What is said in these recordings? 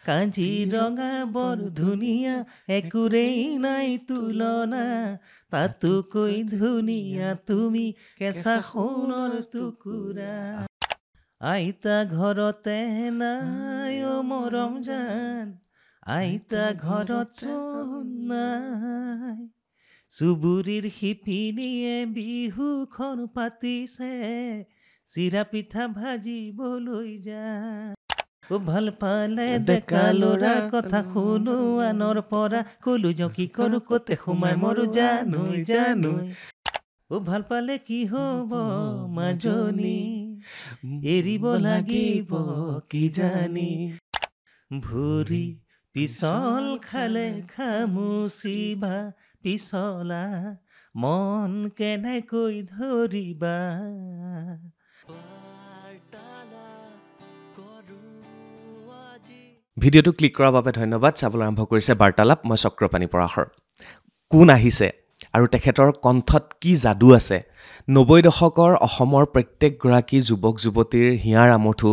কাজিৰঙা বৰ ধুনীয়া একোৰেই নাই তুলনা তাতোকৈ ধুনীয়া তুমি কেঁচা সোণৰ টুকুৰা আইতা ঘৰতে নাই অ মৰম জান আইতা ঘৰত নাই চুবুৰীৰ শিপিনীয়ে বিহুখন পাতিছে চিৰা পিঠা ভাজিবলৈ যায় ভাল পালে ডেকা ল'ৰা কথা শুনো আনৰ পৰা কলো যাওঁ কি কৰো কতে সোমাই মৰো জানো ভাল পালে কি হব মাজনী এৰিব লাগিব কি জানি ভৰি পিছল খালে খামুচিবা পিছলা মন কেনেকৈ ধৰিবা ভিডিঅ'টো ক্লিক কৰাৰ বাবে ধন্যবাদ চাবলৈ আৰম্ভ কৰিছে বাৰ্তালাপ মই চক্ৰপাণী পৰাশৰ কোন আহিছে আৰু তেখেতৰ কণ্ঠত কি যাদু আছে 90 দশকৰ অসমৰ প্ৰত্যেকগৰাকী যুৱক যুৱতীৰ হিয়াৰ আমঠু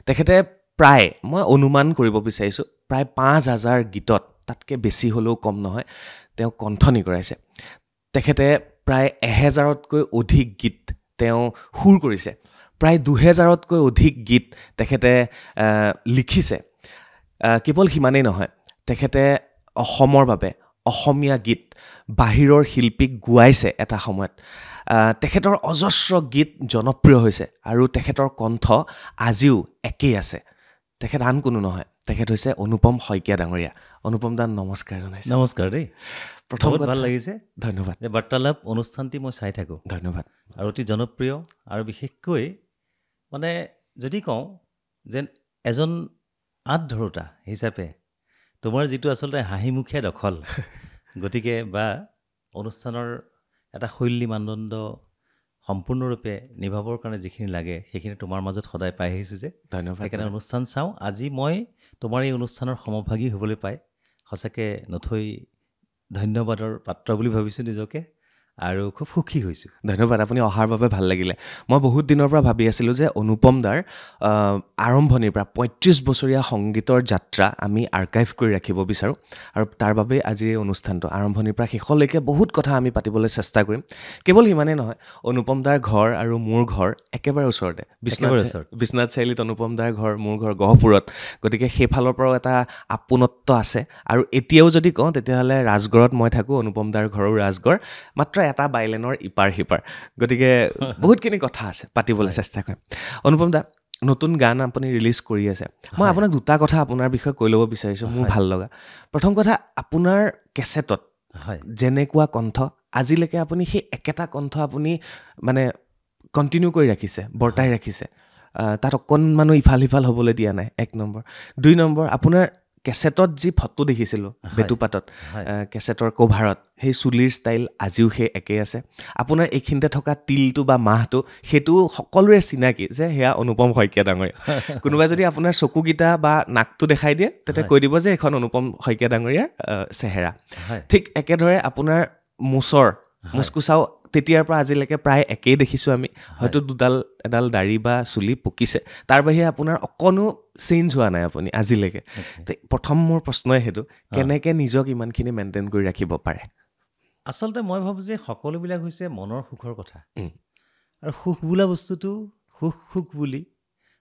তেখেতে প্ৰায় মই অনুমান কৰিব বিচাৰিছোঁ প্ৰায় 5000 গীতত তাতকৈ বেছি হ'লেও কম নহয় তেওঁ কণ্ঠনি কৰাইছে তেখেতে প্ৰায় 1000তকৈ অধিক গীত তেওঁ সুৰ কৰিছে প্ৰায় 2000তকৈ অধিক গীত তেখেতে লিখিছে কেৱল সিমানেই নহয় তেখেতে অসমৰ বাবে অসমীয়া গীত বাহিৰৰ শিল্পীক গুৱাইছে এটা সময়ত তেখেতৰ অজস্ৰ গীত জনপ্ৰিয় হৈছে আৰু তেখেতৰ কণ্ঠ আজিও একেই আছে তেখেত আন কোনো নহয় তেখেত হৈছে অনুপম শইকীয়া ডাঙৰীয়া অনুপম দা নমস্কাৰ জনাইছোঁ নমস্কাৰ দেই প্ৰথম ভাল লাগিছে ধন্যবাদ যে বাৰ্তালাপ অনুষ্ঠানটি মই চাই থাকোঁ ধন্যবাদ আৰু অতি জনপ্ৰিয় আৰু বিশেষকৈ মানে যদি কওঁ যেন এজন আঁত ধৰোঁতা হিচাপে তোমাৰ যিটো আচলতে হাঁহিমুখীয়া দখল গতিকে বা অনুষ্ঠানৰ এটা শৈলী মানদণ্ড সম্পূৰ্ণৰূপে নিভাবৰ কাৰণে যিখিনি লাগে সেইখিনি তোমাৰ মাজত সদায় পাই আহিছোঁ যে ধন্যবাদ সেইকাৰণে অনুষ্ঠান চাওঁ আজি মই তোমাৰ এই অনুষ্ঠানৰ সমভাগী হ'বলৈ পাই সঁচাকৈ নথৈ ধন্যবাদৰ পাত্ৰ বুলি ভাবিছোঁ নিজকে আৰু খুব সুখী হৈছোঁ ধন্যবাদ আপুনি অহাৰ বাবে ভাল লাগিলে মই বহুত দিনৰ পৰা ভাবি আছিলোঁ যে অনুপম দাৰ আৰম্ভণিৰ পৰা 35 বছৰীয়া সংগীতৰ যাত্ৰা আমি আৰ্কাইভ কৰি ৰাখিব বিচাৰোঁ আৰু তাৰ বাবে আজি এই অনুষ্ঠানটো আৰম্ভণিৰ পৰা শেষলৈকে বহুত কথা আমি পাতিবলৈ চেষ্টা কৰিম কেৱল সিমানেই নহয় অনুপম দাৰ ঘৰ আৰু মোৰ ঘৰ একেবাৰে ওচৰতে বিশ্বনাথ চাৰিআলিত অনুপম দাৰ ঘৰ মোৰ ঘৰ গহপুৰত গতিকে সেইফালৰ পৰাও এটা আপোনত্ব আছে আৰু এতিয়াও যদি কওঁ তেতিয়াহ'লে ৰাজগড়ত মই থাকোঁ অনুপম দাৰ ঘৰো ৰাজগড় মাত্ৰ এটা বাইলেনৰ ইপাৰ সিপাৰ গতিকে বহুতখিনি কথা আছে পাতিবলৈ চেষ্টা কৰিম অনুপম দা নতুন গান আপুনি ৰিলিজ কৰি আছে মই আপোনাক দুটা কথা আপোনাৰ বিষয়ে কৈ ল'ব বিচাৰিছোঁ মোৰ ভাল লগা প্ৰথম কথা আপোনাৰ কেছেটত যেনেকুৱা কণ্ঠ আজিলৈকে আপুনি সেই একেটা কণ্ঠ আপুনি মানে কণ্টিনিউ কৰি ৰাখিছে বৰ্তাই ৰাখিছে তাত অকণমানো ইফাল সিফাল হ'বলৈ দিয়া নাই 1 নম্বৰ 2 নম্বৰ আপোনাৰ কেছেটত যি ফটো দেখিছিলোঁ বেটুপাতত কেছেটৰ কভাৰত সেই চুলিৰ ষ্টাইল আজিও সেই একেই আছে আপোনাৰ এইখিনিতে থকা তিলটো বা মাহটো সেইটো সকলোৰে চিনাকি যে সেয়া অনুপম শইকীয়া ডাঙৰীয়া কোনোবাই যদি আপোনাৰ চকুকেইটা বা নাকটো দেখাই দিয়ে তেতিয়া কৈ দিব যে এখন অনুপম শইকীয়া ডাঙৰীয়াৰ চেহেৰা ঠিক একেদৰে আপোনাৰ মুচকুচাও তেতিয়াৰ পৰা আজিলৈকে প্ৰায় একেই দেখিছোঁ আমি হয়তো এডাল দাড়ি বা চুলি পকিছে তাৰ বাহিৰে আপোনাৰ অকণো চেঞ্জ হোৱা নাই আপুনি আজিলৈকে প্ৰথম মোৰ প্ৰশ্নই সেইটো কেনেকৈ নিজক ইমানখিনি মেইনটেইন কৰি ৰাখিব পাৰে আচলতে মই ভাবোঁ যে সকলোবিলাক হৈছে মনৰ সুখৰ কথা আৰু সুখ বোলা বস্তুটো সুখ বুলি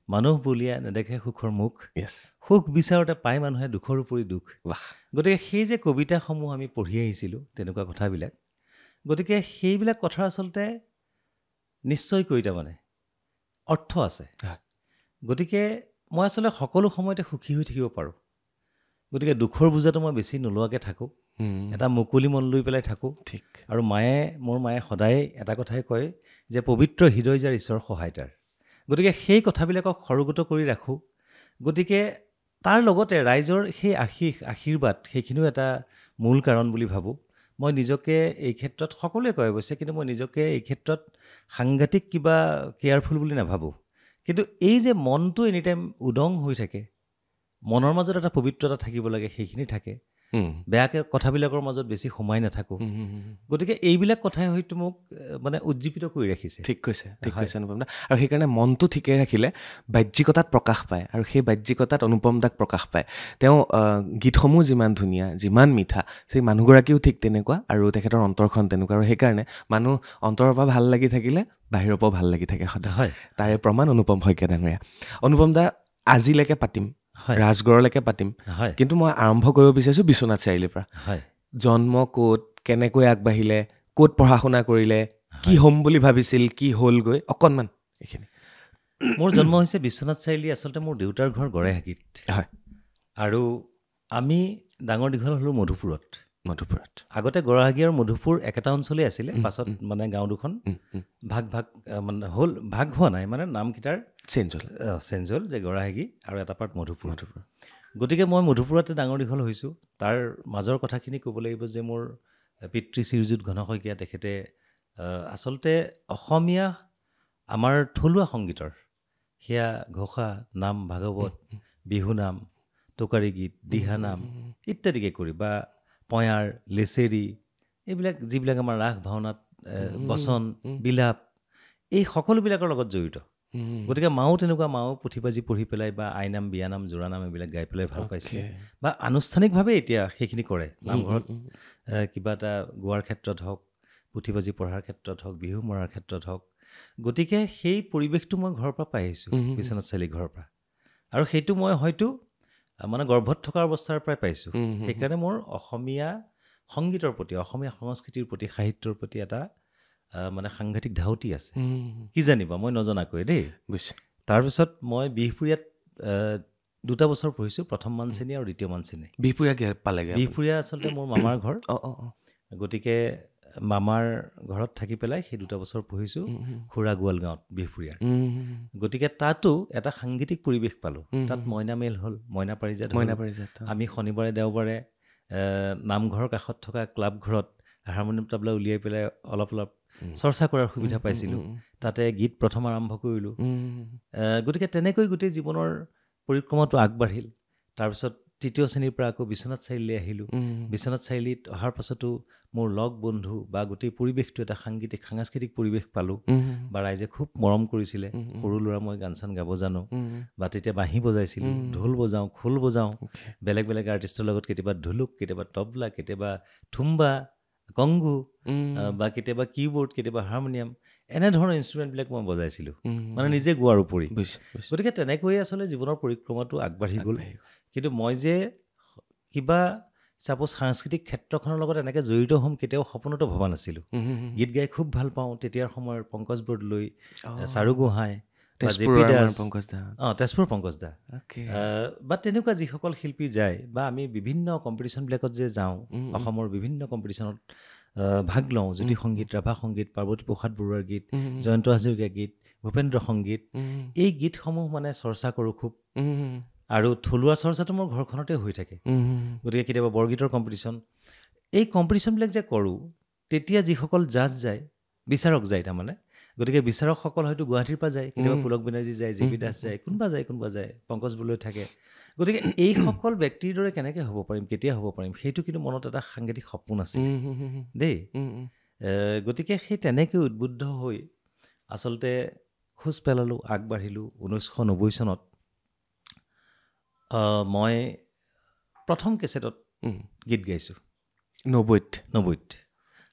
মানুহ বুলিয়া নেদেখে সুখৰ মুখ সুখ বিচাৰোঁতে পায় মানুহে দুখৰ উপৰি দুখ গতিকে সেই যে কবিতাসমূহ আমি পঢ়ি আহিছিলোঁ তেনেকুৱা কথাবিলাক গতিকে সেইবিলাক কথাৰ আচলতে নিশ্চয়কৈ তাৰমানে অৰ্থ আছে গতিকে মই আচলতে সকলো সময়তে সুখী হৈ থাকিব পাৰোঁ গতিকে দুখৰ বোজাটো মই বেছি নোলোৱাকৈ থাকোঁ এটা মুকলি মন লৈ পেলাই থাকোঁ ঠিক আৰু মোৰ মায়ে সদায় এটা কথাই কয় যে পবিত্ৰ হৃদয় যাৰ ঈশ্বৰ সহায় তাৰ গতিকে সেই কথাবিলাকক সৰুগত কৰি ৰাখোঁ গতিকে তাৰ লগতে ৰাইজৰ সেই আশীৰ্বাদ সেইখিনিও এটা মূল কাৰণ বুলি ভাবোঁ মই নিজকে এই ক্ষেত্ৰত সকলোৱে কয় অৱশ্যে কিন্তু মই নিজকে এই ক্ষেত্ৰত সাংঘাতিক কিবা কেয়াৰফুল বুলি নাভাবোঁ কিন্তু এই যে মনটো এনি টাইম উদং হৈ থাকে মনৰ মাজত এটা পবিত্ৰতা থাকিব লাগে সেইখিনি থাকে বেয়াকৈ কথাবিলাকৰ মাজত বেছি সোমাই নাথাকোঁ। গতিকে এইবিলাক কথাই হয়তো মোক মানে উজ্জীৱিত কৰি ৰাখিছে। ঠিক কৈছে অনুপম দা। আৰু সেইকাৰণে মনটো ঠিকে ৰাখিলে বাহ্যিকতাত প্ৰকাশ পায়, আৰু সেই বাহ্যিকতাত অনুপম দাক প্ৰকাশ পায়। তেওঁ গীতসমূহ যিমান ধুনীয়া, যিমান মিঠা, সেই মানুহগৰাকীও ঠিক তেনেকুৱা, আৰু তেখেতৰ অন্তৰখন তেনেকুৱা। আৰু সেইকাৰণে মানুহ অন্তৰৰ পৰা ভাল লাগি থাকিলে বাহিৰৰ পৰাও ভাল লাগি থাকে সদায়। হয়, তাৰে প্ৰমাণ অনুপম শইকীয়া ডাঙৰীয়া। অনুপম দা, আজিলৈকে পাতিম, ৰাজগড়লৈকে পাতিম, কিন্তু মই আৰম্ভ কৰিব বিচাৰিছোঁ বিশ্বনাথ চাৰিআলিৰ পৰা। জন্ম ক'ত, কেনেকৈ আগবাঢ়িলে, ক'ত পঢ়া শুনা কৰিলে, কি হ'ম বুলি ভাবিছিল, কি হ'লগৈ, অকণমান এইখিনি। মোৰ জন্ম হৈছে বিশ্বনাথ চাৰিআলি। আচলতে মোৰ দেউতাৰ ঘৰ গড়েহাগিত। হয়, আৰু আমি ডাঙৰ দীঘল হ'লোঁ মধুপুৰত। আগতে গড়েহাগি আৰু মধুপুৰ একেটা অঞ্চলেই আছিলে। পাছত মানে গাঁও দুখন ভাগ মানে হ'ল, ভাগ হোৱা নাই, মানে নামকেইটাৰ চেঞ্জ হ'ল, যে গড়েহাগি আৰু এটা পাৰ্ট মধুপুৰ। গতিকে মই মধুপুৰতে ডাঙৰ দীঘল হৈছোঁ। তাৰ মাজৰ কথাখিনি ক'ব লাগিব যে মোৰ পিতৃ শ্ৰীযুত ঘন শইকীয়া, তেখেতে আচলতে অসমীয়া আমাৰ থলুৱা সংগীতৰ, সেয়া ঘোষা, নাম, ভাগৱত, বিহুনাম, টোকাৰী গীত, দিহানাম ইত্যাদিকে কৰি, বা পয়াৰ, লেচেৰি, এইবিলাক যিবিলাক আমাৰ ৰাস ভাওনাত বচন, বিলাপ, এই সকলোবিলাকৰ লগত জড়িত। গতিকে মাও তেনেকুৱা, মাও পুথিপাজি পঢ়ি পেলাই বা আইনাম, বিয়ানাম, জোৰানাম এইবিলাক গাই পেলাই ভাল পাইছিলে, বা আনুষ্ঠানিকভাৱে এতিয়া সেইখিনি কৰে। নামঘৰত কিবা এটা গোৱাৰ ক্ষেত্ৰত হওক, পুথিপাজি পঢ়াৰ ক্ষেত্ৰত হওক, বিহু মৰাৰ ক্ষেত্ৰত হওক। গতিকে সেই পৰিৱেশটো মই ঘৰৰ পৰা পাই আহিছোঁ, বিশ্বনাথ চাৰিআলি ঘৰৰ পৰা। আৰু সেইটো মই হয়তো মানে গৰ্ভত থকা অৱস্থাৰ পৰাই পাইছোঁ। সেইকাৰণে মোৰ অসমীয়া সংগীতৰ প্ৰতি, অসমীয়া সংস্কৃতিৰ প্ৰতি, সাহিত্যৰ প্ৰতি এটা মানে সাংঘাতিক ধাউতি আছে। কি জানিবা, মই নজনাকৈ দেই। তাৰপিছত মই বিহপুৰীয়াত 2টা বছৰ পঢ়িছোঁ, প্ৰথম মান শ্ৰেণী আৰু দ্বিতীয় মান শ্ৰেণী। বিহপুৰীয়া আচলতে মোৰ মামাৰ ঘৰ। গতিকে মামাৰ ঘৰত থাকি পেলাই সেই 2টা বছৰ পঢ়িছোঁ খুৰা গোৱাল গাঁৱত, বিহপুৰীয়াৰ। গতিকে তাতো এটা সাংগীতিক পৰিৱেশ পালোঁ। তাত মইনা মেল হ'ল, মইনা পাৰিজাত। আমি শনিবাৰে দেওবাৰে নামঘৰৰ কাষত থকা ক্লাব ঘৰত হাৰমনিয়াম তাবলা উলিয়াই পেলাই অলপ চৰ্চা কৰাৰ সুবিধা পাইছিলোঁ। তাতে গীত প্ৰথম আৰম্ভ কৰিলোঁ। গতিকে তেনেকৈ গোটেই জীৱনৰ পৰিক্ৰমাটো আগবাঢ়িল। তাৰপিছত 3য় শ্ৰেণীৰ পৰা আকৌ বিশ্বনাথ চাৰিআলিলৈ আহিলোঁ। বিশ্বনাথ চাৰিআলিত অহাৰ পাছতো মোৰ লগ বন্ধু বা গোটেই পৰিৱেশটো এটা সাংস্কৃতিক পৰিৱেশ পালোঁ, বা ৰাইজে খুব মৰম কৰিছিলে। সৰু ল'ৰা, মই গান চান গাব জানো, বা তেতিয়া বাঁহী বজাইছিলোঁ, ঢোল বজাওঁ, খোল বজাওঁ, বেলেগ বেলেগ আৰ্টিষ্টৰ লগত, কেতিয়াবা ঢোলক, কেতিয়াবা তবলা, কেতিয়াবা থুম্বা, কংগু, বা কেতিয়াবা কীবৰ্ড, কেতিয়াবা হাৰমনিয়াম, এনেধৰণৰ ইনষ্ট্ৰুমেণ্টবিলাক মই বজাইছিলোঁ, মানে নিজে গোৱাৰ উপৰি। গতিকে তেনেকৈয়ে আচলতে জীৱনৰ পৰিক্ৰমাটো আগবাঢ়ি গ'ল। কিন্তু মই যে কিবা ছাপ'জ সাংস্কৃতিক ক্ষেত্ৰখনৰ লগত এনেকৈ জড়িত হ'ম, কেতিয়াও সপোনতো ভবা নাছিলোঁ। গীত গাই খুব ভাল পাওঁ। তেতিয়াৰ সময়ৰ পংকজ বৰদলৈ, চাৰু গোহাঁই, তেজপুৰ পংকজ দা, বা তেনেকুৱা যিসকল শিল্পী যায়, বা আমি বিভিন্ন কম্পিটিশ্যনবিলাকত যে যাওঁ, অসমৰ বিভিন্ন কম্পিটিশ্যনত ভাগ লওঁ, জ্যোতি সংগীত, ৰাভা সংগীত, পাৰ্বতী প্ৰসাদ বৰুৱাৰ গীত, জয়ন্ত হাজৰিকাৰ গীত, ভূপেন্দ্ৰ সংগীত, এই গীতসমূহ মানে চৰ্চা কৰোঁ খুব। আৰু থলুৱা চৰ্চাটো মোৰ ঘৰখনতে হৈ থাকে। গতিকে কেতিয়াবা বৰগীতৰ কম্পিটিশ্যন, এই কম্পিটিশ্যনবিলাক যে কৰোঁ, তেতিয়া যিসকল জাজ যায়, বিচাৰক যায় তাৰমানে, গতিকে বিচাৰকসকল হয়তো গুৱাহাটীৰ পৰা যায়, কেতিয়াবা পুলক বেনাৰ্জী যায়, জে পি দাস যায়, কোনোবা যায়, পংকজ বৰদলৈ থাকে। গতিকে এইসকল ব্যক্তিৰ দৰে কেনেকৈ হ'ব পাৰিম, কেতিয়া হ'ব পাৰিম, সেইটো কিন্তু মনত এটা সাংঘাতিক সপোন আছে দেই। গতিকে সেই তেনেকৈ উদ্বুদ্ধ হৈ আচলতে খোজ পেলালোঁ, আগবাঢ়িলোঁ। 1990 চনত মই প্ৰথম কেছেটত গীত গাইছোঁ, 90ত।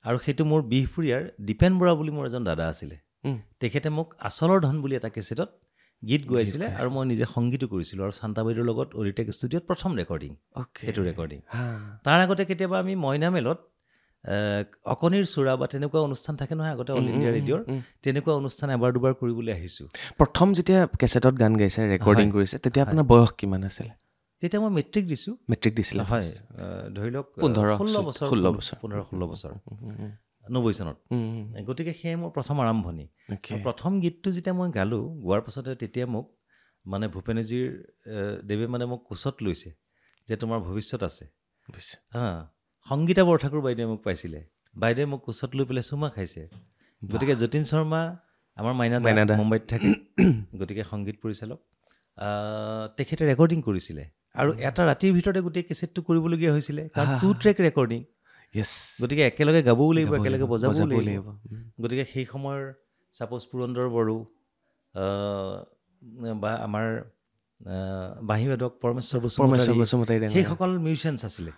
আৰু সেইটো মোৰ বিহপুৰীয়াৰ দীপেন বৰা বুলি মোৰ এজন দাদা আছিলে। তেখেতে মোক আচলৰ ধন বুলি এটা কেছেটত গীত গোৱাইছিলে, আৰু মই নিজে সংগীতো কৰিছিলোঁ। আৰু শান্তা বাইদেউৰ লগত অৰিটেক ষ্টুডিঅ'ত প্ৰথম ৰেকৰ্ডিং, সেইটো ৰেকৰ্ডিং। তাৰ আগতে কেতিয়াবা আমি মইনা মেলত অকণিৰ চূড়া বা তেনেকুৱা অনুষ্ঠান থাকে নহয় আগতে অল ইণ্ডিয়া ৰেডিঅ'ৰ, তেনেকুৱা অনুষ্ঠান এবাৰ দুবাৰ কৰিবলৈ আহিছোঁ। প্ৰথম যেতিয়া কেছেটত গান গাইছে, ৰেকৰ্ডিং কৰিছে, তেতিয়া আপোনাৰ বয়স কিমান আছিলে? তেতিয়া মই মেট্ৰিক দিছোঁ। মেট্ৰিক দিছিলে? হয়, ধৰি লওক 15-16 বছৰ, 90 চনত। গতিকে সেয়ে মোৰ প্ৰথম আৰম্ভণি। প্ৰথম গীতটো যেতিয়া মই গালোঁ, গোৱাৰ পাছতে তেতিয়া মোক মানে ভূপেনজীৰ দেৱে মানে মোক কোচত লৈছে যে তোমাৰ ভৱিষ্যত আছে। সংগীতা বৰঠাকুৰ বাইদেৱে মোক পাইছিলে, বাইদেৱে মোক কোচত লৈ পেলাই চুমা খাইছে। গতিকে যতীন শৰ্মা, আমাৰ মাইনাদা মুম্বাইত থাকে, গতিকে সংগীত পৰিচালক, তেখেতে ৰেকৰ্ডিং কৰিছিলে। আৰু এটা ৰাতিৰ ভিতৰতে গোটেই কেছেটটো কৰিবলগীয়া হৈছিলে, কাৰণ 2 ট্ৰেক ৰেকৰ্ডিং। গতিকে একেলগে গাবও লাগিব, একেলগে বজাবও লাগিব। গতিকে সেই সময়ৰ ছাপ'জ পুৰন্দৰ বড়ো বা আমাৰ বাঁহীবাদক পৰমেশ্বৰ বসুমতাৰী, সেইসকল মিউজিচিয়ানছ আছিলে।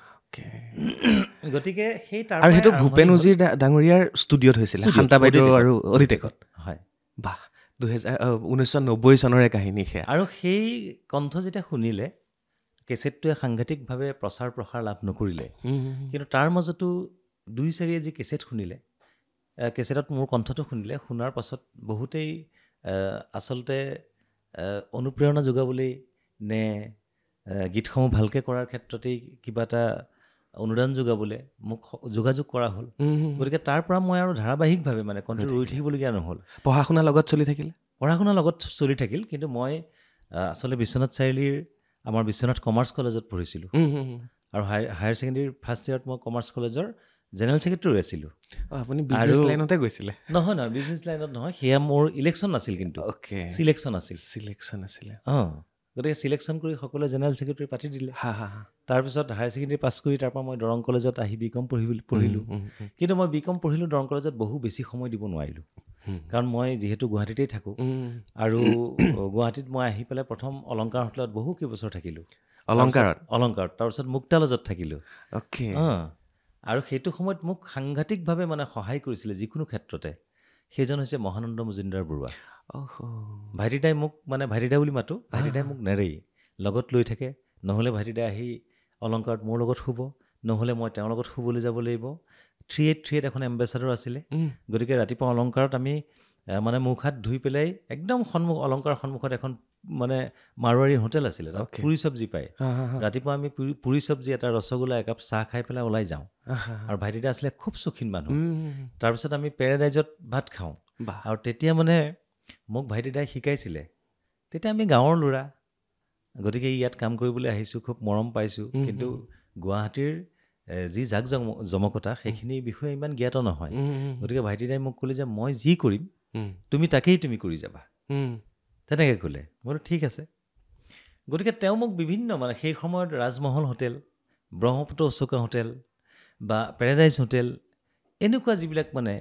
গতিকে সেই তাৰ আৰু সেইটো ভূপেন উজীৰ ডাঙৰীয়াৰ ষ্টুডিঅ'ত হৈছিলে, শান্তা বাইদেউ আৰু অদিতেকত। হয়, বাহ, 1990 চনৰে কাহিনী সেয়া। আৰু সেই কণ্ঠ যেতিয়া শুনিলে, কেছেটটোৱে সাংঘাতিকভাৱে প্ৰচাৰ প্ৰসাৰ লাভ নকৰিলে, কিন্তু তাৰ মাজতো 2-4 যি কেছেট শুনিলে, কেছেটত মোৰ কণ্ঠটো শুনিলে, শুনাৰ পাছত বহুতেই আচলতে অনুপ্ৰেৰণা যোগাবলৈ নে গীতসমূহ ভালকৈ কৰাৰ ক্ষেত্ৰতেই কিবা এটা অনুদান যোগাবলৈ মোক যোগাযোগ কৰা হ'ল। গতিকে তাৰ পৰা মই আৰু ধাৰাবাহিকভাৱে মানে কণ্টিনিউ ৰৈ থাকিবলগীয়া নহ'ল। পঢ়া শুনাৰ লগত চলি থাকিলে? পঢ়া শুনাৰ লগত চলি থাকিল, কিন্তু মই আচলতে বিশ্বনাথ চাৰিআলিৰ আমাৰ বিশ্বনাথ কমাৰ্চ কলেজত পঢ়িছিলোঁ। আৰু হায়াৰ ছেকেণ্ডেৰী ফাৰ্ষ্ট ইয়েৰত মই কমাৰ্চ কলেজৰ জেনেৰেল ছেক্ৰেটেৰী আছিলোঁ। আপুনি বিজনেছ লাইনতে গৈছিলে? নহয়, বিজনেছ লাইনত নহয়, সেয়া মোৰ ইলেকশ্যন নাছিল, কিন্তু চিলেকশ্যন আছিলে। গতিকে চিলেকশ্যন কৰি সকলোৱে জেনেৰেল ছেক্ৰেটেৰী পাতি দিলে। তাৰপিছত হায়াৰ ছেকেণ্ডেৰী পাছ কৰি তাৰ পৰা মই দৰং কলেজত আহি BCom পঢ়িলোঁ। কিন্তু মই BCom পঢ়িলোঁ, দৰং কলেজত বহু বেছি সময় দিব নোৱাৰিলোঁ, কাৰণ মই যিহেতু গুৱাহাটীতেই থাকোঁ। আৰু গুৱাহাটীত মই আহি পেলাই প্ৰথম অলংকাৰ হোটেলত বহু কেইবছৰ থাকিলোঁ। অলংকাৰত তাৰপিছত মুক্তা লজত থাকিলোঁ। আৰু সেইটো সময়ত মোক সাংঘাতিকভাৱে মানে সহায় কৰিছিলে যিকোনো ক্ষেত্ৰতে, সেইজন হৈছে মহানন্দ মজুমদাৰ বৰুৱা। ভাইটিদাই মোক মানে ভাইটিদা বুলি মাতোঁ, ভাইটিদাই মোক নেৰেই, লগত লৈ থাকে। নহ'লে ভাইটিদাই আহি অলংকাৰত মোৰ লগত শুব, নহ'লে মই তেওঁৰ লগত শুবলৈ যাব লাগিব। 383 এখন এম্বেচাডৰ আছিলে। গতিকে ৰাতিপুৱা অলংকাৰত আমি মানে মুখ হাত ধুই পেলাই একদম অলংকাৰ সন্মুখত এখন মানে মাৰোৱাৰী হোটেল আছিলে, পুৰি চব্জি পায়। ৰাতিপুৱা আমি পুৰি চব্জি এটা, ৰসগোল্লা, একাপ চাহ খাই পেলাই ওলাই যাওঁ। আৰু ভাইটিদা আছিলে খুব চৌখিন মানুহ। তাৰপিছত আমি পেৰাডাইজত ভাত খাওঁ। আৰু তেতিয়া মানে মোক ভাইটিদাই শিকাইছিলে, তেতিয়া আমি গাঁৱৰ ল'ৰা, গতিকে ইয়াত কাম কৰিবলৈ আহিছোঁ, খুব মৰম পাইছোঁ, কিন্তু গুৱাহাটীৰ যি জাক জমকতা সেইখিনিৰ বিষয়ে ইমান জ্ঞাত নহয়। গতিকে ভাইটিদাই মোক ক'লে যে মই যি কৰিম তুমি তাকেই তুমি কৰি যাবা, তেনেকৈ ক'লে। মই ঠিক আছে। গতিকে তেওঁ মোক বিভিন্ন মানে সেই সময়ত ৰাজমহল হোটেল, ব্ৰহ্মপুত্ৰ অশোকা হোটেল বা পেৰাডাইজ হোটেল, এনেকুৱা যিবিলাক মানে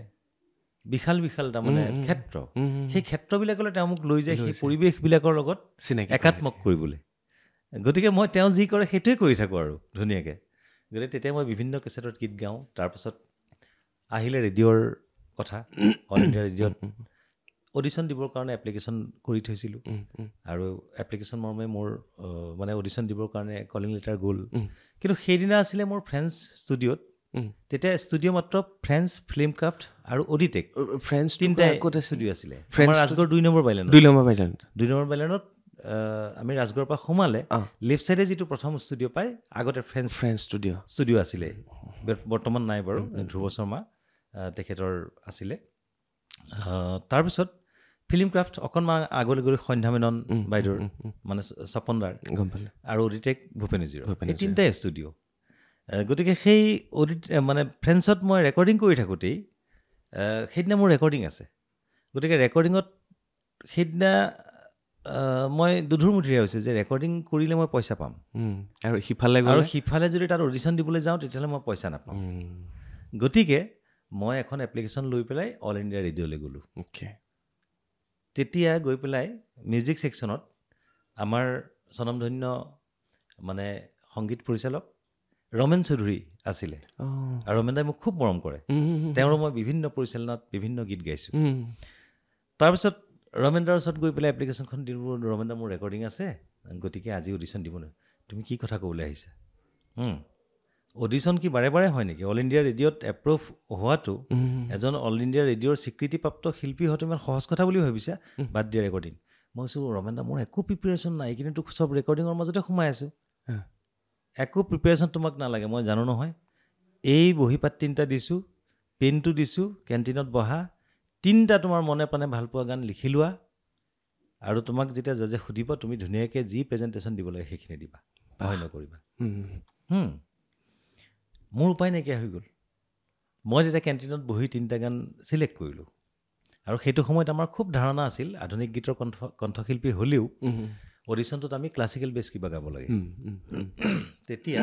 বিশাল তাৰমানে ক্ষেত্ৰ, সেই ক্ষেত্ৰবিলাকলৈ তেওঁ মোক লৈ যায়, সেই পৰিৱেশবিলাকৰ লগত একাত্মক কৰিবলৈ। গতিকে মই তেওঁ যি কৰে সেইটোৱে কৰি থাকোঁ আৰু ধুনীয়াকৈ। গতিকে তেতিয়া মই বিভিন্ন কেছেটত গীত গাওঁ। তাৰপিছত আহিলে ৰেডিঅ'ৰ কথা, অল ইণ্ডিয়া ৰেডিঅ'ত অডিশ্যন দিবৰ কাৰণে এপ্লিকেশ্যন কৰি থৈছিলোঁ। আৰু এপ্লিকেশ্যন মৰ্মে মোৰ মানে অডিশ্যন দিবৰ কাৰণে কলিং লেটাৰ গ'ল। কিন্তু সেইদিনা আছিলে মোৰ ফ্ৰেন্স ষ্টুডিঅ'ত। তেতিয়া ষ্টুডিঅ' মাত্ৰ ফ্ৰেন্স, ফিল্মক্ৰাফ্ট আৰু অডিটেক, তিনিটাই ষ্টুডিঅ' আছিলে। ৰাজগড় 2 নম্বৰ বাইলেণ্ডত আমি ৰাজগড়ৰ পৰা সোমালে লেফ্ট চাইডে যিটো প্ৰথম ষ্টুডিঅ' পায়, আগতে ফ্ৰেন্স ষ্টুডিঅ' আছিলে, বৰ্তমান নাই বাৰু, ধ্ৰুৱ শৰ্মা তেখেতৰ আছিলে। তাৰপিছত ফিল্মক্ৰাফ্ট অকণমান আগলৈ গৈ সন্ধ্যা মেনন বাইদেউৰ মানে স্বপনদাৰ, আৰু অডিটেক ভূপেন উজীৰ, এই তিনিটাই ষ্টুডিঅ'। গতিকে সেই মানে ফ্ৰেন্সত মই ৰেকৰ্ডিং কৰি থাকোঁতেই সেইদিনা মোৰ ৰেকৰ্ডিং আছে। গতিকে ৰেকৰ্ডিঙত সেইদিনা মই দুধুৰ-মুধুৰীয়া হৈছোঁ যে ৰেকৰ্ডিং কৰিলে মই পইচা পাম, আৰু সিফালে যদি তাত অডিশ্যন দিবলৈ যাওঁ তেতিয়াহ'লে মই পইচা নাপাম। গতিকে মই এখন এপ্লিকেশ্যন লৈ পেলাই অল ইণ্ডিয়া ৰেডিঅ'লৈ গ'লোঁ। তেতিয়া গৈ পেলাই মিউজিক ছেকশ্যনত আমাৰ স্বনামধন্য মানে সংগীত পৰিচালক ৰমেন চৌধুৰী আছিলে, আৰু ৰমেনদাই মোক খুব মৰম কৰে। তেওঁৰো মই বিভিন্ন পৰিচালনাত বিভিন্ন গীত গাইছোঁ। তাৰপিছত ৰমেনদাৰ ওচৰত গৈ পেলাই এপ্লিকেশ্যনখন দিলোঁ, ৰমেনদা মোৰ ৰেকৰ্ডিং আছে, গতিকে আজি অডিশ্যন দিব নোৱাৰে। তুমি কি কথা ক'বলৈ আহিছা? অডিশ্যন কি বাৰে বাৰে হয় নেকি? অল ইণ্ডিয়া ৰেডিঅ'ত এপ্ৰুভ হোৱাটো, এজন অল ইণ্ডিয়া ৰেডিঅ'ৰ স্বীকৃতিপ্ৰাপ্ত শিল্পী হোৱাটো ইমান সহজ কথা বুলি ভাবিছা? বাদ দিয়া ৰেকৰ্ডিং। মই কৈছোঁ ৰমেনদা মোৰ একো প্ৰিপেৰেশ্যন নাই, কিন্তু চব ৰেকৰ্ডিঙৰ মাজতে সোমাই আছোঁ, একো প্ৰিপেৰেশ্যন তোমাক নালাগে, মই জানো নহয়। এই বহীপাত 3টা দিছোঁ, পেনটো দিছোঁ, কেণ্টিনত বহা, 3টা তোমাৰ মনে প্ৰাণে ভালপোৱা গান লিখি লোৱা, আৰু তোমাক যেতিয়া জাজে সুধিব তুমি ধুনীয়াকৈ যি প্ৰেজেণ্টেশ্যন দিব লাগে সেইখিনি দিবা, ভয় নকৰিবা। মোৰ উপায় নাইকিয়া হৈ গ'ল। মই তেতিয়া কেণ্টিনত বহি 3টা গান চিলেক্ট কৰিলোঁ। আৰু সেইটো সময়ত আমাৰ খুব ধাৰণা আছিল, আধুনিক গীতৰ কণ্ঠশিল্পী হ'লেও অডিশ্যনটোত আমি ক্লাছিকেল বেছ কিবা গাব লাগে তেতিয়া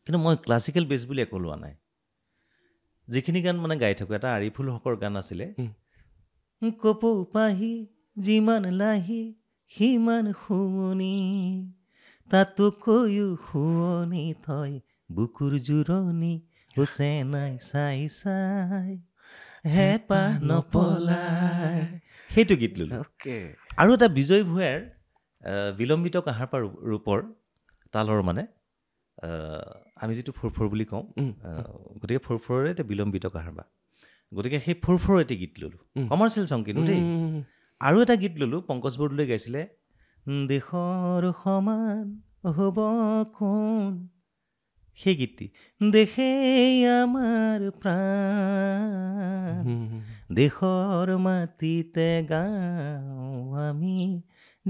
কিন্তু মই ক্লাছিকেল বেছ বুলি একো লোৱা নাই যিখিনি গান মানে গাই থাকোঁ এটা আৰিফুল হকৰ গান আছিলে কপৌ পাহি যিমান লাহি সিমান শুৱনি তাতোকৈও শুৱনি থয় বুকুৰ জোৰণি হুচেনাই চাই চাই হেঁপাহ নপলাই সেইটো গীত ল'লোঁ আৰু এটা বিজয় ভূঞাৰ বিলম্বিত কাহাৰপা ৰূপৰ তালৰ মানে আমি যিটো ফৰফৰ বুলি কওঁ গতিকে ফৰফৰৰে এটা বিলম্বিত কাহাৰপা গতিকে সেই ফৰফৰ এটি গীত ল'লোঁ কমাৰ্চিয়েল চং কিন্তু দেই আৰু এটা গীত ল'লোঁ পংকজ বৰদলৈ গাইছিলে দেশৰ সমান হ'ব কোন সেই গীতটি দেশেই আমাৰ প্ৰাণ দেশৰ মাটিতে গাওঁ আমি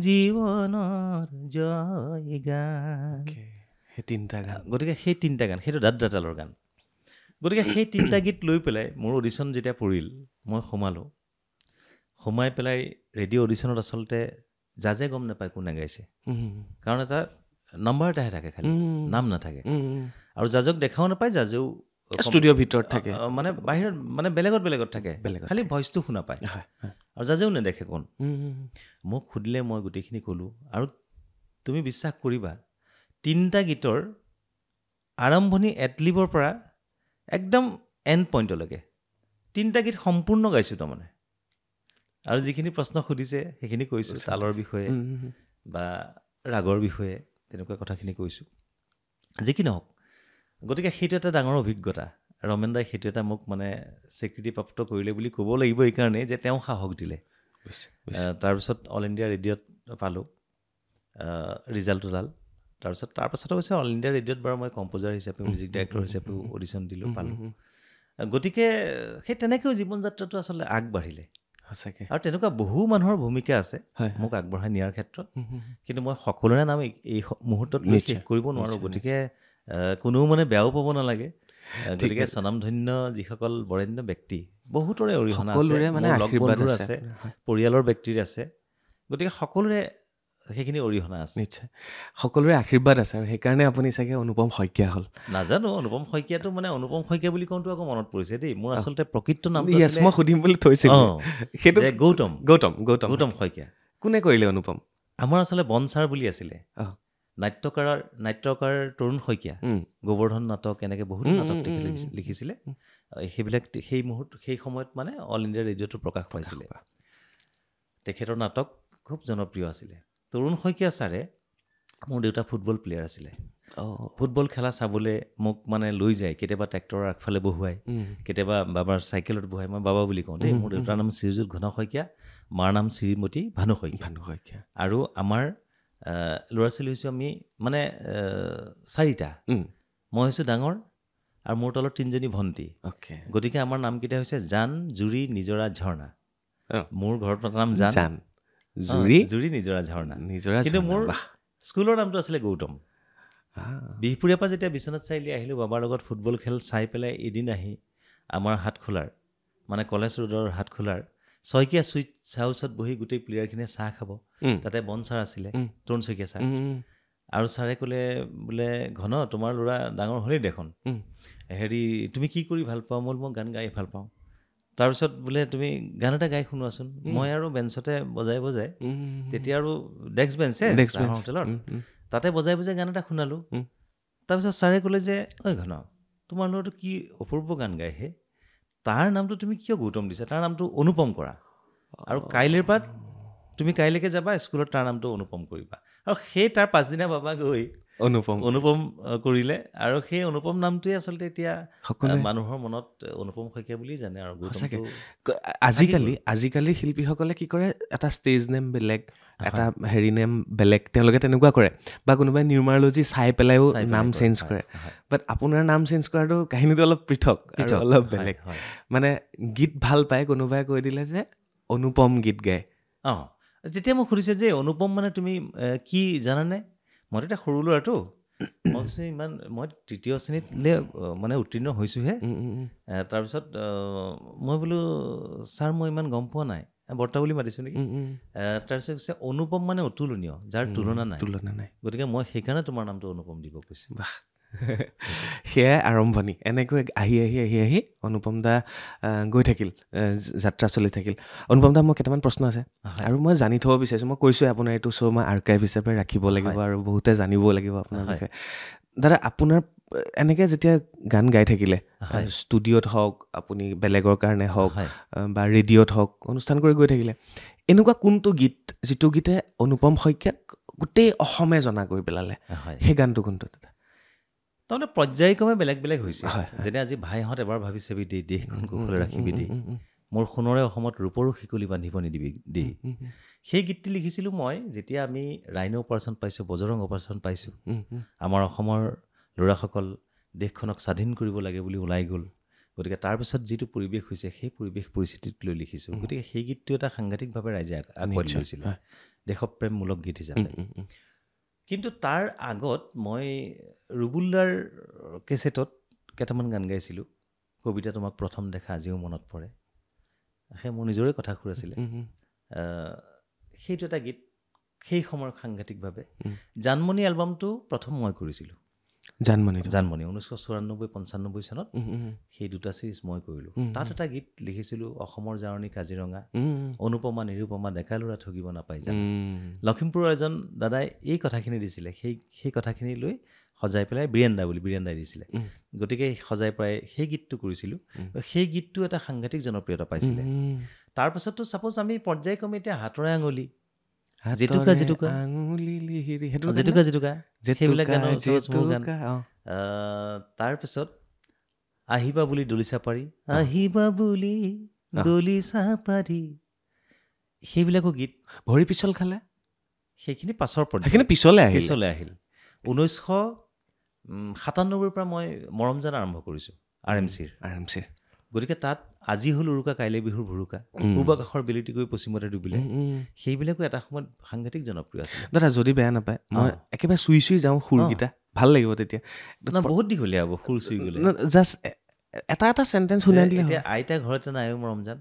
জীৱনৰ জয় গান গতিকে সেই তিনিটা গান সেইটো দাঁতালৰ গান গতিকে সেই তিনিটা গীত লৈ পেলাই মোৰ অডিশ্যন যেতিয়া পৰিল মই সোমাই পেলাই ৰেডিঅ' অডিশ্যনত আচলতে জাজে গম নাপায় কোনে গাইছে কাৰণ এটা নাম্বাৰ এটাহে থাকে খালি নাম নাথাকে আৰু জাজক দেখাও নাপায় জাজেও ষ্টুডিঅ'ৰ ভিতৰত থাকে মানে বাহিৰত মানে বেলেগত থাকে খালি ভইচটো শুনা পায় আৰু জাজেও নেদেখে কোন মোক সুধিলে মই গোটেইখিনি ক'লোঁ আৰু তুমি বিশ্বাস কৰিবা তিনিটা গীতৰ আৰম্ভণি এডলিবৰ পৰা একদম এণ্ড পইণ্টলৈকে তিনিটা গীত সম্পূৰ্ণ গাইছোঁ তাৰমানে আৰু যিখিনি প্ৰশ্ন সুধিছে সেইখিনি কৈছোঁ তালৰ বিষয়ে বা ৰাগৰ বিষয়ে তেনেকুৱা কথাখিনি কৈছোঁ যি কি নহওক গতিকে সেইটো এটা ডাঙৰ অভিজ্ঞতা ৰমেন দাই সেইটো এটা মোক মানে স্বীকৃতিপ্ৰাপ্ত কৰিলে বুলি ক'ব লাগিব এইকাৰণেই যে তেওঁ সাহস দিলে তাৰপিছত অল ইণ্ডিয়া ৰেডিঅ'ত পালোঁ ৰিজাল্ট ওলাল তাৰপাছত অৱশ্যে অল ইণ্ডিয়া ৰেডিঅ'ত বাৰু মই কম্প'জাৰ হিচাপে মিউজিক ডাইৰেক্টৰ হিচাপেও অডিশ্যন দিলোঁ পালোঁ গতিকে সেই তেনেকৈও জীৱন যাত্ৰাটো আচলতে আগবাঢ়িলে সঁচাকৈ আৰু তেনেকুৱা বহু মানুহৰ ভূমিকা আছে মোক আগবঢ়াই নিয়াৰ ক্ষেত্ৰত কিন্তু মই সকলোৰে নাম এই মুহূৰ্তত শেষ কৰিব নোৱাৰোঁ গতিকে কোনেও মানে বেয়াও পাব নালাগে গতিকে স্বনামধন্য যিসকল বৰেণ্য ব্যক্তি বহুতৰে অৰিহণা আছে লগ বন্ধুৰ আছে পৰিয়ালৰ ব্যক্তিৰ আছে গতিকে সকলোৰে সেইখিনি অৰিহণা আছে নিশ্চয় সকলোৰে আশীৰ্বাদ আছে আৰু সেইকাৰণে আপুনি চাগে অনুপম শইকীয়া হ'ল নাজানো অনুপম শইকীয়াটো মানে অনুপম শইকীয়া বুলি কওঁতো আকৌ মনত পৰিছে দেই মোৰ আচলতে প্ৰকৃত নাম মই সুধিম বুলি থৈছিলোঁ সেইটো গৌতম শইকীয়া কোনে কৰিলে অনুপম আমাৰ আচলতে বনচাৰ বুলি আছিলে নাট্যকাৰ তৰুণ শইকীয়া গোবৰ্ধন নাটক এনেকৈ বহুত নাটক লিখিছিলে সেইবিলাক সেই সময়ত মানে অল ইণ্ডিয়া ৰেডিঅ'টো প্ৰকাশ পাইছিলে তেখেতৰ নাটক খুব জনপ্ৰিয় আছিলে তৰুণ শইকীয়া ছাৰে মোৰ দেউতা ফুটবল প্লেয়াৰ আছিলে ফুটবল খেলা চাবলৈ মোক মানে লৈ যায় কেতিয়াবা ট্ৰেক্টৰৰ আগফালে বহুৱাই কেতিয়াবা বাবাৰ চাইকেলত বহুৱাই মই বাবা বুলি কওঁ দেই মোৰ দেউতাৰ নাম শ্ৰীযুত ঘন শইকীয়া মাৰ নাম শ্ৰীমতী ভানু শইকীয়া আৰু আমাৰ ল'ৰা ছোৱালী হৈছোঁ আমি মানে 4টা মই হৈছোঁ ডাঙৰ আৰু মোৰ তলত 3জনী ভণ্টি গতিকে আমাৰ নামকেইটা হৈছে জান জুৰি নিজৰা ঝৰ্ণা মোৰ ঘৰত নাম জান জুৰি নিজৰা ঝৰ্ণা কিন্তু মোৰ স্কুলৰ নামটো আছিলে গৌতম বিহপুৰীয়াৰ পৰা যেতিয়া বিশ্বনাথ চাৰিআলি আহিলোঁ বাবাৰ লগত ফুটবল খেল চাই পেলাই এদিন আহি আমাৰ হাটখোলাৰ মানে কলেজ ৰোডৰ হাটখোলাৰ শইকীয়া চুইট হাউচত বহি গোটেই প্লেয়াৰখিনিয়ে চাহ খাব তাতে বন ছাৰ আছিলে তৰুণ শইকীয়া ছাৰ আৰু ছাৰে ক'লে বোলে ঘন তোমাৰ ল'ৰা ডাঙৰ হ'লেই দেখোন হেৰি তুমি কি কৰি ভাল পাওঁ মই গান গাই ভাল পাওঁ তাৰপিছত বোলে তুমি গান এটা গাই শুনোৱাচোন মই আৰু বেঞ্চতে বজাই তেতিয়া আৰু ডেস্ক বেঞ্চে হোটেলত তাতে বজাই গান এটা শুনালোঁ তাৰপিছত ছাৰে ক'লে যে ঐ ঘন তোমাৰ ল'ৰাটো কি অপূৰ্ব গান গায়হে তাৰ নামটো তুমি কিয় গৌতম দিছা তাৰ নামটো অনুপম কৰা আৰু তুমি কাইলৈকে যাবা স্কুলত তাৰ নামটো অনুপম কৰিবা আৰু সেই তাৰ পাছদিনা বাবা গৈ অনুপম কৰিলে আৰু সেই অনুপম নামটোৱে আচলতে এতিয়া মানুহৰ মনত অনুপম শইকীয়া বুলি জানে আৰু আজিকালি শিল্পীসকলে কি কৰে এটা ষ্টেজ নেম বেলেগ এটা হেৰি নেম বেলেগ তেওঁলোকে তেনেকুৱা কৰে বা কোনোবাই নিউমাৰলজি চাই পেলাইও নাম চেঞ্জ কৰে বাট আপোনাৰ নাম চেঞ্জ কৰাটো কাহিনীটো অলপ পৃথক অলপ বেলেগ মানে গীত ভাল পায় কোনোবাই কৈ দিলে যে অনুপম গীত গায় তেতিয়া মোক সুধিছে যে অনুপম মানে তুমি কি জানানে মই তেতিয়া সৰু ল'ৰাটো মই কৈছোঁ মই 3য় শ্ৰেণীতলৈ মানে উত্তীৰ্ণ হৈছোঁহে তাৰপিছত মই বোলো ছাৰ মই ইমান গম পোৱা নাই বৰ্তা বুলি মাতিছোঁ নেকি তাৰপিছত কৈছে অনুপম মানে অতুলনীয় যাৰ তুলনা নাই গতিকে মই সেইকাৰণে তোমাৰ নামটো অনুপম দিব কৈছোঁ সেয়াই আৰম্ভণি এনেকৈ আহি অনুপম দা গৈ থাকিল যাত্ৰা চলি থাকিল অনুপম দা মোৰ কেইটামান প্ৰশ্ন আছে আৰু মই জানি থ'ব বিচাৰিছোঁ মই কৈছোঁ আপোনাৰ এইটো শ্ব' মই আৰ্কাইভ হিচাপে ৰাখিব লাগিব আৰু বহুতে জানিব লাগিব আপোনাৰ বিষয়ে দাদা আপোনাৰ এনেকৈ যেতিয়া গান গাই থাকিলে ষ্টুডিঅ'ত হওক আপুনি বেলেগৰ কাৰণে হওক বা ৰেডিঅ'ত হওক অনুষ্ঠান কৰি গৈ থাকিলে এনেকুৱা কোনটো গীত যিটো গীতে অনুপম শইকীয়াক গোটেই অসমে জনা কৰি পেলালে সেই গানটো কোনটো দাদা তাৰমানে পৰ্যায়ক্ৰমে বেলেগ বেলেগ হৈছে যেনে আজি ভাইহঁত এবাৰ ভাবি চাবি দেই দেশখন কুশলে ৰাখিবি দেই মোৰ সোণৰে অসমত ৰূপৰো শিকলি বান্ধিব নিদিবি দেই সেই গীতটি লিখিছিলোঁ মই যেতিয়া আমি ৰাইন' অপাৰেশ্যন পাইছোঁ বজৰং অপাৰেশ্যন পাইছোঁ আমাৰ অসমৰ ল'ৰাসকল দেশখনক স্বাধীন কৰিব লাগে বুলি ওলাই গ'ল গতিকে তাৰপিছত যিটো পৰিৱেশ হৈছে সেই পৰিৱেশ পৰিস্থিতিক লৈ লিখিছোঁ গতিকে সেই গীতটো এটা সাংঘাতিকভাৱে ৰাইজে আঁকোৱালি লৈছিলে দেশপ্ৰেমমূলক গীত হিচাপে কিন্তু তাৰ আগত মই ৰুবুলদাৰ কেছেটত কেইটামান গান গাইছিলোঁ কবিতা তোমাক প্ৰথম দেখা আজিও মনত পৰে সেই মোৰ নিজৰে কথা সুৰ আছিলে সেইটো এটা গীত সেই সময়ৰ সাংঘাতিকভাৱে জানমণি এলবামটো প্ৰথম মই কৰিছিলোঁ জানমণি 1994-95 চনত সেই দুটা চিৰিজ মই কৰিলোঁ তাত এটা গীত লিখিছিলোঁ অসমৰ জাৰণি কাজিৰঙা অনুপমা নিৰুপমা ডেকা ল'ৰা ঠগিব নাপাই জানো লখিমপুৰৰ এজন দাদাই এই কথাখিনি দিছিলে সেই কথাখিনি লৈ সজাই পেলাই বিৰেন্দাই দিছিলে গতিকে সজাই প্ৰায় সেই গীতটো কৰিছিলোঁ সেই গীতটো এটা সাংঘাতিক জনপ্ৰিয়তা পাইছিলে তাৰপাছততো ছাপ'জ আমি পৰ্যায়ক্ৰমে এতিয়া হাতৰে আঙুলি জেতুকা সেইবিলাক তাৰপিছত আহিবা বুলি দলিচা পাৰি সেইবিলাকো গীত ভৰি পিছল খালে সেইখিনি পাছৰ পিছলে আহিল 1997 পৰা মই মৰমজান আৰম্ভ কৰিছোঁ RMCৰ গতিকে তাত আজি হ'ল উৰুকা কাইলৈ বিহুৰ ভুৰুকা পূব আকাশৰ বেলিটি গৈ পশ্চিমতে ডুবিলে সেইবিলাকো এটা সময়ত সাংঘাতিক জনপ্ৰিয় আছিল দাদা যদি বেয়া নাপায় মই একেবাৰে চুই যাওঁ সুৰকেইটা ভাল লাগিব তেতিয়া বহুত দীঘলীয়া হ'ব সুৰ চুই গ'লে জাষ্ট এটা চেণ্টেঞ্চ শুনাই দিলে এতিয়া আইতা ঘৰতে নাই মৰমজান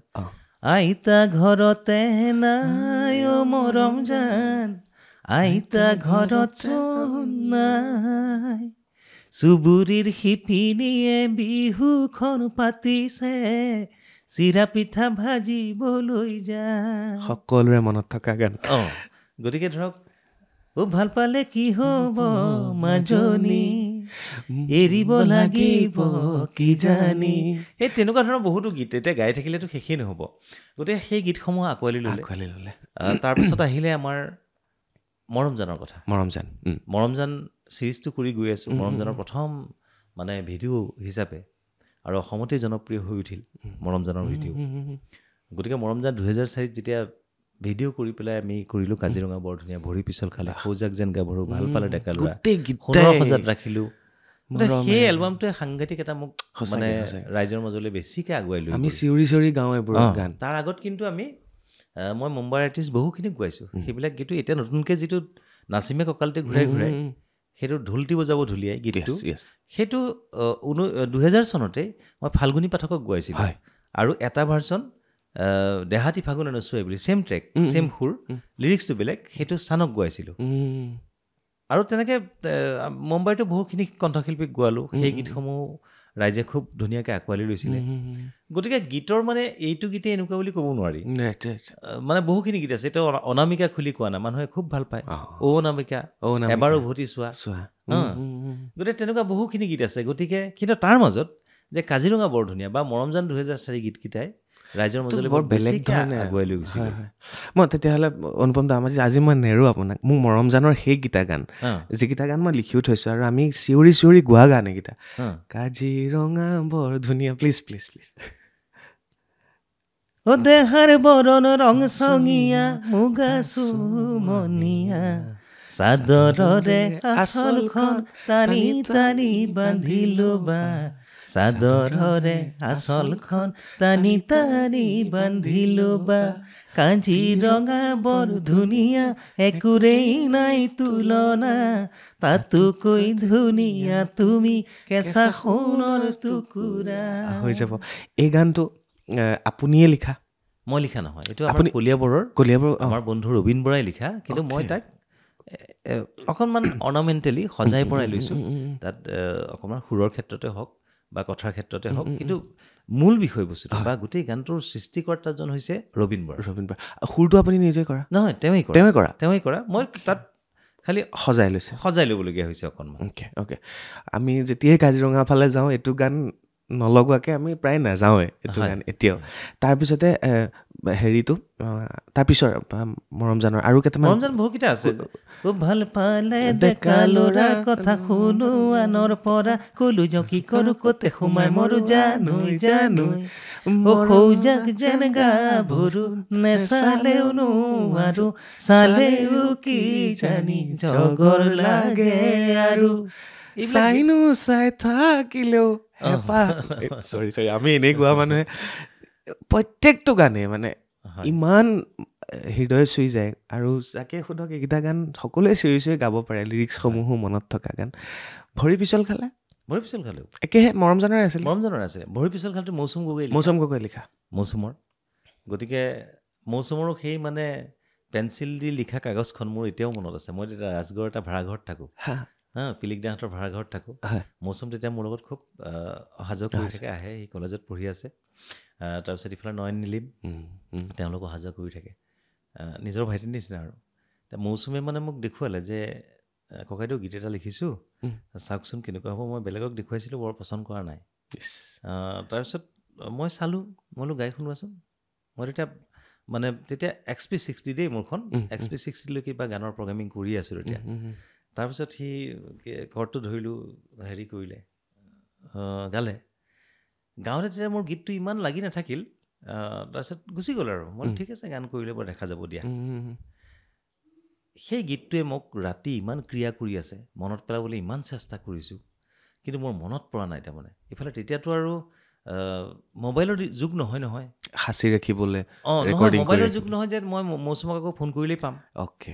আইতা ঘৰতে নাই মৰমজান আইতা ঘৰত নাই চুবুৰীৰ শিপিনীয়ে বিহুখন পাতিছে চিৰা পিঠা ভাজিবলৈ যায় সকলোৰে মনত থকা গান গতিকে ধৰক ভাল পালে কি হ'ব মাজনী এৰিব লাগিব কি জানি সেই তেনেকুৱা ধৰণৰ বহুতো গীত এতিয়া গাই থাকিলেতো শেষেই নহ'ব গতিকে সেই গীতসমূহ আঁকোৱালি ল'লে তাৰপিছত আহিলে আমাৰ মৰমজানৰ কথা মৰমজান চিৰিজটো কৰি গৈ আছোঁ মৰমজানৰ প্ৰথম মানে ভিডিঅ' হিচাপে আৰু অসমতেই জনপ্ৰিয় হৈ উঠিল মৰমজানৰ ভিডিঅ' গতিকে মৰমজান 2004 যেতিয়া ভিডিঅ' কৰি পেলাই আমি কৰিলোঁ কাজিৰঙা বৰ ধুনীয়া ভৰি পিছল খালে সৌজাক যেন গাভৰু ভাল পালে ডেকা ল'ৰা সোণৰ সজাত ৰাখিলোঁ সেই এলবামটোৱে সাংঘাতিক এটা মোক মানে ৰাইজৰ মাজলৈ বেছিকৈ আগুৱাই লৈ আমি চিঞৰি গাওঁ এইবোৰ গান তাৰ আগত কিন্তু মই মুম্বাই আৰ্টিষ্ট বহুখিনি গোৱাইছোঁ সেইবিলাক গীতো এতিয়া নতুনকৈ যিটো নাচিমে কঁকালতে ঘূৰাই সেইটো ঢোলটি বজাব ঢুলিয়াই গীতটো সেইটো 2000 চনতে মই ফাল্গুনী পাঠকক গোৱাইছিলোঁ আৰু এটা ভাৰ্চন দেহাতী ফাগুন নচুৱাই বুলি ছেম ট্ৰেক ছেম সুৰ লিৰিক্সটো বেলেগ সেইটো চানক গোৱাইছিলোঁ আৰু তেনেকৈ মুম্বাইতো বহুখিনি কণ্ঠশিল্পীক গোৱালোঁ সেই গীতসমূহ ৰাইজে খুব ধুনীয়াকৈ আঁকোৱালি লৈছিলে গতিকে গীতৰ মানে এইটো গীতে এনেকুৱা বুলি ক'ব নোৱাৰি মানে বহুখিনি গীত আছে এতিয়া অনামিকা খুলি কোৱা নাই মানুহে খুব ভাল পায় অনামিকা এবাৰ উভতি চোৱা গতিকে তেনেকুৱা বহুখিনি গীত আছে গতিকে কিন্তু তাৰ মাজত যে কাজিৰঙা বৰ ধুনীয়া বা মৰমজান 2004 গীতকেইটাই ৰাইজৰ মাজলৈ বৰ বেলেগ ধৰণে আগুৱাই লৈ গৈছিল মই তেতিয়াহ'লে অনুপম দা আজি মই নেৰো আপোনাক মোক মৰমজানৰ সেইকেইটা গান যিকেইটা গান মই লিখিও থৈছোঁ আৰু আমি চিঞৰি গোৱা গান এইকেইটা কাজিৰঙা বৰ ধুনীয়া প্লিজ ও দেহাৰ বৰণ ৰং চঙীয়া মুগা চুমনীয়া চাদৰৰে আঁচলখন টানি টানি বান্ধিলো বা চাদৰৰে আঁচলখন টানি টানি বান্ধিলো বা কাজিৰঙা বৰ ধুনীয়া একোৰেই নাই তুলনা তাতোকৈ ধুনীয়া তুমি কেঁচা সোণৰ টুকুৰা হৈ যাব এই গানটো আপুনিয়ে লিখা মই লিখা নহয়, এইটো আমাৰ কলিয়াবৰৰ আমাৰ বন্ধু ৰবীন বৰাই লিখা, কিন্তু মই তাক অকণমান অৰ্নামেণ্টেলি সজাই পৰাই লৈছোঁ। তাত অকণমান সুৰৰ ক্ষেত্ৰতে হওক বা কথাৰ ক্ষেত্ৰতে হওক, কিন্তু মূল বিষয়বস্তুটো বা গোটেই গানটোৰ সৃষ্টিকৰ্তাজন হৈছে ৰবীন বৰা। সুৰটো আপুনি নিজে কৰা? নহয়, তেওঁৱেই কৰা। মই তাত খালি সজাই ল'বলগীয়া হৈছে অকণমান। অ'কে আমি যেতিয়াই কাজিৰঙা ফালে যাওঁ এইটো গান নলগোৱাকৈ আমি প্ৰায় নাযাওঁৱে এইটো গান এতিয়াও। তাৰপিছতে হেৰিটো তাৰপিছৰ মৰম জানৰ আৰু কেইটামান মৰম জান বহুকেইটা আছে। ভাল পালে ডেকা ল'ৰা কথা শুনো আনৰ পৰা, কলো যাওঁ কি কৰো কতে সোমাই মৰো জানো সৌজাক যেন গাভৰু নেচালেও নোৱাৰো, চালেও কি জানি জগৰ লাগে আৰু চাইনো চাই থাকিলেও চৰি আমি এনেই গোৱা মানুহে প্ৰত্যেকটো গানে মানে ইমান হৃদয় চুই যায়। আৰু যাকে সোধক এইকেইটা গান সকলোৱে চিঞৰি চিঞৰি গাব পাৰে, লিৰিক্সসমূহো মনত থকা গান। ভৰি পিছল খালে একেহে মৰম জানৰ আছিলে। ভৰি পিছল খালটো মৌচুম গগৈ লিখা মৌচুমৰ। গতিকে মৌচুমৰো সেই মানে পেঞ্চিল দি লিখা কাগজখন মোৰ এতিয়াও মনত আছে। মই তেতিয়া ৰাজগড় এটা ভাড়াঘৰত থাকোঁ, পিলিকদাহঁতৰ ভাড়াঘৰত থাকোঁ। মৌচুম তেতিয়া মোৰ লগত খুব অহা যোৱা কৰি থাকে, আহে, সি কলেজত পঢ়ি আছে। তাৰপিছত ইফালে নয়ন নীলিম, তেওঁলোক অহা যোৱা কৰি থাকে, নিজৰ ভাইটিৰ নিচিনা আৰু। মৌচুমে মানে মোক দেখুৱালে যে ককাইদেউ গীত এটা লিখিছোঁ, চাওকচোন কেনেকুৱা হ'ব। মই বেলেগক দেখুৱাইছিলোঁ, বৰ পচন্দ কৰা নাই। তাৰপিছত মই চালোঁ, মই বোলো গাই শুনোৱাচোন। মই তেতিয়া XP60 দেই মোৰখন, XP60 লৈ কিবা গানৰ প্ৰগ্ৰামিং কৰি আছোঁ তেতিয়া। তাৰপিছত সি কৰ্ডটো ধৰিলোঁ, হেৰি কৰিলে, গালে। গাঁৱতে তেতিয়া মোৰ গীতটো ইমান লাগি নাথাকিল। তাৰপিছত গুচি গ'ল আৰু। মই ঠিক আছে, গান কৰিলে বৰ দেখা যাব দিয়া। সেই গীতটোৱে মোক ৰাতি ইমান ক্ৰিয়া কৰি আছে, মনত পেলাবলৈ ইমান চেষ্টা কৰিছোঁ, কিন্তু মোৰ মনত পৰা নাই। তাৰমানে ইফালে তেতিয়াতো আৰু মোবাইলৰ যুগ নহয় সাঁচি ৰাখিবলৈ, মোবাইলৰ যুগ নহয় যে মই মৌচুমক আকৌ ফোন কৰিলেই পাম।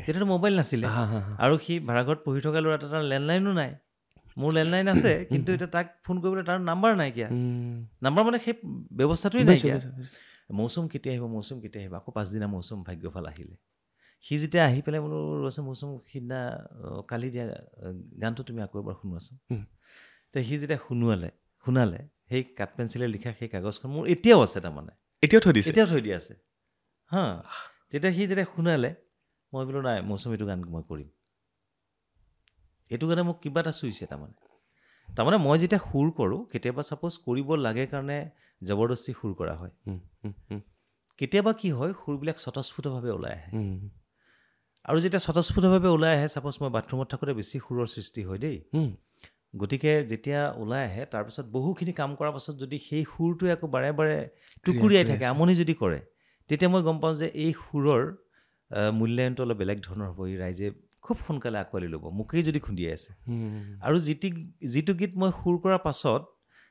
তেতিয়াতো মোবাইল নাছিলে। আৰু সি ভাড়াঘৰত পঢ়ি থকা ল'ৰা এটা, লেণ্ডলাইনো নাই। মোৰ লেণ্ডলাইন আছে, কিন্তু এতিয়া তাক ফোন কৰিবলৈ তাৰ নাম্বাৰ নাইকিয়া। নাম্বাৰ মানে সেই ব্যৱস্থাটোৱেই নাইকিয়া। মৌচুম কেতিয়া আহিব, আকৌ পাছদিনা মৌচুম ভাগ্যফাল আহিলে। সি যেতিয়া আহি পেলাই বোলো ৰচোন মৌচুম, সিদিনা কালি দিয়া গানটো তুমি আকৌ এবাৰ শুনোৱাচোন। সি যেতিয়া শুনালে, সেই কাঠ পেঞ্চিলে লিখা সেই কাগজখন মোৰ এতিয়াও আছে, তাৰমানে এতিয়াও থৈ দিয়া আছে। যেতিয়া শুনালে, মই বোলো নাই মৌচুম, এইটো গান মই কৰিম। এইটো গানে মোক কিবা এটা চুইছে। তাৰমানে মই যেতিয়া সুৰ কৰোঁ, কেতিয়াবা ছাপ'জ কৰিব লাগে কাৰণে জবৰদস্তি সুৰ কৰা হয়। কেতিয়াবা কি হয়, সুৰবিলাক স্বতঃস্ফূৰ্তভাৱে ওলাই আহে। আৰু যেতিয়া স্বতঃস্ফূৰ্তভাৱে ওলাই আহে, ছাপ'জ মই বাথৰুমত থাকোঁতে বেছি সুৰৰ সৃষ্টি হয় দেই। গতিকে যেতিয়া ওলাই আহে, তাৰপিছত বহুখিনি কাম কৰাৰ পাছত যদি সেই সুৰটোৱে আকৌ বাৰে বাৰে টুকুৰিয়াই থাকে, আমনি যদি কৰে, তেতিয়া মই গম পাওঁ যে এই সুৰৰ মূল্যায়নটো অলপ বেলেগ ধৰণৰ হ'ব। ৰাইজে খুব সোনকালে আঁকোৱালি ল'ব, মোকেই যদি খুন্দিয়াই আছে। আৰু যিটো গীত মই সুৰ কৰাৰ পাছত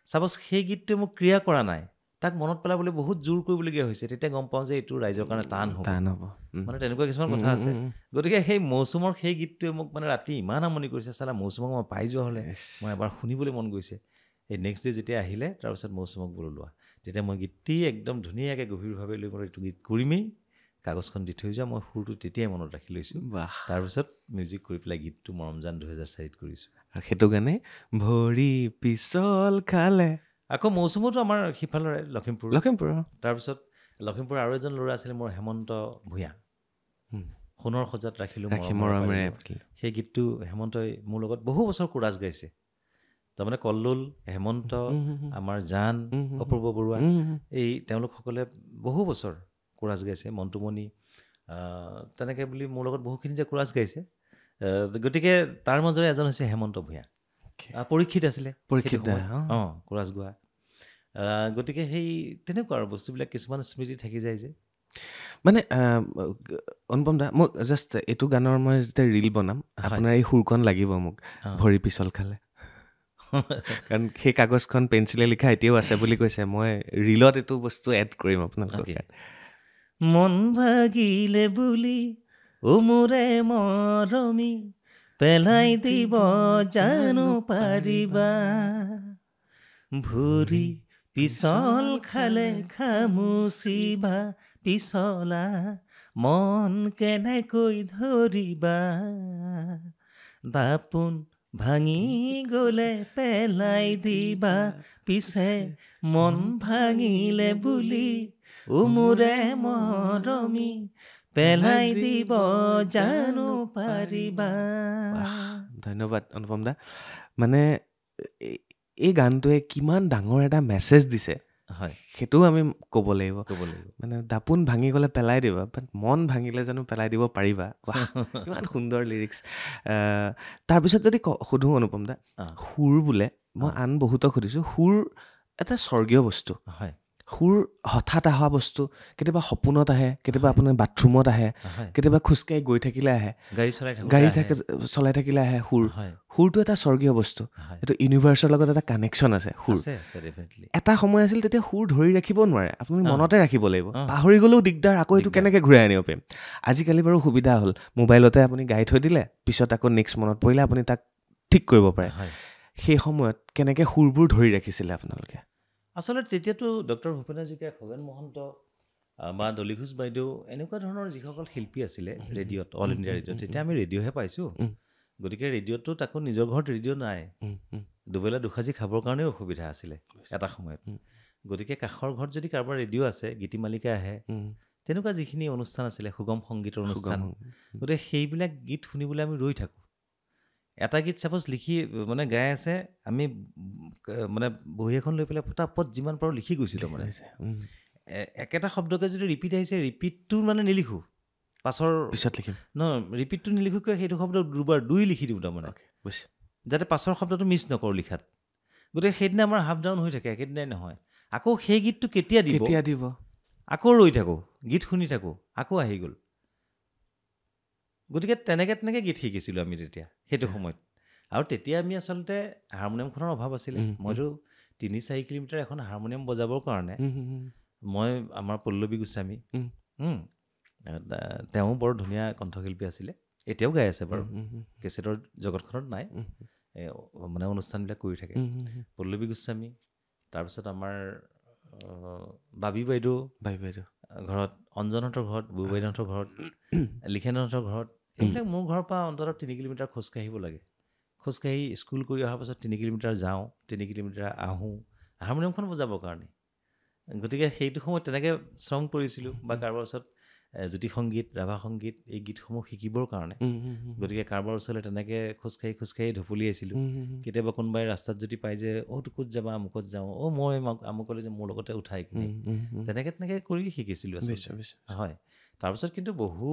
ছাপ'জ সেই গীতটোৱে মোক ক্ৰিয়া কৰা নাই, তাক মনত পেলাবলৈ বহুত জোৰ কৰিবলগীয়া হৈছে, তেতিয়া গম পাওঁ যে এইটো ৰাইজৰ কাৰণে টান হ'ব। মানে তেনেকুৱা কিছুমান কথা আছে। গতিকে সেই মৌচুমৰ সেই গীতটোৱে মোক মানে ৰাতি ইমান আমনি কৰিছে, চালা মৌচুমক মই পাই যোৱা হ'লে মই এবাৰ শুনিবলৈ মন গৈছে। এই নেক্সট ডে যেতিয়া আহিলে, তাৰপিছত মৌচুমক বোলো লোৱা। তেতিয়া মই গীতটি একদম ধুনীয়াকৈ গভীৰভাৱে লৈ মই এইটো গীত কৰিমেই, কাগজখন দি থৈ যোৱা। মই সুৰটো তেতিয়াই মনত ৰাখি লৈছোঁ। তাৰপিছত মিউজিক কৰি পেলাই গীতটো মৰমজান 2004 কৰিছোঁ। আৰু সেইটো গানে ভৰি পিছল খালে। আকৌ মৌচুমতো আমাৰ সিফালৰে লখিমপুৰ। তাৰপিছত লখিমপুৰৰ আৰু এজন ল'ৰা আছিলে মোৰ, হেমন্ত ভূঞা। সোণৰ সজাত ৰাখিলোঁ মৰমেৰে। সেই গীতটো হেমন্তই মোৰ লগত বহু বছৰ কোৰাছ গাইছে। তাৰমানে কল্লোল, হেমন্ত, আমাৰ জান, অপূৰ্ব বৰুৱা, এই তেওঁলোকসকলে বহু বছৰ কোৰাছ গাইছে। মন্টুমণি, তেনেকৈ বুলি মোৰ লগত বহুখিনি যে কোৰাছ গাইছে। গতিকে তাৰ মাজৰে এজন হৈছে হেমন্ত ভূঞা। পৰীক্ষিত আছিলে, কোৰাছ গোৱা। গতিকে সেই তেনেকুৱা আৰু বস্তুবিলাক কিছুমান স্মৃতি থাকি যায় যে। মানে অনুপম দা, মোক জাষ্ট এইটো গানৰ মই যেতিয়া ৰীল বনাম, আপোনাৰ এই সুৰখন লাগিব মোক, ভৰি পিছল খালে। কাৰণ সেই কাগজখন পেঞ্চিলে লিখা এতিয়াও আছে বুলি কৈছে। মই ৰীলত এইটো বস্তু এড কৰিম আপোনালোকক। মন ভাগিলে বুলি মোৰে মৰমী, পেলাই দিব জানো পাৰিবা, ভৰি পিছল খালে খামুচিবা পিছলা মন কেনেকৈ ধৰিবা দাপোন ভাঙি গলে পেলাই দিবা পিছে মন ভাঙিলে বুলি উমুৰে মৰমি পেলাই দিব জানো পাৰিবা। ধন্যবাদ অনুপম দা। মানে এই গানটোৱে কিমান ডাঙৰ এটা মেছেজ দিছে হয় সেইটোও আমি ক'ব লাগিব। মানে দাপোন ভাঙি গ'লে পেলাই দিবা বাট মন ভাঙিলে জানো পেলাই দিব পাৰিবা। কিমান সুন্দৰ লিৰিক্স। তাৰপিছত যদি সুধোঁ অনুপম দা, সুৰ বোলে মই আন বহুতক সুধিছোঁ, সুৰ এটা স্বৰ্গীয় বস্তু। হয় সুৰ হঠাৎ অহা বস্তু, কেতিয়াবা সপোনত আহে, কেতিয়াবা আপোনাৰ বাথৰুমত আহে, কেতিয়াবা খোজকাঢ়ি গৈ থাকিলে আহে, গাড়ী চলাই থাকিলে আহে। সুৰটো এটা স্বৰ্গীয় বস্তু, এইটো ইউনিভাৰ্চৰ লগত এটা কানেকশ্যন আছে সুৰ। এটা সময় আছিল তেতিয়া সুৰ ধৰি ৰাখিব নোৱাৰে, আপুনি মনতে ৰাখিব লাগিব, পাহৰি গ'লেও দিগদাৰ, আকৌ এইটো কেনেকৈ ঘূৰাই আনিব পাৰিম। আজিকালি বাৰু সুবিধা হ'ল, মোবাইলতে আপুনি গাই থৈ দিলে, পিছত আকৌ নেক্সট মনত পৰিলে আপুনি তাক ঠিক কৰিব পাৰে। সেই সময়ত কেনেকৈ সুৰবোৰ ধৰি ৰাখিছিলে আপোনালোকে? আচলতে তেতিয়াতো ডক্টৰ ভূপেন হাজৰিকা, খগেন মহন্ত বা দলি ঘোষ বাইদেউ এনেকুৱা ধৰণৰ যিসকল শিল্পী আছিলে ৰেডিঅ'ত, অল ইণ্ডিয়া ৰেডিঅ'ত, তেতিয়া আমি ৰেডিঅ'হে পাইছোঁ। গতিকে ৰেডিঅ'টো তাকো নিজৰ ঘৰত ৰেডিঅ' নাই, দুবেলা দুসাঁজী খাবৰ কাৰণেও অসুবিধা আছিলে এটা সময়ত। গতিকে কাষৰ ঘৰত যদি কাৰোবাৰ ৰেডিঅ' আছে, গীতিমালিকা আহে, তেনেকুৱা যিখিনি অনুষ্ঠান আছিলে সুগম সংগীতৰ অনুষ্ঠান, গতিকে সেইবিলাক গীত শুনিবলৈ আমি ৰৈ থাকোঁ। এটা গীত ছাপ'জ লিখি মানে গাই আছে, আমি মানে বহী এখন লৈ পেলাই পটাপট যিমান পাৰোঁ লিখি গৈছিলোঁ। মানে একেটা শব্দকে যদি ৰিপিট আহিছে, ৰিপিটটো মানে নিলিখোঁ, পাছৰ পিছত লিখিম ৰিপিটটো নিলিখোঁ কিয়, সেইটো শব্দ দুই লিখি দিওঁ তাৰমানে, যাতে পাছৰ শব্দটো মিছ নকৰোঁ লিখাত। গতিকে সেইদিনা আমাৰ হাফ ডাউন হৈ থাকে, একেদিনাই নহয়। আকৌ সেই গীতটো কেতিয়া দিব আকৌ ৰৈ থাকোঁ, গীত শুনি থাকোঁ, আকৌ আহি গ'ল। গতিকে তেনেকৈ গীত শিকিছিলোঁ আমি তেতিয়া সেইটো সময়ত। আৰু তেতিয়া আমি আচলতে হাৰমনিয়ামখনৰ অভাৱ আছিলে। মইতো ৩-৪ কিলোমিটাৰ এখন হাৰমনিয়াম বজাবৰ কাৰণে মই আমাৰ পল্লৱী গোস্বামী, তেওঁ বৰ ধুনীয়া কণ্ঠশিল্পী আছিলে, এতিয়াও গাই আছে বাৰু, কেছেটৰ জগতখনত নাই, মানে অনুষ্ঠানবিলাক কৰি থাকে। পল্লৱী গোস্বামী, তাৰপিছত আমাৰ বাবী বাইদেউ ঘৰত, অঞ্জনহঁতৰ ঘৰত, বুবৈহঁতৰ ঘৰত, লিখেনহঁতৰ ঘৰত, এইবিলাক মোৰ ঘৰৰ পৰা অন্ততঃ 3 কিলোমিটাৰ খোজকাঢ়িব লাগে। খোজকাঢ়ি স্কুল কৰি অহাৰ পাছত 3 কিলোমিটাৰ যাওঁ, 3 কিলোমিটাৰ আহোঁ হাৰমনিয়ামখন বজাবৰ কাৰণে। গতিকে সেইটো সময়ত তেনেকৈ শ্ৰম কৰিছিলোঁ। বা কাৰোবাৰ ওচৰত জ্যোতি সংগীত, ৰাভা সংগীত, এই গীতসমূহ শিকিবৰ কাৰণে। গতিকে কাৰোবাৰ ওচৰলৈ তেনেকৈ খোজকাঢ়ি ঢপলিয়াইছিলোঁ। কেতিয়াবা কোনোবাই ৰাস্তাত যদি পাই যে তোৰ ক'ত যাবা, আমুকত যাওঁ, মই আমুকলৈ যে মোৰ লগতে উঠাই কিনে, তেনেকৈ কৰি শিকিছিলোঁ আচলতে। হয়, তাৰপিছত কিন্তু বহু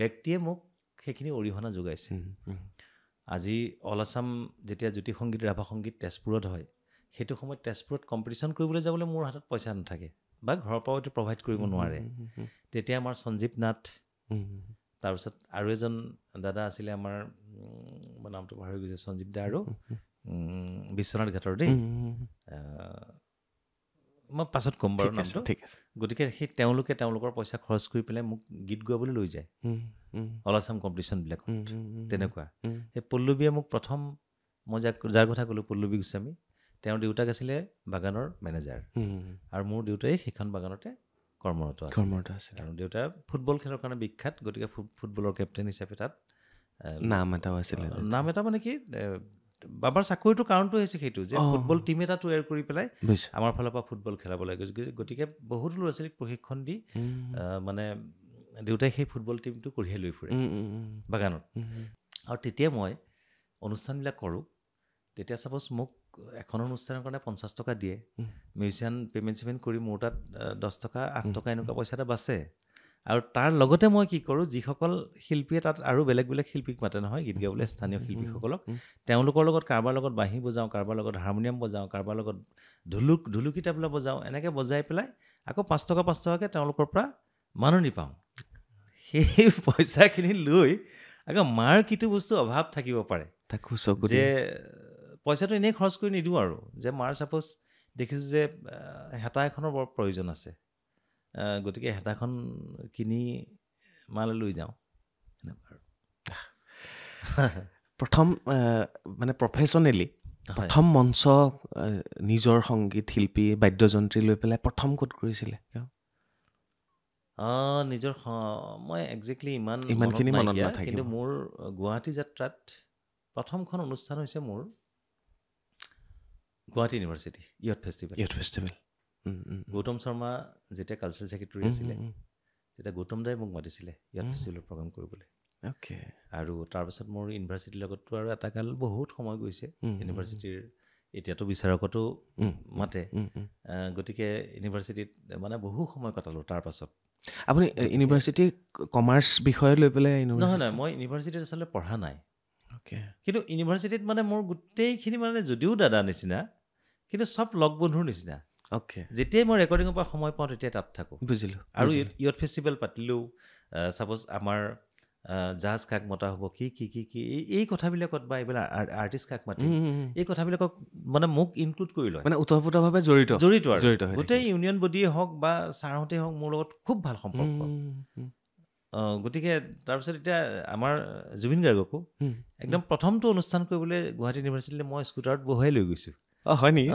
ব্যক্তিয়ে মোক সেইখিনি অৰিহণা যোগাইছে। আজি অল আছাম যেতিয়া জ্যোতি সংগীত, ৰাভা সংগীত তেজপুৰত হয়, সেইটো সময়ত তেজপুৰত কম্পিটিশ্যন কৰিবলৈ যাবলৈ মোৰ হাতত পইচা নাথাকে, বা ঘৰৰ পৰাও এইটো প্ৰভাইড কৰিব নোৱাৰে। তেতিয়া আমাৰ সঞ্জীৱ নাথ, তাৰপিছত আৰু এজন দাদা আছিলে আমাৰ, মই নামটো পাহৰি গৈছোঁ, সঞ্জীৱ দা আৰু বিশ্বনাথ ঘাটৰ দেই, মই পাছত ক'ম বাৰু নামটো। গতিকে সেই তেওঁলোকে তেওঁলোকৰ পইচা খৰচ কৰি পেলাই মোক গীত গোৱাবলৈ লৈ যায় অল আছাম কম্পিটিশ্যনবিলাকত। তেনেকুৱা সেই পল্লৱীয়ে মোক প্ৰথম, মই যাৰ কথা ক'লোঁ পল্লৱী গোস্বামী, তেওঁৰ দেউতাক আছিলে বাগানৰ মেনেজাৰ, আৰু মোৰ দেউতাই সেইখন বাগানতে কৰ্মৰত আছিল। আৰু দেউতা ফুটবল খেলৰ কাৰণে বিখ্যাত, গতিকে ফুটবলৰ কেপ্টেইন হিচাপে তাত নাম এটা মানে কি, বাবাৰ চাকৰিটোৰ কাৰণটো হৈছে সেইটো যে ফুটবল টীম এটা তৈয়াৰ কৰি পেলাই আমাৰ ফালৰ পৰা ফুটবল খেলাব লাগে। গতিকে বহুতো ল'ৰা ছোৱালীক প্ৰশিক্ষণ দি মানে দেউতাই সেই ফুটবল টীমটো কঢ়িয়াই লৈ ফুৰে বাগানত। আৰু তেতিয়া মই অনুষ্ঠানবিলাক কৰোঁ, তেতিয়া ছাপ'জ মোক এখন অনুষ্ঠানৰ কাৰণে 50 টকা দিয়ে, মিউজিচিয়ান পে'মেণ্ট কৰি মোৰ তাত 10 টকা 8 টকা এনেকুৱা পইচা এটা বাচে। আৰু তাৰ লগতে মই কি কৰোঁ, যিসকল শিল্পীয়ে তাত আৰু বেলেগ শিল্পীক মাতে নহয় গীত গাবলৈ, স্থানীয় শিল্পীসকলক, তেওঁলোকৰ লগত কাৰোবাৰ লগত বাঁহী বজাওঁ, কাৰোবাৰ লগত হাৰমনিয়াম বজাওঁ, কাৰোবাৰ লগত ঢুলুকি তাবলা বজাওঁ, এনেকৈ বজাই পেলাই আকৌ 5 টকাকৈ তেওঁলোকৰ পৰা মাননি পাওঁ। সেই পইচাখিনি লৈ আকৌ মাৰ কিটো বস্তু অভাৱ থাকিব পাৰে, যে পইচাটো এনেই খৰচ কৰি নিদিওঁ আৰু, যে মাৰ ছাপ'জ দেখিছোঁ যে হেতা এখনৰ বৰ প্ৰয়োজন আছে, গতিকে হেতাখন কিনি মালৈ লৈ যাওঁ, এনেকুৱা আৰু। প্ৰথম মানে প্ৰফেশ্যনেলি প্ৰথম মঞ্চ নিজৰ সংগীত শিল্পী বাদ্যযন্ত্ৰী লৈ পেলাই প্ৰথম ক'ত কৰিছিলে? নিজৰ মই একজেক্টলি ইমানখিনি মনত নাইকিয়া, নাথাকিব। কিন্তু মোৰ গুৱাহাটী যাত্ৰাত প্ৰথমখন অনুষ্ঠান হৈছে মোৰ Guwahati university youth festival. Gautam Sharma যেতিয়া কালচাৰেল ছেক্ৰেটৰী আছিলে, তেতিয়া গৌতম দাই মোক মাতিছিলে ইয়থ ফেষ্টিভেলৰ প্ৰগ্ৰাম কৰিবলৈ। আৰু তাৰপাছত মোৰ ইউনিভাৰ্চিটিৰ লগতো আৰু এটা কাল বহুত সময় গৈছে। ইউনিভাৰ্চিটিৰ এতিয়াতো বিচাৰকতো মাতে, গতিকে ইউনিভাৰ্চিটিত মানে বহু সময় কটালোঁ। তাৰপাছত আপুনি ইউনিভাৰ্চিটি কমাৰ্চ বিষয় লৈ পেলাই? নহয়, মই ইউনিভাৰ্চিটিত আচলতে পঢ়া নাই। কিন্তু ইউনিভাৰ্চিটিত মানে মোৰ গোটেইখিনি মানে যদিও দাদা নিচিনা, কিন্তু চব লগ বন্ধুৰ নিচিনা। যেতিয়াই মই ৰেকৰ্ডিঙৰ পৰা সময় পাওঁ তেতিয়াই তাত থাকোঁ। বুজিলোঁ। আৰু ইয়থ ফেষ্টিভেল পাতিলেও ছাপ'জ আমাৰ জাজ কাক মতা হ'ব, কি এই কথাবিলাকত বা এইবিলাক আৰ্টিষ্ট কাক মাতিম, এই কথাবিলাকক মানে মোক ইনক্লুড কৰি লয়, মানে ওতঃপ্ৰোতভাৱে জড়িত আৰু গোটেই ইউনিয়ন বডিয়ে হওক বা ছাৰহঁতেই হওক মোৰ লগত খুব ভাল সম্পৰ্ক। গতিকে তাৰপিছত এতিয়া আমাৰ জুবিন গাৰ্গকো একদম প্ৰথমটো অনুষ্ঠান কৰিবলৈ গুৱাহাটী ইউনিভাৰ্চিটিলৈ মই স্কুটাৰত বহুৱাই লৈ গৈছোঁ। হয় নেকি?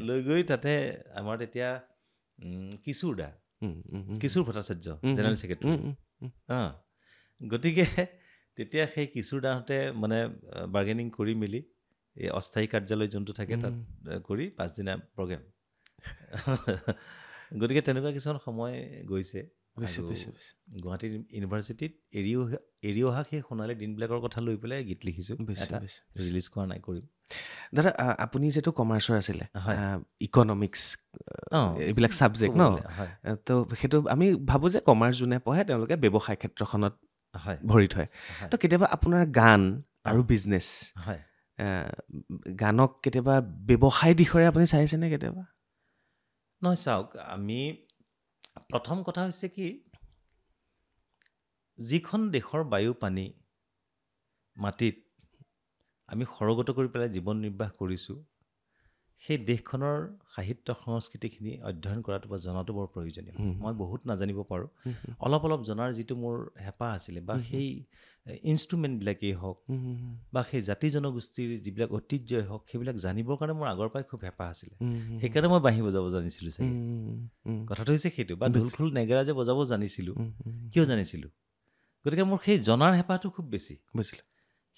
লৈ গৈ তাতে আমাৰ তেতিয়া কিশোৰ ভট্টাচাৰ্য জেনেৰেল ছেক্ৰেটৰী। গতিকে তেতিয়া সেই কিশোৰ দাহঁতে মানে বাৰ্গেনিং কৰি মেলি এই অস্থায়ী কাৰ্যালয় যোনটো থাকে তাত কৰি পাছদিনা প্ৰগ্ৰেম। গতিকে তেনেকুৱা কিছুমান সময় গৈছে। গুৱাহাটী ইউনিভাৰ্চিটিত এৰি অহা সেই সোণালী দিনবিলাকৰ কথা লৈ পেলাই গীত লিখিছোঁ, এটা ৰিলিজ কৰা নাই, কৰিম। দাদা, আপুনি যিহেতু কমাৰ্চৰ আছিলে, ইকনমিক্স এইবিলাক ছাবজেক্ট ন, তো সেইটো আমি ভাবোঁ যে কমাৰ্চ যোনে পঢ়ে তেওঁলোকে ব্যৱসায় ক্ষেত্ৰখনত ভৰি থয়। তো কেতিয়াবা আপোনাৰ গান আৰু বিজনেছ, গানক কেতিয়াবা ব্যৱসায় দিশৰে আপুনি চাইছেনে কেতিয়াবা? নহয়, চাওক, আমি প্ৰথম কথা হৈছে কি, যিখন দেশৰ বায়ু পানী মাটিত আমি সৰগত কৰি পেলাই জীৱন নিৰ্বাহ কৰিছোঁ, সেই দেশখনৰ সাহিত্য সংস্কৃতিখিনি অধ্যয়ন কৰাটো বা জনাটো বৰ প্ৰয়োজনীয়। মই বহুত নাজানিব পাৰোঁ, অলপ জনাৰ যিটো মোৰ হেঁপাহ আছিলে, বা সেই ইনষ্ট্ৰুমেণ্টবিলাকেই হওক বা সেই জাতি জনগোষ্ঠীৰ যিবিলাক ঐতিহ্যই হওক, সেইবিলাক জানিবৰ কাৰণে মোৰ আগৰ পৰাই খুব হেঁপাহ আছিলে। সেইকাৰণে মই বাঁহী বজাব জানিছিলোঁ চাগে। কথাটো হৈছে সেইটো, বা ঢোল খোল নেগেৰা যে বজাব জানিছিলোঁ, কিয় জানিছিলোঁ? গতিকে মোৰ সেই জনাৰ হেঁপাহটো খুব বেছি। বুজিলোঁ।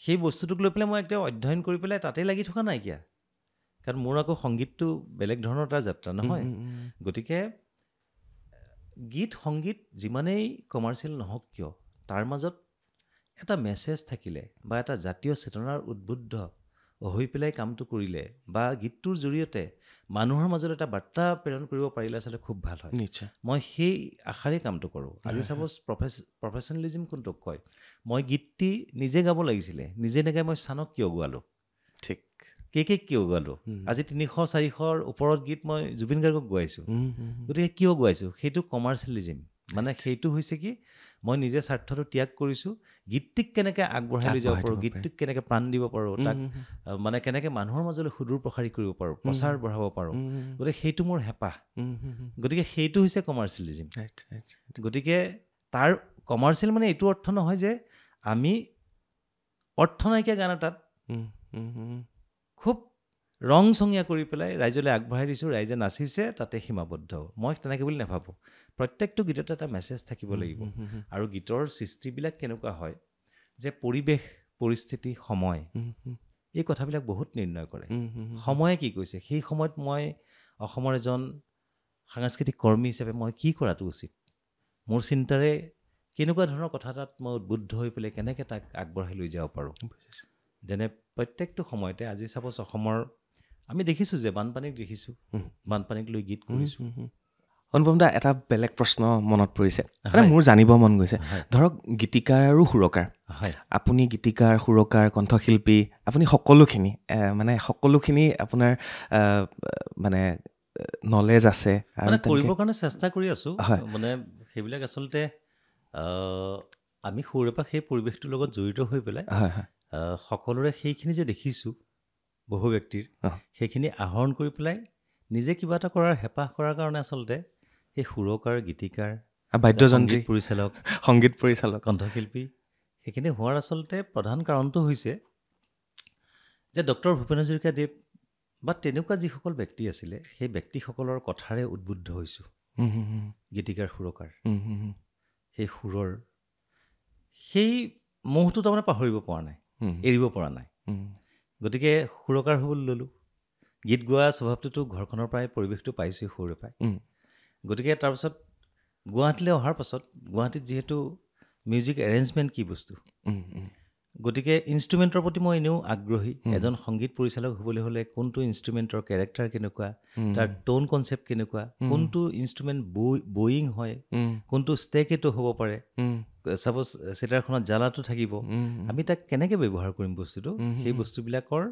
সেই বস্তুটোক লৈ পেলাই মই একদম অধ্যয়ন কৰি পেলাই তাতেই লাগি থকা নাইকিয়া, কাৰণ মোৰ আকৌ সংগীতটো বেলেগ ধৰণৰ এটা যাত্ৰা নহয়। গতিকে গীত সংগীত যিমানেই কমাৰ্চিয়েল নহওক কিয়, তাৰ মাজত এটা মেছেজ থাকিলে বা এটা জাতীয় চেতনাৰ উদ্বুদ্ধ হৈ পেলাই কামটো কৰিলে, বা গীতটোৰ জৰিয়তে মানুহৰ মাজত এটা বাৰ্তা প্ৰেৰণ কৰিব পাৰিলে আচলতে খুব ভাল হয়। মই সেই আশাৰেই কামটো কৰোঁ। আজি চাপ'জ প্ৰফেচনেলিজিম কোনটোক কয়, মই গীতটি নিজে গাব লাগিছিলে, নিজে নেগাই মই চানক কিয় গোৱালোঁ, ঠিক কিয় গোৱালোঁ? আজি 300-400ৰ ওপৰত গীত মই জুবিন গাৰ্গক গোৱাইছোঁ, গতিকে কিয় গোৱাইছোঁ? সেইটো কমাৰ্চিয়েলিজিম। মানে সেইটো হৈছে কি, মই নিজে স্বাৰ্থটো ত্যাগ কৰিছোঁ, গীতটিক কেনেকৈ আগবঢ়াই লৈ যাব পাৰোঁ, গীতটিক কেনেকৈ প্ৰাণ দিব পাৰোঁ, তাক মানে কেনেকৈ মানুহৰ মাজলৈ সুদূৰ প্ৰসাৰী কৰিব পাৰোঁ, প্ৰচাৰ বঢ়াব পাৰোঁ, গতিকে সেইটো মোৰ হেঁপাহ। গতিকে সেইটো হৈছে কমাৰ্চিয়েলিজিম। গতিকে তাৰ কমাৰ্চিয়েল মানে এইটো অৰ্থ নহয় যে আমি অৰ্থ নাইকিয়া গান এটাত খুব ৰং চঙীয়া কৰি পেলাই ৰাইজলৈ আগবঢ়াই দিছোঁ, ৰাইজে নাচিছে, তাতে সীমাবদ্ধ। মই তেনেকৈ বুলি নাভাবোঁ। প্ৰত্যেকটো গীততে এটা মেছেজ থাকিব লাগিব। আৰু গীতৰ সৃষ্টিবিলাক কেনেকুৱা হয় যে পৰিৱেশ, পৰিস্থিতি, সময়, এই কথাবিলাক বহুত নিৰ্ণয় কৰে। সময়ে কি কৈছে, সেই সময়ত মই অসমৰ এজন সাংস্কৃতিক কৰ্মী হিচাপে মই কি কৰাটো উচিত, মোৰ চিন্তাৰে কেনেকুৱা ধৰণৰ কথা তাত মই উদ্বুদ্ধ হৈ পেলাই কেনেকৈ তাক আগবঢ়াই লৈ যাব পাৰোঁ। যেনে প্ৰত্যেকটো সময়তে আজি চাপ'জ অসমৰ আমি দেখিছোঁ যে বানপানীক দেখিছোঁ, বানপানীক লৈ গীত কৰিছোঁ। অনুপম দা, এটা বেলেগ প্ৰশ্ন মনত পৰিছে, মানে মোৰ জানিব মন গৈছে। ধৰক গীতিকাৰ আৰু সুৰকাৰ, আপুনি গীতিকাৰ, সুৰকাৰ, কণ্ঠশিল্পী, আপুনি সকলোখিনি আপোনাৰ মানে নলেজ আছে আৰু কৰিবৰ কাৰণে চেষ্টা কৰি আছোঁ। মানে সেইবিলাক আচলতে আমি সৰুৰে পৰা সেই পৰিৱেশটোৰ লগত জড়িত হৈ পেলাই সকলোৰে সেইখিনি যে দেখিছোঁ বহু ব্যক্তিৰ, সেইখিনি আহৰণ কৰি পেলাই নিজে কিবা এটা কৰাৰ হেঁপাহ কৰাৰ কাৰণে আচলতে সেই সুৰকাৰ, গীতিকাৰ, বাদ্যযন্ত্ৰী, সংগীত পৰিচালক, কণ্ঠশিল্পী, সেইখিনি হোৱাৰ আচলতে প্ৰধান কাৰণটো হৈছে যে যে ডক্টৰ ভূপেন হাজৰিকাদেৱ বা তেনেকুৱা যিসকল ব্যক্তি আছিলে সেই ব্যক্তিসকলৰ কথাৰে উদ্বুদ্ধ হৈছোঁ গীতিকাৰ সুৰকাৰ সেই সুৰৰ সেই মোহটো তাৰমানে পাহৰিব পৰা নাই এৰিব পৰা নাই গতিকে সুৰকাৰ হ'বলৈ ল'লোঁ গীত গোৱা স্বভাৱটোতো ঘৰখনৰ পৰাই পৰিৱেশটো পাইছোঁ সৰুৰে পৰাই গতিকে তাৰপিছত গুৱাহাটীলৈ অহাৰ পাছত গুৱাহাটীত যিহেতু মিউজিক এৰেঞ্জমেণ্ট কি বস্তু গতিকে ইনষ্ট্ৰুমেণ্টৰ প্ৰতি মই এনেও আগ্ৰহী এজন সংগীত পৰিচালক হ'বলৈ হ'লে কোনটো ইনষ্ট্ৰুমেণ্টৰ কেৰেক্টাৰ কেনেকুৱা তাৰ টোন কনচেপ্ট কেনেকুৱা কোনটো ইনষ্ট্ৰুমেণ্ট বয়িং হয় কোনটো ষ্টেকেটো হ'ব পাৰে ছাপ'জ চিটাৰখনত জ্বালাটো থাকিব আমি তাক কেনেকৈ ব্যৱহাৰ কৰিম বস্তুটো সেই বস্তুবিলাকৰ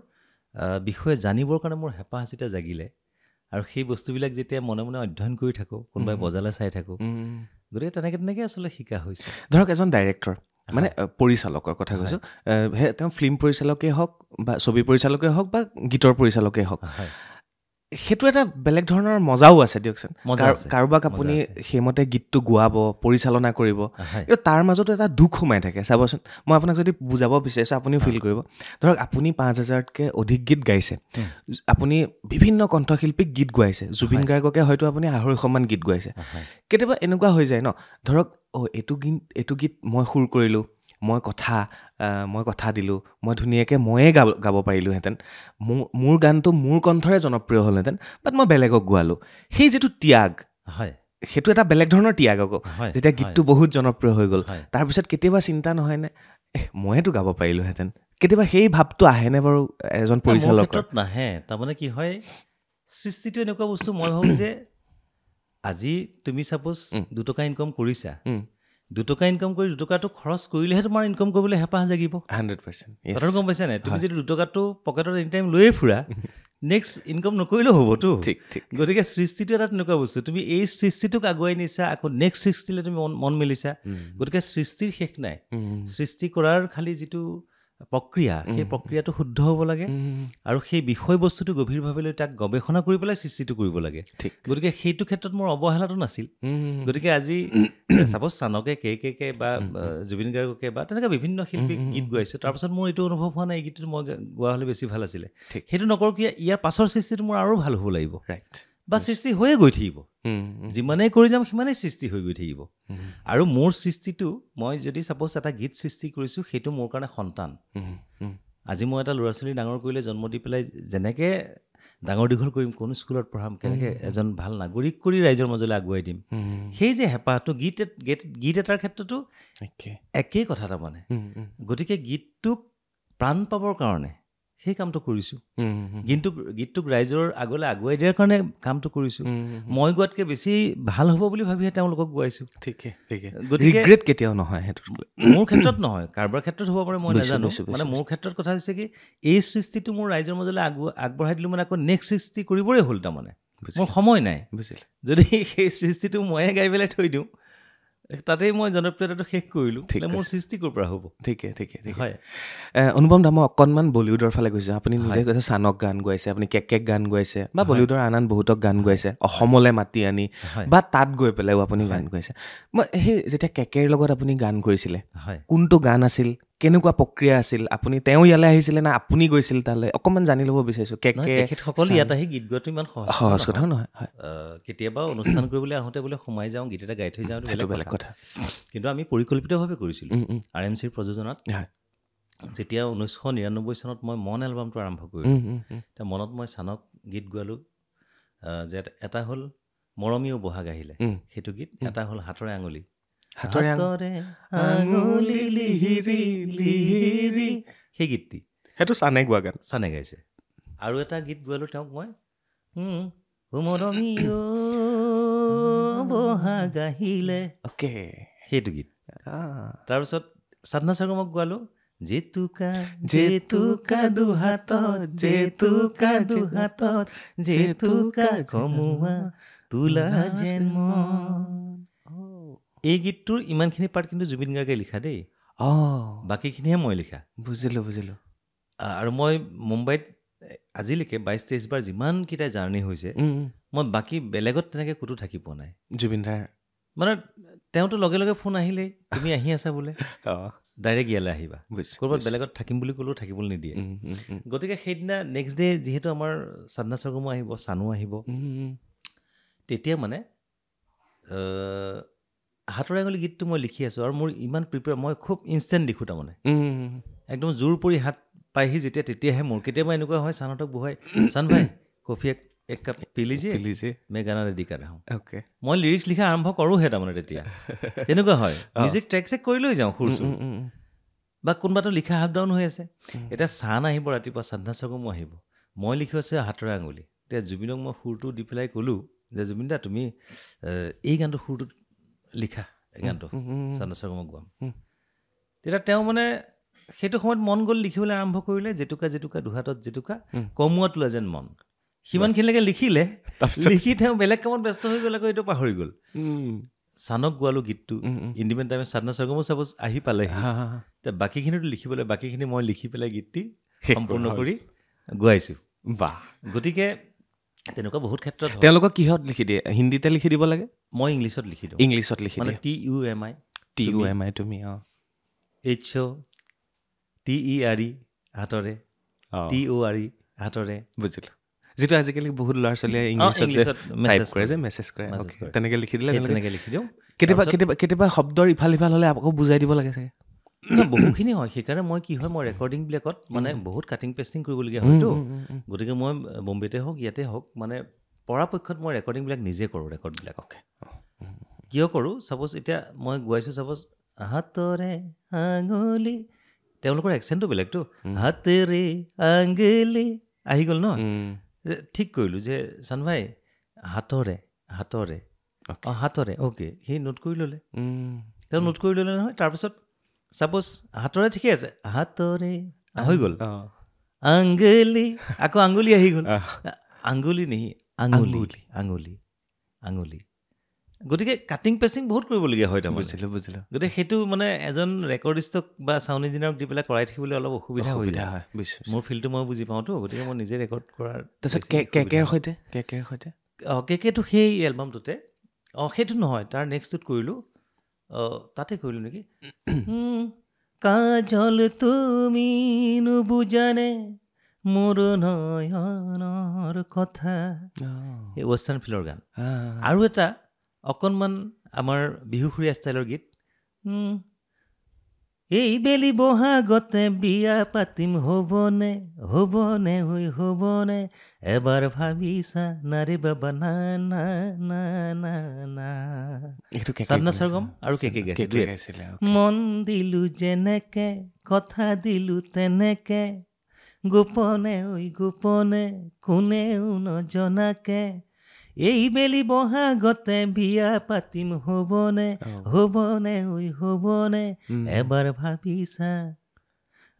বিষয়ে জানিবৰ কাৰণে মোৰ হেঁপাহ যেতিয়া জাগিলে আৰু সেই বস্তুবিলাক যেতিয়া মনে মনে অধ্যয়ন কৰি থাকোঁ কোনোবাই বজালে চাই থাকোঁ গতিকে তেনেকৈ আচলতে শিকা হৈছে ধৰক এজন ডাইৰেক্টৰ মানে পৰিচালকৰ কথা কৈছোঁ তেওঁ ফিল্ম পৰিচালকেই হওক বা ছবি পৰিচালকেই হওক বা গীতৰ পৰিচালকেই হওক সেইটো এটা বেলেগ ধৰণৰ মজাও আছে দিয়কচোন কাৰোবাক আপুনি সেইমতে গীতটো গোৱাব পৰিচালনা কৰিব কিন্তু তাৰ মাজতো এটা দুখ সোমাই থাকে চাবচোন মই আপোনাক যদি বুজাব বিচাৰিছোঁ আপুনিও ফিল কৰিব ধৰক আপুনি ৫,০০০তকৈ অধিক গীত গাইছে আপুনি বিভিন্ন কণ্ঠশিল্পীক গীত গোৱাইছে জুবিন গাৰ্গকে হয়তো আপুনি ২৫০মান গীত গোৱাইছে কেতিয়াবা এনেকুৱা হৈ যায় ন ধৰক এইটো গীত মই সুৰ কৰিলোঁ মই কথা দিলোঁ মই ধুনীয়াকৈ ময়ে গাব পাৰিলোঁহেঁতেন মোৰ গানটো মোৰ কণ্ঠৰে জনপ্ৰিয় হ'লহেঁতেন বাট মই বেলেগক গোৱালোঁ সেই যিটো ত্যাগ হয় সেইটো এটা বেলেগ ধৰণৰ ত্যাগ আকৌ যেতিয়া গীতটো বহুত জনপ্ৰিয় হৈ গ'ল তাৰপিছত কেতিয়াবা চিন্তা নহয়নে ময়েতো গাব পাৰিলোঁহেঁতেন কেতিয়াবা সেই ভাৱটো আহেনে বাৰু এজন পৰিচালকৰ নাহে তাৰমানে কি হয় সৃষ্টিটো এনেকুৱা বস্তু মই ভাবোঁ যে আজি তুমি ছাপ'জ ২ টকা ইনকাম কৰিছা ২ টকা ইনকাম কৰি ২ টকাটো খৰচ কৰিলেহে তোমাৰ ইনকাম কৰিবলৈ হেঁপাহ জাগিব 100% কথাটো গম পাইছা নাই তুমি যদি ২ টকাটো পকেটত এনি টাইম লৈয়ে ফুৰা নেক্সট ইনকাম নকৰিলেও হ'বতো গতিকে সৃষ্টিটো এটা তেনেকুৱা বস্তু তুমি এই সৃষ্টিটোক আগুৱাই নিছা আকৌ নেক্সট সৃষ্টিলৈ তুমি মন মেলিছা গতিকে সৃষ্টিৰ শেষ নাই সৃষ্টি কৰাৰ খালি যিটো প্ৰক্ৰিয়া সেই প্ৰক্ৰিয়াটো শুদ্ধ হ'ব লাগে আৰু সেই বিষয়বস্তুটো গভীৰভাৱে লৈ তাক গৱেষণা কৰি পেলাই সৃষ্টিটো কৰিব লাগে গতিকে সেইটো ক্ষেত্ৰত মোৰ অৱহেলাটো নাছিল গতিকে আজি ছাপ'জ চানকে কে বা জুবিন গাৰ্গকে বা তেনেকৈ বিভিন্ন শিল্পীক গীত গোৱাইছোঁ তাৰপাছত মোৰ এইটো অনুভৱ হোৱা নাই এই গীতটো মই গোৱা হ'লে বেছি ভাল আছিলে সেইটো নকৰোঁ কিয় ইয়াৰ পাছৰ সৃষ্টিটো মোৰ আৰু ভাল হ'ব লাগিব বা সৃষ্টি হৈয়ে গৈ থাকিব যিমানেই কৰি যাম সিমানেই সৃষ্টি হৈ গৈ থাকিব আৰু মোৰ সৃষ্টিটো মই যদি ছাপ'জ এটা গীত সৃষ্টি কৰিছোঁ সেইটো মোৰ কাৰণে সন্তান আজি মই এটা ল'ৰা ছোৱালী ডাঙৰ কৰিলে জন্ম দি পেলাই যেনেকৈ ডাঙৰ দীঘল কৰিম কোন স্কুলত পঢ়াম কেনেকৈ এজন ভাল নাগৰিক কৰি ৰাইজৰ মাজলৈ আগুৱাই দিম সেই যে হেঁপাহটো গীত এটাৰ ক্ষেত্ৰতো একেই কথা তাৰমানে গতিকে গীতটোক প্ৰাণ পাবৰ কাৰণে সেই কামটো কৰিছোঁ গীতটোক ৰাইজৰ আগলৈ আগুৱাই দিয়াৰ কাৰণে কামটো কৰিছোঁ মই গোৱাতকৈ বেছি ভাল হ'ব বুলি ভাবিহে তেওঁলোকক গোৱাইছোঁ গতিকে কেতিয়াও নহয় সেইটো মোৰ ক্ষেত্ৰত নহয় কাৰোবাৰ ক্ষেত্ৰত হ'ব পাৰে মই নাজানো মানে মোৰ ক্ষেত্ৰত কথা হৈছে কি এই সৃষ্টিটো মোৰ ৰাইজৰ মাজলৈ আগবঢ়াই দিলোঁ মানে আকৌ নেক্সট সৃষ্টি কৰিবই হ'ল তাৰমানে মোৰ সময় নাই যদি সেই সৃষ্টিটো ময়ে গাই পেলাই থৈ দিওঁ তাতেই মই জনপ্ৰিয়তাটো শেষ কৰিলোঁ মোৰ সৃষ্টি ক'ৰ পৰা হ'ব ঠিকে হয় অনুপম দা মই অকণমান বলিউডৰ ফালে গৈছোঁ আপুনি নিজে কৈছে চানক গান গোৱাইছে আপুনি কেক গান গোৱাইছে বা বলিউডৰ আন বহুতক গান গোৱাইছে অসমলৈ মাতি আনি বা তাত গৈ পেলাইও আপুনি গান গোৱাইছে মই সেই যেতিয়া কেকেৰ লগত আপুনি গান কৰিছিলে কোনটো গান আছিল কেনেকুৱা প্ৰক্ৰিয়া আছিল আপুনি তেওঁ ইয়ালৈ আহিছিলে না আপুনি গৈছিল তালৈ অকণমান জানি ল'ব বিচাৰিছোঁ তেখেতসকল ইয়াত আহি গীত গোৱাটো ইমান সহজ কথাও নহয় কেতিয়াবা অনুষ্ঠান কৰিবলৈ আহোঁতে বোলে সোমাই যাওঁ গীত এটা গাই থৈ যাওঁ বেলেগ কথা কিন্তু আমি পৰিকল্পিতভাৱে কৰিছিলোঁ RMCৰ প্ৰযোজনাত যেতিয়া 1999 চনত মই মন এলবামটো আৰম্ভ কৰিলোঁ তেতিয়া মনত মই চানক গীত গোৱালোঁ যে এটা হ'ল মৰমীও বহাগ আহিলে সেইটো গীত এটা হ'ল হাতৰে আঙুলি সেই গীতটি সেইটো চানে গোৱা গান চানে গাইছে আৰু এটা গীত গোৱালোঁ তেওঁক মই মৰমীও বহাগ আহিলে সেইটো গীত তাৰপিছত সাধনা সৰগমক গোৱালোঁ জেতুকা দুহাতত কমুৱা তোলা যেন এই গীতটোৰ ইমানখিনি পাৰ্ট কিন্তু জুবিন গাৰ্গে লিখা দেই বাকীখিনিহে মই লিখা বুজিলোঁ আৰু মই মুম্বাইত আজিলৈকে 22-23 বাৰ যিমানকেইটা জাৰ্ণি হৈছে মই বাকী বেলেগত তেনেকৈ ক'তো থাকি পোৱা নাই জুবিন দাৰ মানে তেওঁতো লগে লগে ফোন আহিলেই তুমি আহি আছা বোলে ডাইৰেক্ট ইয়ালৈ আহিবা, ক'ৰবাত বেলেগত থাকিম বুলি ক'লেও থাকিবলৈ নিদিয়ে। গতিকে সেইদিনা নেক্সট ডে যিহেতু আমাৰ সাধনা সৰগমো আহিব, চানো আহিব, তেতিয়া মানে হাতৰে আঙুলি গীতটো মই লিখি আছোঁ আৰু মোৰ ইমান প্ৰিপেয়াৰ, মই খুব ইনষ্টেণ্ট লিখোঁ তাৰমানে, একদম জোৰ পৰি হাত পাইহি যেতিয়া তেতিয়াহে মোৰ কেতিয়াবা এনেকুৱা হয় চানহঁতক বহাই, চান ভাই কফি এক কাপ পি লিজিয়ে মে গানা ৰেডি কৰ ৰহা হূঁ। মই লিৰিক্স লিখা আৰম্ভ কৰোঁহে তাৰমানে তেতিয়া তেনেকুৱা হয়, মিউজিক ট্ৰেক চেক কৰি লৈ যাওঁ সুৰ চুৰ, বা কোনোবাটো লিখা আপ ডাউন হৈ আছে। এতিয়া চান আহিব ৰাতিপুৱা, সাধনা সৰগমো আহিব, মই লিখি আছোঁ হাতৰে আঙুলি। এতিয়া জুবিনক মই সুৰটো দি পেলাই ক'লোঁ যে জুবিন দা তুমি এই গানটো সুৰটো লিখা, এই গানটো সাধনা সৰগমক গোৱাম। তেতিয়া তেওঁ মানে সেইটো সময়ত মন গ'ল, লিখিবলৈ আৰম্ভ কৰিলে, জেতুকা জেতুকা দুহাতত জেতুকা কমোৱা তোলা যেন মন, সিমানখিনিলৈকে লিখিলে। লিখি তেওঁ বেলেগ কামত ব্যস্ত হৈ গ'ল, আকৌ এইটো পাহৰি গ'ল। চানক গোৱালোঁ গীতটো, ইণ্ডিপেণ্ডেণ্ট টাইমত সাধনা সৰগমো চাপ'জ আহি পালেহি, এতিয়া বাকীখিনিতো লিখিবলৈ, বাকীখিনি মই লিখি পেলাই গীতটি সম্পূৰ্ণ কৰি গোৱাইছোঁ। বাহ! গতিকে তেনেকুৱা বহুত ক্ষেত্ৰত তেওঁলোকক কিহত লিখি দিয়ে? হিন্দীতে লিখি দিব লাগে? মই ইংলিছত লিখি দিওঁ। ইংলিছত লিখি মানে TUMI তুমি HOTERE হাতৰে, TORE হাতৰে, বুজিলোঁ। যিটো আজিকালি বহুত ল'ৰা ছোৱালীয়ে ইংলিছত মেছেজ কৰে, তেনেকৈ লিখি দিলে তেনেকৈ লিখি দিওঁ। কেতিয়াবা শব্দৰ ইফাল সিফাল হ'লে আকৌ বুজাই দিব লাগে চাগে। বহুখিনি হয়, সেইকাৰণে মই কি হয়, মই ৰেকৰ্ডিংবিলাকত মানে বহুত কাটিং পেষ্টিং কৰিবলগীয়া হয়তো। গতিকে মই বম্বেতে হওক ইয়াতে হওক, মানে পৰাপক্ষত মই ৰেকৰ্ডিংবিলাক নিজে কৰোঁ। ৰেকৰ্ডবিলাক কিয় কৰোঁ, ছাপ'জ এতিয়া মই গোৱাইছোঁ, ছাপ'জ হাতৰে আঙুলি, তেওঁলোকৰ একচেণ্টটো বেলেগতো, হাতেৰে আঙুলি আহি গ'ল ন, ঠিক কৰিলোঁ যে চান ভাই হাতৰে হাতৰে হাতৰে, অ'কে, সি নোট কৰি ল'লে, তেওঁ নোট কৰি ল'লে নহয়। তাৰপিছত ছাপ'জ হাতৰে ঠিকে আছে, হাতৰে হৈ গ'ল, আঙুলি, আকৌ আঙুলি আহি গ'ল, আঙুলি নেহি আঙুলি আঙুলি আঙুলি। গতিকে কাটিং পেষ্টিং বহুত কৰিবলগীয়া হয় তাৰমানে। বুজিলোঁ। গতিকে সেইটো মানে এজন ৰেকৰ্ডিষ্টক বা চাউণ্ড ইঞ্জিনিয়াৰক দি পেলাই কৰাই থাকিবলৈ অলপ অসুবিধা হয়। মোৰ ফিল্ডটো মই বুজি পাওঁতো, গতিকে মই নিজে ৰেকৰ্ড কৰাৰ। তাৰপিছত কেকেৰ সৈতে কেকেটো সেই এলবামটোতে, সেইটো নহয়, তাৰ নেক্সটটোত কৰিলোঁ, তাতে কৰিলোঁ নেকি, কাজল তুমি নুবুজানে মোৰ নয়নৰ কথা, এই ৱেষ্টাৰ্ণ ফিলৰ গান। আৰু এটা অকণমান আমাৰ বিহুসুৰীয়া ষ্টাইলৰ গীত, এই বেলি বহাগতে বিয়া পাতিম হ'বনে হ'বনে হৈ হ'বনে, এবাৰ ভাবিছা নাৰে বাবা না না না না না। সাধনা সৰগম আৰু কেকে গাইছিলে। মন দিলোঁ যেনেকে, কথা দিলোঁ তেনেকে, গোপনে ঐ গোপনে কোনেও নজনাকে, এই বেলি বহাগতে বিয়া পাতিম হ'বনে হ'বনে ঐ হ'বনে, এবাৰ ভাবিছা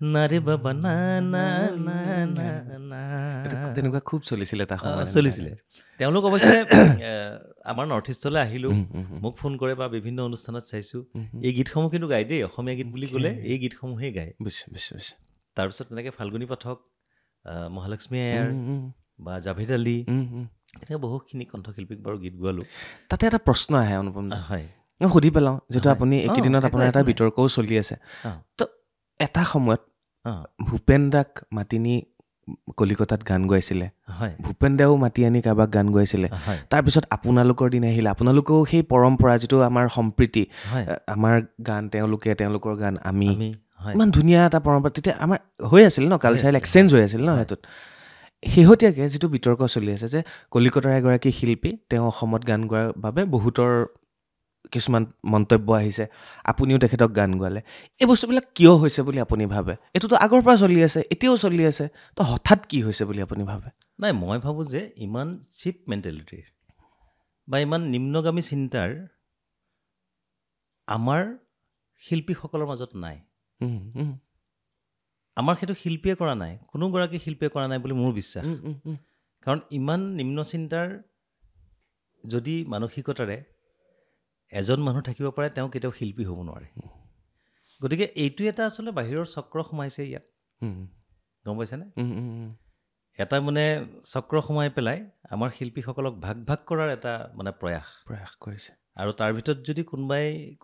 নাৰে বাবা না না না না না। তেনেকুৱা খুব চলিছিলে, চলিছিলে। তেওঁলোক অৱশ্যে আমাৰ নৰ্থ ইষ্টলৈ আহিলোঁ, মোক ফোন কৰে বা বিভিন্ন অনুষ্ঠানত চাইছোঁ, এই গীতসমূহ কিন্তু গায় দেই, অসমীয়া গীত বুলি ক'লে এই গীতসমূহেই গায়। তাৰপিছত তেনেকৈ ফাল্গুনী পাঠক, মহালক্ষ্মী আয়াৰ বা জাভেদ আলী, তেনেকৈ বহুখিনি কণ্ঠশিল্পীক বাৰু গীত গোৱালোঁ। তাতে এটা প্ৰশ্ন আহে অনুপম দা, হয়, মই সুধি পেলাওঁ, যিহেতু আপুনি এইকেইদিনত আপোনাৰ এটা বিতৰ্কও চলি আছে। তো এটা সময়ত ভূপেন দাক মাতি নি কলিকতাত গান গোৱাইছিলে, ভূপেন দাও মাতি আনি কাৰোবাক গান গোৱাইছিলে, তাৰপিছত আপোনালোকৰ দিন আহিলে, আপোনালোকেও সেই পৰম্পৰা, যিটো আমাৰ সম্প্ৰীতি, আমাৰ গান তেওঁলোকৰ গান আমি, ইমান ধুনীয়া এটা পৰম্পৰা তেতিয়া আমাৰ হৈ আছিল ন, কালচাৰেল এক্সচেঞ্জ হৈ আছিল ন সেইটোত। শেহতীয়াকৈ যিটো বিতৰ্ক চলি আছে যে কলিকতাৰ এগৰাকী শিল্পী, তেওঁ অসমত গান গোৱাৰ বাবে বহুতৰ কিছুমান মন্তব্য আহিছে, আপুনিও তেখেতক গান গোৱালে, এই বস্তুবিলাক কিয় হৈছে বুলি আপুনি ভাবে? এইটোতো আগৰ পৰা চলি আছে, এতিয়াও চলি আছে, তো হঠাৎ কি হৈছে বুলি আপুনি ভাবে? নাই, মই ভাবোঁ যে ইমান চিপ মেণ্টেলিটিৰ বা ইমান নিম্নগামী চিন্তাৰ আমাৰ শিল্পীসকলৰ মাজত নাই। আমাৰ সেইটো শিল্পীয়ে কৰা নাই, কোনোগৰাকী শিল্পীয়ে কৰা নাই বুলি মোৰ বিশ্বাস। কাৰণ ইমান নিম্ন চিন্তাৰ যদি মানসিকতাৰে এজন মানুহ থাকিব পাৰে, তেওঁ কেতিয়াও শিল্পী হ'ব নোৱাৰে। গতিকে এইটো এটা আচলতে বাহিৰৰ চক্ৰ সোমাইছে ইয়াত, গম পাইছেনে? এটা মানে চক্ৰ সোমাই পেলাই আমাৰ শিল্পীসকলক ভাগ ভাগ কৰাৰ এটা মানে প্ৰয়াস কৰিছে। আৰু তাৰ ভিতৰত যদি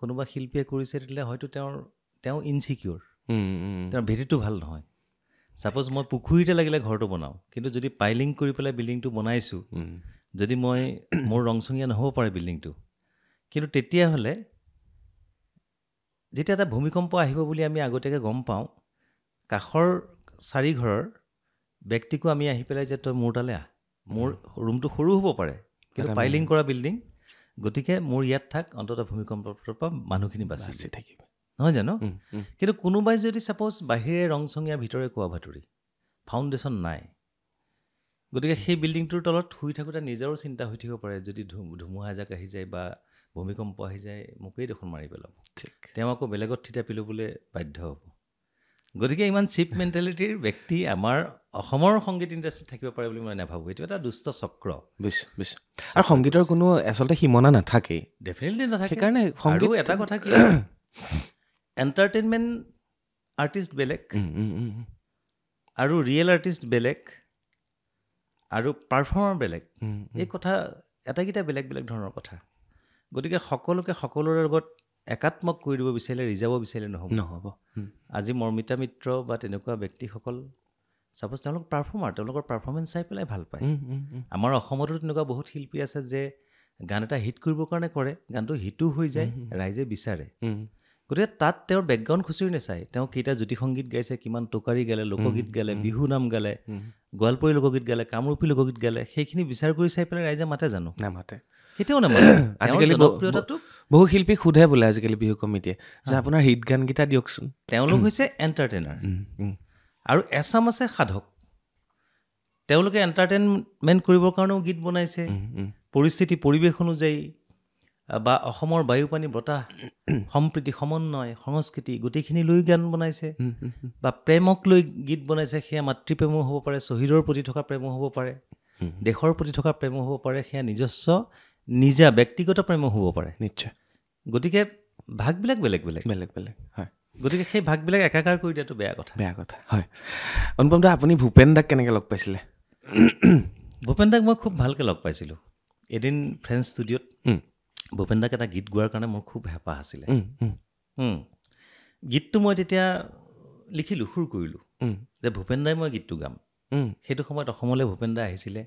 কোনোবা শিল্পীয়ে কৰিছে, তেতিয়াহ'লে হয়তো তেওঁৰ তেওঁ ইনচিকিউৰ, তেওঁৰ ভেটিটো ভাল নহয়। ছাপ'জ মই পুখুৰীতে লাগিলে ঘৰটো বনাওঁ, কিন্তু যদি পাইলিং কৰি পেলাই বিল্ডিংটো বনাইছোঁ, যদি মই মোৰ ৰংচঙীয়া নহ'ব পাৰে বিল্ডিংটো, কিন্তু তেতিয়াহ'লে যেতিয়া এটা ভূমিকম্প আহিব বুলি আমি আগতীয়াকৈ গম পাওঁ, কাষৰ চাৰি ঘৰৰ ব্যক্তিকো আমি আহি পেলাই যে তই মোৰ তালৈ আহ, মোৰ ৰুমটো সৰু হ'ব পাৰে কিন্তু পাইলিং কৰা বিল্ডিং, গতিকে মোৰ ইয়াত থাক, অন্ততঃ ভূমিকম্পৰ পৰা মানুহখিনি বাচি থাকিব, নহয় জানো? কিন্তু কোনোবাই যদি ছাপ'জ বাহিৰে ৰংচঙীয়া ভিতৰে কোৱা ভাতুৰি, ফাউণ্ডেশ্যন নাই, গতিকে সেই বিল্ডিংটোৰ তলত শুই থাকোঁতে নিজৰো চিন্তা হৈ থাকিব পাৰে, যদি ধুমুহা এজাক আহি যায় বা ভূমিকম্প আহি যায়, মোকেই দেখোন মাৰি পেলাব, তেওঁ আকৌ বেলেগত থিতাপি ল'বলৈ বাধ্য হ'ব। গতিকে ইমান চিপ মেণ্টেলিটিৰ ব্যক্তি আমাৰ অসমৰ সংগীত ইণ্ডাষ্ট্ৰীত থাকিব পাৰে বুলি মই নাভাবোঁ। এইটো এটা দুষ্ট চক্ৰ। আৰু সংগীতৰ কোনো আচলতে সীমনা নাথাকেই, ডেফিনেটলি নাথাকে। সেইকাৰণে আৰু এটা কথা কি, এণ্টাৰটেইনমেণ্ট আৰ্টিষ্ট বেলেগ আৰু ৰিয়েল আৰ্টিষ্ট বেলেগ আৰু পাৰফৰ্মাৰ বেলেগ, এই কথা এটাকেইটা বেলেগ বেলেগ ধৰণৰ কথা। গতিকে সকলোকে সকলোৰে লগত একাত্মক কৰি দিব বিচাৰিলে, ৰিজাব বিচাৰিলে নহ'ব। আজি মৰ্মিতা মিত্ৰ বা তেনেকুৱা ব্যক্তিসকল ছাপ'জ তেওঁলোক পাৰফৰ্মাৰ, তেওঁলোকৰ পাৰফৰ্মেঞ্চ চাই পেলাই ভাল পায়। আমাৰ অসমতো তেনেকুৱা বহুত শিল্পী আছে যে গান এটা হিট কৰিবৰ কাৰণে কৰে, গানটো হিটো হৈ যায়, ৰাইজে বিচাৰে। গতিকে তাত তেওঁৰ বেকগ্ৰাউণ্ড খুচৰি নাচায়, তেওঁ কেইটা জ্যোতি সংগীত গাইছে, কিমান টোকাৰী গালে, লোকগীত গালে, বিহু নাম গালে, গোৱালপৰী লোকগীত গালে, কামৰূপী লোকগীত গালে, সেইখিনি বিচাৰ কৰি চাই পেলাই ৰাইজে মাতে জানো? নামাতে, কেতিয়াও নামাতে। আজিকালি বহু শিল্পীক সোধে বোলে আজিকালি বিহু কমিটিয়ে যে আপোনাৰ হিট গানকেইটা দিয়কচোন। তেওঁলোক হৈছে এণ্টাৰটেইনাৰ আৰু এছাম আছে সাধক। তেওঁলোকে এণ্টাৰটেইনমেণ্ট কৰিবৰ কাৰণেও গীত বনাইছে, পৰিস্থিতি পৰিৱেশ অনুযায়ী বা অসমৰ বায়ু পানী বতাহ সম্প্ৰীতি সমন্বয় সংস্কৃতি গোটেইখিনি লৈ গান বনাইছে, বা প্ৰেমক লৈ গীত বনাইছে। সেয়া মাতৃপ্ৰেমো হ'ব পাৰে, শ্বহীদৰ প্ৰতি থকা প্ৰেমো হ'ব পাৰে, দেশৰ প্ৰতি থকা প্ৰেমো হ'ব পাৰে, সেয়া নিজস্ব নিজা ব্যক্তিগত প্ৰেমো হ'ব পাৰে। নিশ্চয়। গতিকে ভাগবিলাক বেলেগ বেলেগ বেলেগ বেলেগ হয়। গতিকে সেই ভাগবিলাক একাকাৰ কৰি দিয়াটো বেয়া কথা হয়। অনুপম দা, আপুনি ভূপেন দাক কেনেকৈ লগ পাইছিলে? ভূপেন দাক মই খুব ভালকৈ লগ পাইছিলোঁ। এদিন ফ্ৰেঞ্চ ষ্টুডিঅ'ত ভূপেন দাক এটা গীত গোৱাৰ কাৰণে মোৰ খুব হেঁপাহ আছিলে। গীতটো মই তেতিয়া লিখিলোঁ, সুৰ কৰিলোঁ যে ভূপেন দাই মই গীতটো গাম। সেইটো সময়ত অসমলৈ ভূপেন দা আহিছিলে,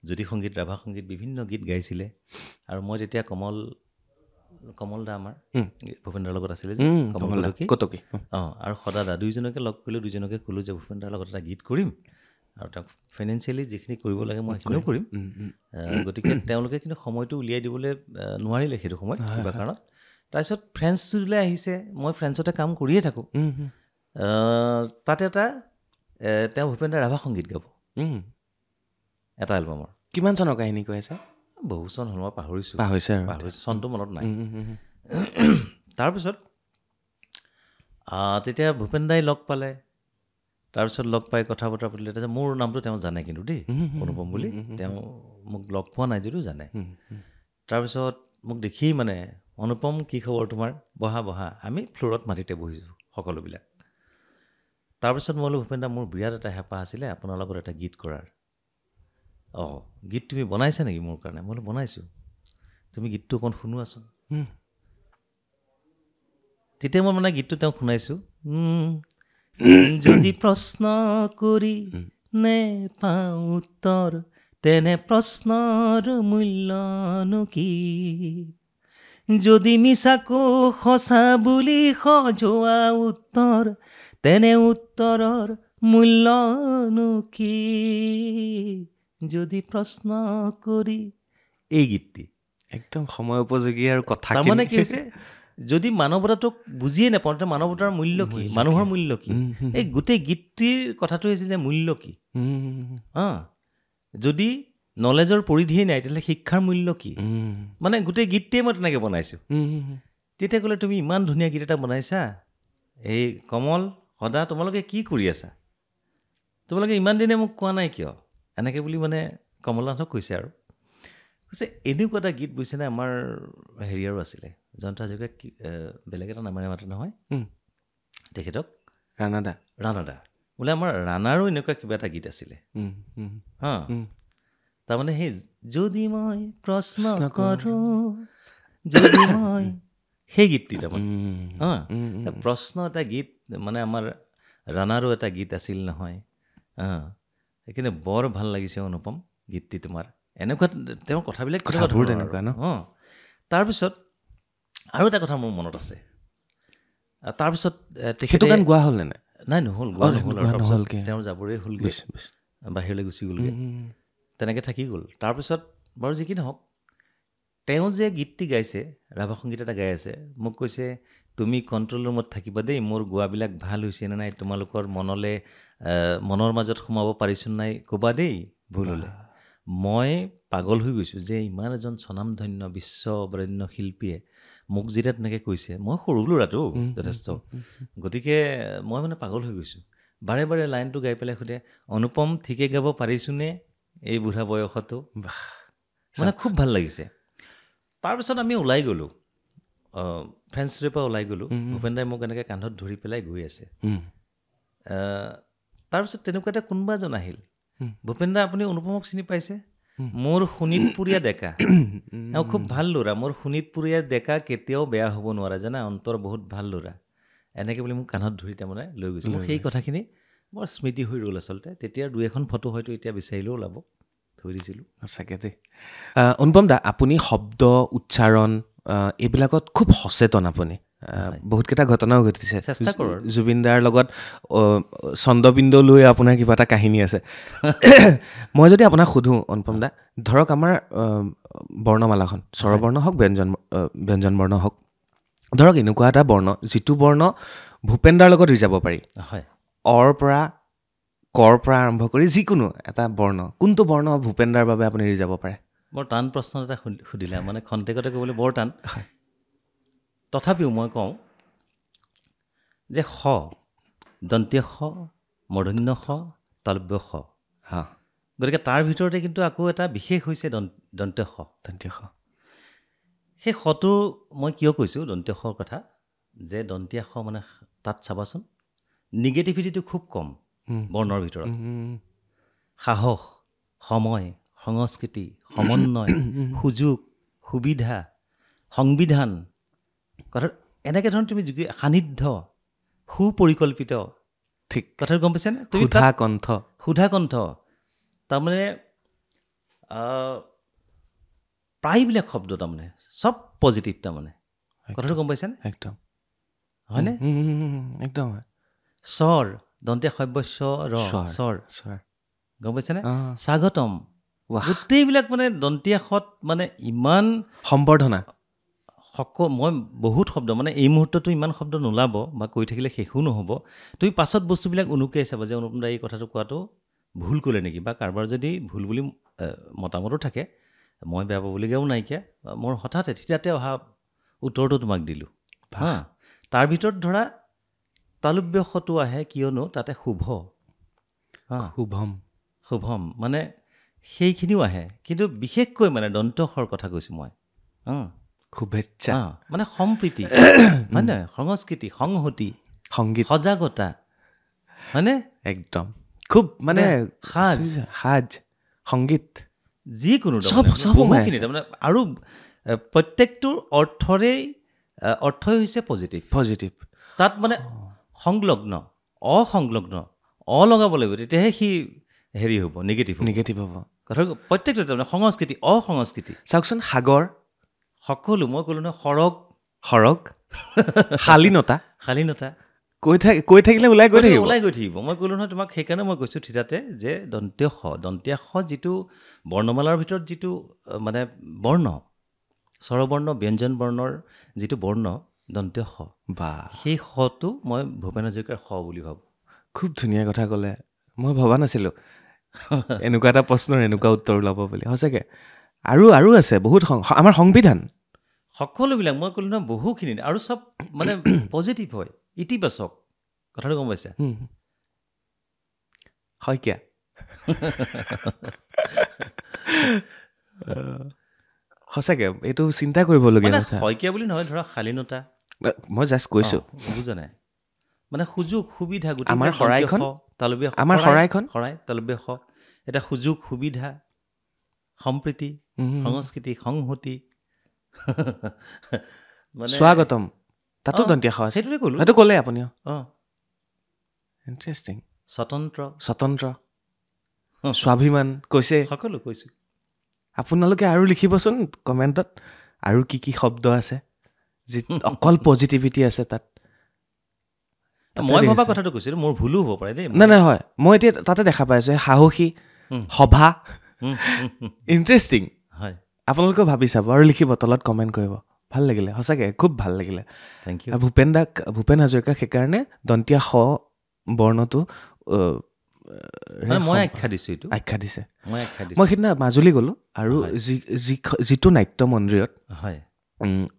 জ্যোতি সংগীত, ৰাভা সংগীত, বিভিন্ন গীত গাইছিলে। আৰু মই তেতিয়া কমল দা আমাৰ ভূপেন দাৰ লগত আছিলে যে, কটকী আৰু সদা দা, দুইজনকে লগ কৰিলোঁ। দুইজনকে ক'লোঁ যে ভূপেন দাৰ লগত এটা গীত কৰিম আৰু তেওঁক ফাইনেন্সিয়েলি যিখিনি কৰিব লাগে মই সেইখিনিও কৰিম। গতিকে তেওঁলোকে কিন্তু সময়টো উলিয়াই দিবলৈ নোৱাৰিলে সেইটো সময়ত কিবা কাৰণত। তাৰপিছত ফ্ৰেঞ্চ ষ্টুডিঅ'লৈ আহিছে, মই ফ্ৰেঞ্চতে কাম কৰিয়ে থাকোঁ। তাতে তেওঁ ভূপেন দাৰ ৰাভা সংগীত গাব এটা এলবামৰ। কিমান চনৰ কাহিনী কৈ আছে? বহু চন হ'ল, মই পাহৰিছোঁ, চনটো মনত নাই। তাৰপিছত তেতিয়া ভূপেন দাই লগ পালে, তাৰপিছত লগ পাই কথা বতৰা পাতিলে। তাৰপিছত মোৰ নামটো তেওঁ জানে কিন্তু দেই, অনুপম বুলি। তেওঁ মোক লগ পোৱা নাই যদিও জানে। তাৰপিছত মোক দেখি মানে, অনুপম কি খবৰ তোমাৰ, বহা বহা। আমি ফ্ল'ৰত মাটিতে বহিছোঁ সকলোবিলাক। তাৰপিছত মই বোলো ভূপেন দা, মোৰ বিৰাট এটা হেঁপাহ আছিলে আপোনাৰ লগত এটা গীত কৰাৰ। গীত তুমি বনাইছা নেকি মোৰ কাৰণে? মই বোলো বনাইছোঁ। তুমি গীতটো অকণ শুনোৱাচোন। তেতিয়া মই মানে গীতটো তেওঁক শুনাইছোঁ। যদি প্ৰশ্ন কৰি নেপাওঁ উত্তৰ, তেনে প্ৰশ্নৰ মূল্যনো কি? যদি মিছাকো সঁচা বুলি সজোৱা উত্তৰ, তেনে উত্তৰৰ মূল্যনো কি? যদি প্ৰশ্ন কৰি, এই গীতটি একদম সময় উপযোগী আৰু কথা। তাৰমানে কি হৈছে, যদি মানৱতাটোক বুজিয়ে নাপাওঁ তেতিয়া মানৱতাৰ মূল্য কি, মানুহৰ মূল্য কি? এই গোটেই গীতটিৰ কথাটো হৈছে যে মূল্য কি। যদি নলেজৰ পৰিধিয়ে নাই তেতিয়াহ'লে শিক্ষাৰ মূল্য কি? মানে গোটেই গীতটোৱে মই তেনেকৈ বনাইছোঁ। তেতিয়া ক'লে তুমি ইমান ধুনীয়া গীত এটা বনাইছা, এই কমল সদা তোমালোকে কি কৰি আছা? তোমালোকে ইমান দিনে মোক কোৱা নাই কিয়? এনেকৈ বুলি মানে কমলনাথক কৈছে আৰু কৈছে এনেকুৱা এটা গীত বুজিছেনে, আমাৰ হেৰিয়াৰো আছিলে জয়ন্ত হাজৰিকাক, বেলেগ এটা নামেৰে মাতে নহয় তেখেতক, ৰাণাদা বোলে। আমাৰ ৰাণাৰো এনেকুৱা কিবা এটা গীত আছিলে। তাৰমানে সেই যদি মই প্ৰশ্ন কৰোঁ, যদি মই সেই গীতটি তাৰমানে প্ৰশ্ন এটা গীত মানে আমাৰ ৰাণাৰো এটা গীত আছিল নহয় সেইকাৰণে বৰ ভাল লাগিছে অনুপম গীতটি তোমাৰ এনেকুৱা তেওঁৰ কথাবিলাক তেনেকুৱা ন তাৰপিছত আৰু এটা কথা মোৰ মনত আছে তাৰপিছত তেখেতৰ গান গোৱা হ'ল নে নাই নহ'ল গোৱা নহ'ল তেওঁৰ যাবৰেই হ'লগৈ বাহিৰলৈ গুচি গ'লগৈ তেনেকৈ থাকি গ'ল তাৰপিছত বাৰু যি কি নহওক তেওঁ যে গীতটি গাইছে ৰাভা সংগীত এটা গাই আছে মোক কৈছে তুমি কণ্ট্ৰল ৰুমত থাকিবা দেই মোৰ গোৱাবিলাক ভাল হৈছে নে নাই তোমালোকৰ মনৰ মাজত সোমাব পাৰিছোঁ নাই ক'বা দেই ভুল হ'লে মই পাগল হৈ গৈছোঁ যে ইমান এজন স্বনামধন্য বিশ্ববৰেণ্য শিল্পীয়ে মোক যেতিয়া তেনেকৈ কৈছে মই সৰু ল'ৰাটো যথেষ্ট গতিকে মই মানে পাগল হৈ গৈছোঁ বাৰে বাৰে লাইনটো গাই পেলাই সোধে অনুপম ঠিকে গাব পাৰিছোঁনে এই বুঢ়া বয়সতো মানে খুব ভাল লাগিছে তাৰপিছত আমি ওলাই গ'লোঁ ফ্ৰেঞ্চ ষ্ট্ৰীটৰ পৰা ওলাই গ'লোঁ ভূপেন দাই মোক এনেকৈ কান্ধত ধৰি পেলাই গৈ আছে তাৰপিছত তেনেকুৱা এটা কোনোবা এজন আহিল ভূপেন দা আপুনি অনুপমক চিনি পাইছে মোৰ শোণিতপুৰীয়া ডেকা এওঁ খুব ভাল ল'ৰা মোৰ শোণিতপুৰীয়া ডেকা কেতিয়াও বেয়া হ'ব নোৱাৰে জানা অন্তৰ বহুত ভাল ল'ৰা এনেকৈ বুলি মোক কান্ধত ধৰি তাৰমানে লৈ গৈছে মোৰ সেই কথাখিনি বৰ স্মৃতি হৈ ৰ'ল আচলতে তেতিয়া দুই এখন ফটো হয়তো এতিয়া বিচাৰিলেও ওলাব থৈ দিছিলোঁ সঁচাকৈ দেই অনুপম দা আপুনি শব্দ উচ্চাৰণ এইবিলাকত খুব সচেতন আপুনি বহুতকেইটা ঘটনাও ঘটিছে চেষ্টা কৰোঁ জুবিন দাৰ লগত চন্দ্ৰবিন্দু লৈ আপোনাৰ কিবা এটা কাহিনী আছে মই যদি আপোনাক সোধোঁ অনুপম দা ধৰক আমাৰ বৰ্ণমালাখন স্বৰবৰ্ণ হওক ব্যঞ্জন বৰ্ণ হওক ধৰক এনেকুৱা এটা বৰ্ণ যিটো বৰ্ণ ভূপেন দাৰ লগত ৰিজাব পাৰি হয় অৰ পৰা কৰ পৰা আৰম্ভ কৰি যিকোনো এটা বৰ্ণ কোনটো বৰ্ণ ভূপেন দাৰ বাবে আপুনি ৰিজাব পাৰে বৰ টান প্ৰশ্ন এটা সুধিলে মানে খন্তেকতে ক'বলৈ বৰ টান তথাপিও মই কওঁ যে খ দন্তীয় খ মূৰ্ধন্য খ তালব্য খ গতিকে তাৰ ভিতৰতে কিন্তু আকৌ এটা বিশেষ হৈছে দন্তীয় খ সেই খটো মই কিয় কৈছোঁ দন্তীয় খৰ কথা যে দন্তীয় খ মানে তাত চাবাচোন নিগেটিভিটিটো খুব কম বৰ্ণৰ ভিতৰত সাহস সময় সংস্কৃতি সমন্বয় সুযোগ সুবিধা সংবিধান কথা এনেকৈ ধৰণৰ তুমি সান্নিধ্য সুপৰিকল্পিত ঠিক কথাটো গম পাইছানে তুমি সুধা কণ্ঠ তাৰমানে প্ৰায়বিলাক শব্দ তাৰমানে চব পজিটিভ তাৰমানে কথাটো গম পাইছানে একদম হয়নে একদম হয় স্বৰ দন্তীয়া সব্যস্য ৰ স্বৰ গম পাইছানে স্বাগতম গোটেইবিলাক মানে দন্তীয়া খত মানে ইমান সম্বৰ্ধনা মই বহুত শব্দ মানে এই মুহূৰ্ততো ইমান শব্দ নোলাব বা কৈ থাকিলে শেষো নহ'ব তুমি পাছত বস্তুবিলাক উনুকিয়াই চাবা যে অনুপম দা এই কথাটো কোৱাটো ভুল ক'লে নেকি বা কাৰোবাৰ যদি ভুল বুলি মতামতো থাকে মই বেয়া পাবলগীয়াও নাইকিয়া মোৰ হঠাৎ এতিয়াতে অহা উত্তৰটো তোমাক দিলোঁ তাৰ ভিতৰত ধৰা তালব্য খটো আহে কিয়নো তাতে শুভম মানে সেইখিনিও আহে কিন্তু বিশেষকৈ মানে দন্তসৰ কথা কৈছোঁ মই শুভেচ্ছা মানে সম্প্ৰীতি হয় নহয় সংস্কৃতি সংহতি সংগীত সজাগতা হয়নে একদম খুব মানে সাজ সংগীত যিকোনো বহুখিনি তাৰমানে আৰু প্ৰত্যেকটোৰ অৰ্থই হৈছে পজিটিভ তাত মানে সংলগ্ন অসংলগ্ন লগাব লাগিব তেতিয়াহে সি হেৰি হ'ব নিগেটিভ হ'ব কথা প্ৰত্যেকটো তাৰমানে সংস্কৃতি অসংস্কৃতি চাওকচোন সাগৰ সকলো মই ক'লোঁ নহয় সৰগ শালীনতা কৈ থাকিলে ওলাই গৈ থাকিব মই ক'লোঁ নহয় তোমাক সেইকাৰণে মই কৈছোঁ থিতাতে যে দন্তীয় খ যিটো বৰ্ণমালাৰ ভিতৰত যিটো মানে বৰ্ণ স্বৰবৰ্ণ ব্যঞ্জন বৰ্ণৰ যিটো বৰ্ণ দন্তীয় খ বা সেই খটো মই ভূপেন হাজৰিকাৰ খ বুলি ভাবোঁ খুব ধুনীয়া কথা ক'লে মই ভবা নাছিলোঁ এনেকুৱা এটা প্ৰশ্নৰ এনেকুৱা উত্তৰ ওলাব বুলি সঁচাকৈ আৰু আছে বহুত আমাৰ সংবিধান সকলোবিলাক মই ক'লোঁ নহয় বহুখিনি আৰু চব মানে পজিটিভ হয় ইতিবাচক কথাটো গম পাইছা শইকীয়া সঁচাকৈ এইটো চিন্তা কৰিবলগীয়া কথা শইকীয়া বুলি নহয় ধৰক শালীনতা মই জাষ্ট কৈছোঁ বুজা নাই মানে সুযোগ সুবিধা আমাৰ শৰাইখন তালব্য খ এটা সুযোগ সুবিধা সম্প্ৰীতি সংস্কৃতি সংহতি স্বাগতম তাতো দন্তীয়া খ আছে সেইটোৱে ক'লো সেইটো ক'লে আপুনি ইণ্টাৰেষ্টিং স্বতন্ত্ৰ স্বাভিমান কৈছে সকলো কৈছোঁ আপোনালোকে আৰু লিখিবচোন কমেণ্টত আৰু কি শব্দ আছে যি অকল পজিটিভিটি আছে তাত মই ভবা কথাটো কৈছিলোঁ মোৰ ভুলো হ'ব পাৰে দেই নাই হয় মই এতিয়া তাতে দেখা পাইছোঁ সাহসী সভা ইণ্টাৰেষ্টিং হয় আপোনালোকেও ভাবি চাব আৰু লিখিব তলত কমেণ্ট কৰিব ভাল লাগিলে সঁচাকৈ খুব ভাল লাগিলে থেংক ইউ ভূপেন হাজৰিকাক সেইকাৰণে দন্তীয়া স বৰ্ণটো মই আখ্যা দিছোঁ এইটো আখ্যা দিছে মই সিদিনা মাজুলী গ'লোঁ আৰু যিটো নাট্য মন্দিৰত হয়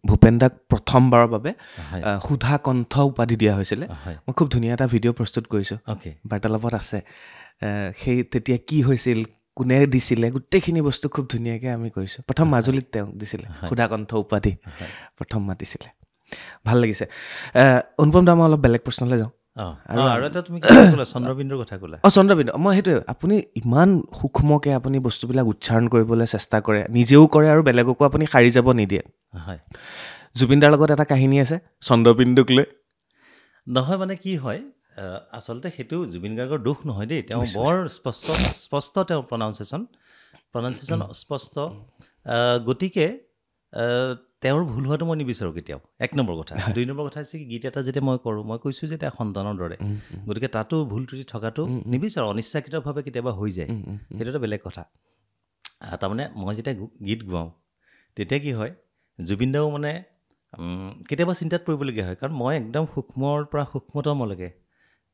ভূপেন দাক প্ৰথমবাৰৰ বাবে সুধা কণ্ঠ উপাধি দিয়া হৈছিলে মই খুব ধুনীয়া এটা ভিডিঅ' প্ৰস্তুত কৰিছোঁ বাৰ্তালাপত আছে সেই তেতিয়া কি হৈছিল কোনে দিছিলে গোটেইখিনি বস্তু খুব ধুনীয়াকৈ আমি কৰিছোঁ প্ৰথম মাজুলীত তেওঁক দিছিলে সুধা কণ্ঠ উপাধি প্ৰথম মাতিছিলে ভাল লাগিছে অনুপম দা মই অলপ বেলেগ প্ৰশ্নলৈ যাওঁ আৰু এটা তুমি চন্দ্ৰবিন্দুৰ কথা ক'লা চন্দ্ৰবিন্দু মই সেইটোৱে আপুনি ইমান সূক্ষ্মকৈ আপুনি বস্তুবিলাক উচ্চাৰণ কৰিবলৈ চেষ্টা কৰে নিজেও কৰে আৰু বেলেগকো আপুনি সাৰি যাব নিদিয়ে হয় জুবিন দাৰ লগত এটা কাহিনী আছে চন্দ্ৰবিন্দুক লৈ নহয় মানে কি হয় আচলতে সেইটো জুবিন গাৰ্গৰ দুখ নহয় দেই তেওঁ বৰ স্পষ্ট তেওঁ প্ৰনাউন্সিয়েশ্যন স্পষ্ট গতিকে তেওঁৰ ভুল হোৱাটো মই নিবিচাৰোঁ কেতিয়াও 1 নম্বৰ কথা 2 নম্বৰ কথা হৈছে কি গীত এটা যেতিয়া মই কৰোঁ মই কৈছোঁ যে এটা সন্তানৰ দৰে গতিকে তাতো ভুল ত্ৰুটি থকাটো নিবিচাৰোঁ অনিচ্ছাকৃতভাৱে কেতিয়াবা হৈ যায় সেইটো এটা বেলেগ কথা তাৰমানে মই যেতিয়া গীত গোৱাওঁ তেতিয়া কি হয় জুবিন দাও মানে কেতিয়াবা চিন্তাত পৰিবলগীয়া হয় কাৰণ মই একদম সূক্ষ্মৰ পৰা সূক্ষ্মতমলৈকে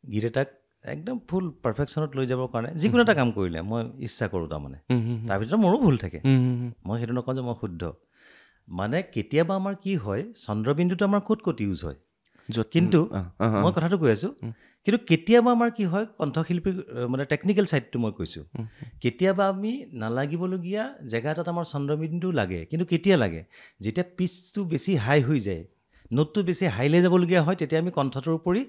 গীত এটাক একদম ফুল পাৰফেকশ্যনত লৈ যাবৰ কাৰণে যিকোনো এটা কাম কৰিলে মই ইচ্ছা কৰোঁ তাৰমানে তাৰ ভিতৰত মোৰো ভুল থাকে মই সেইটো নকওঁ যে মই শুদ্ধ মানে কেতিয়াবা আমাৰ কি হয় চন্দ্ৰবিন্দুটো আমাৰ ক'ত ইউজ হয় কিন্তু মই কথাটো কৈ আছোঁ কিন্তু কেতিয়াবা আমাৰ কি হয় কণ্ঠশিল্পীৰ মানে টেকনিকেল ছাইডটো মই কৈছোঁ কেতিয়াবা আমি নালাগিবলগীয়া জেগা এটাত আমাৰ চন্দ্ৰবিন্দু লাগে কিন্তু কেতিয়া লাগে যেতিয়া পিচটো বেছি হাই হৈ যায় নোটটো বেছি হাইলৈ যাবলগীয়া হয় তেতিয়া আমি কণ্ঠটোৰ উপৰি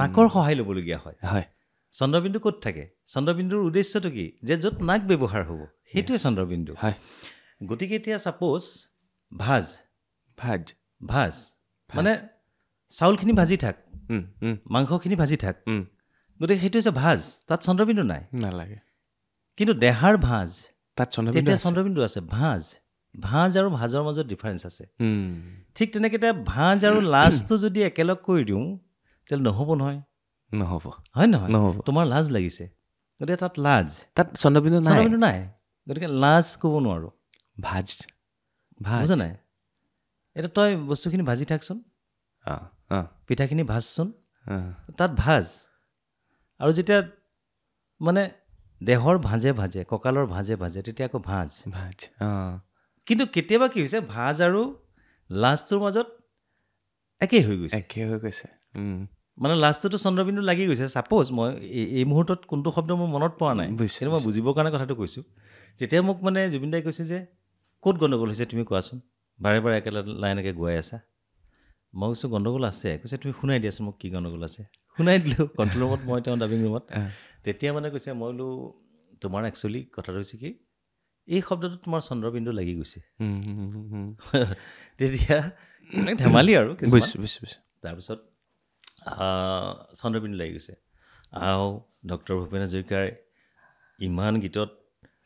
নাকৰ সহায় ল'বলগীয়া হয় চন্দ্ৰবিন্দু ক'ত থাকে চন্দ্ৰবিন্দুৰ উদ্দেশ্যটো কি যে য'ত নাক ব্যৱহাৰ হ'ব সেইটোৱে চন্দ্ৰবিন্দু গতিকে এতিয়া ছাপ'জ ভাজ মানে চাউলখিনি ভাজি থাক মাংসখিনি ভাজি থাক গতিকে সেইটো হৈছে ভাজ তাত চন্দ্ৰবিন্দু নাই নালাগে কিন্তু দেহাৰ ভাজ তাত চন্দ্ৰবিন্দু আছে ভাজ আৰু ভাজৰ মাজত ডিফাৰেঞ্চ আছে ঠিক তেনেকৈ এতিয়া ভাজ আৰু লাজটো যদি একেলগ কৰি দিওঁ তেতিয়াহ'লে নহ'ব হয় নহয় তোমাৰ লাজ লাগিছে গতিকে তাত চন্দ্ৰবিন্দু নাই গতিকে লাজ ক'ব নোৱাৰোঁ বুজা নাই এতিয়া তই বস্তুখিনি ভাজি থাকচোন পিঠাখিনি ভাজচোন তাত ভাজ আৰু যেতিয়া মানে দেহৰ ভাজে কঁকালৰ ভাজে তেতিয়া আকৌ ভাজ কিন্তু কেতিয়াবা কি হৈছে ভাজ আৰু লাজটোৰ মাজত একেই হৈ গৈছে মানে লাজটোতো চন্দ্ৰবিন্দু লাগি গৈছে ছাপ'জ মই এই মুহূৰ্তত কোনটো শব্দ মোৰ মনত পৰা নাই কিন্তু মই বুজিবৰ কাৰণে কথাটো কৈছোঁ যেতিয়া মোক মানে জুবিন দাই কৈছে যে ক'ত গণ্ডগোল হৈছে তুমি কোৱাচোন বাৰে একেটা লাইনকৈ গোৱাই আছা মই কৈছোঁ গণ্ডগোল আছে কৈছে তুমি শুনাই দিয়াচোন মোক কি গণ্ডগোল আছে শুনাই দিলোঁ কণ্ট্ৰল ৰুমত মই তেওঁ ডাবিং ৰুমত তেতিয়া মানে কৈছে মই বোলো তোমাৰ একচুৱেলি কথাটো হৈছে কি এই শব্দটো তোমাৰ চন্দ্ৰবিন্দু লাগি গৈছে তেতিয়া ধেমালি আৰু তাৰপিছত চন্দ্ৰবিন্দু লাগি গৈছে ডক্টৰ ভূপেন হাজৰিকাৰ ইমান গীতত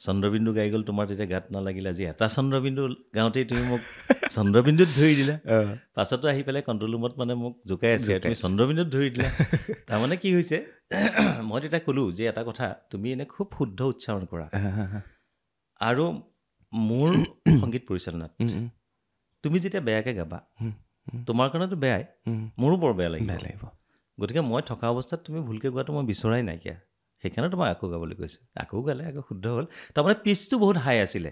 চন্দ্ৰবিন্দু গাই গ'ল তোমাৰ তেতিয়া গাত নালাগিলে আজি এটা চন্দ্ৰবিন্দু গাওঁতেই তুমি মোক চন্দ্ৰবিন্দুত ধৰি দিলা পাছতো আহি পেলাই কণ্ট্ৰল ৰুমত মানে মোক জোকাই আছে তুমি চন্দ্ৰবিন্দুত ধৰি দিলা তাৰমানে কি হৈছে মই তেতিয়া ক'লোঁ যে এটা কথা তুমি এনে খুব শুদ্ধ উচ্চাৰণ কৰা আৰু মোৰ সংগীত পৰিচালনাত তুমি যেতিয়া বেয়াকৈ গাবা তোমাৰ কাৰণেতো বেয়াই মোৰো বৰ বেয়া লাগিব গতিকে মই থকা অৱস্থাত তুমি ভুলকৈ গোৱাটো মই বিচৰাই নাইকিয়া সেইকাৰণে তোমাক আকৌ গাবলৈ কৈছোঁ আকৌ গালে আকৌ শুদ্ধ হ'ল তাৰমানে পিচটো বহুত হাই আছিলে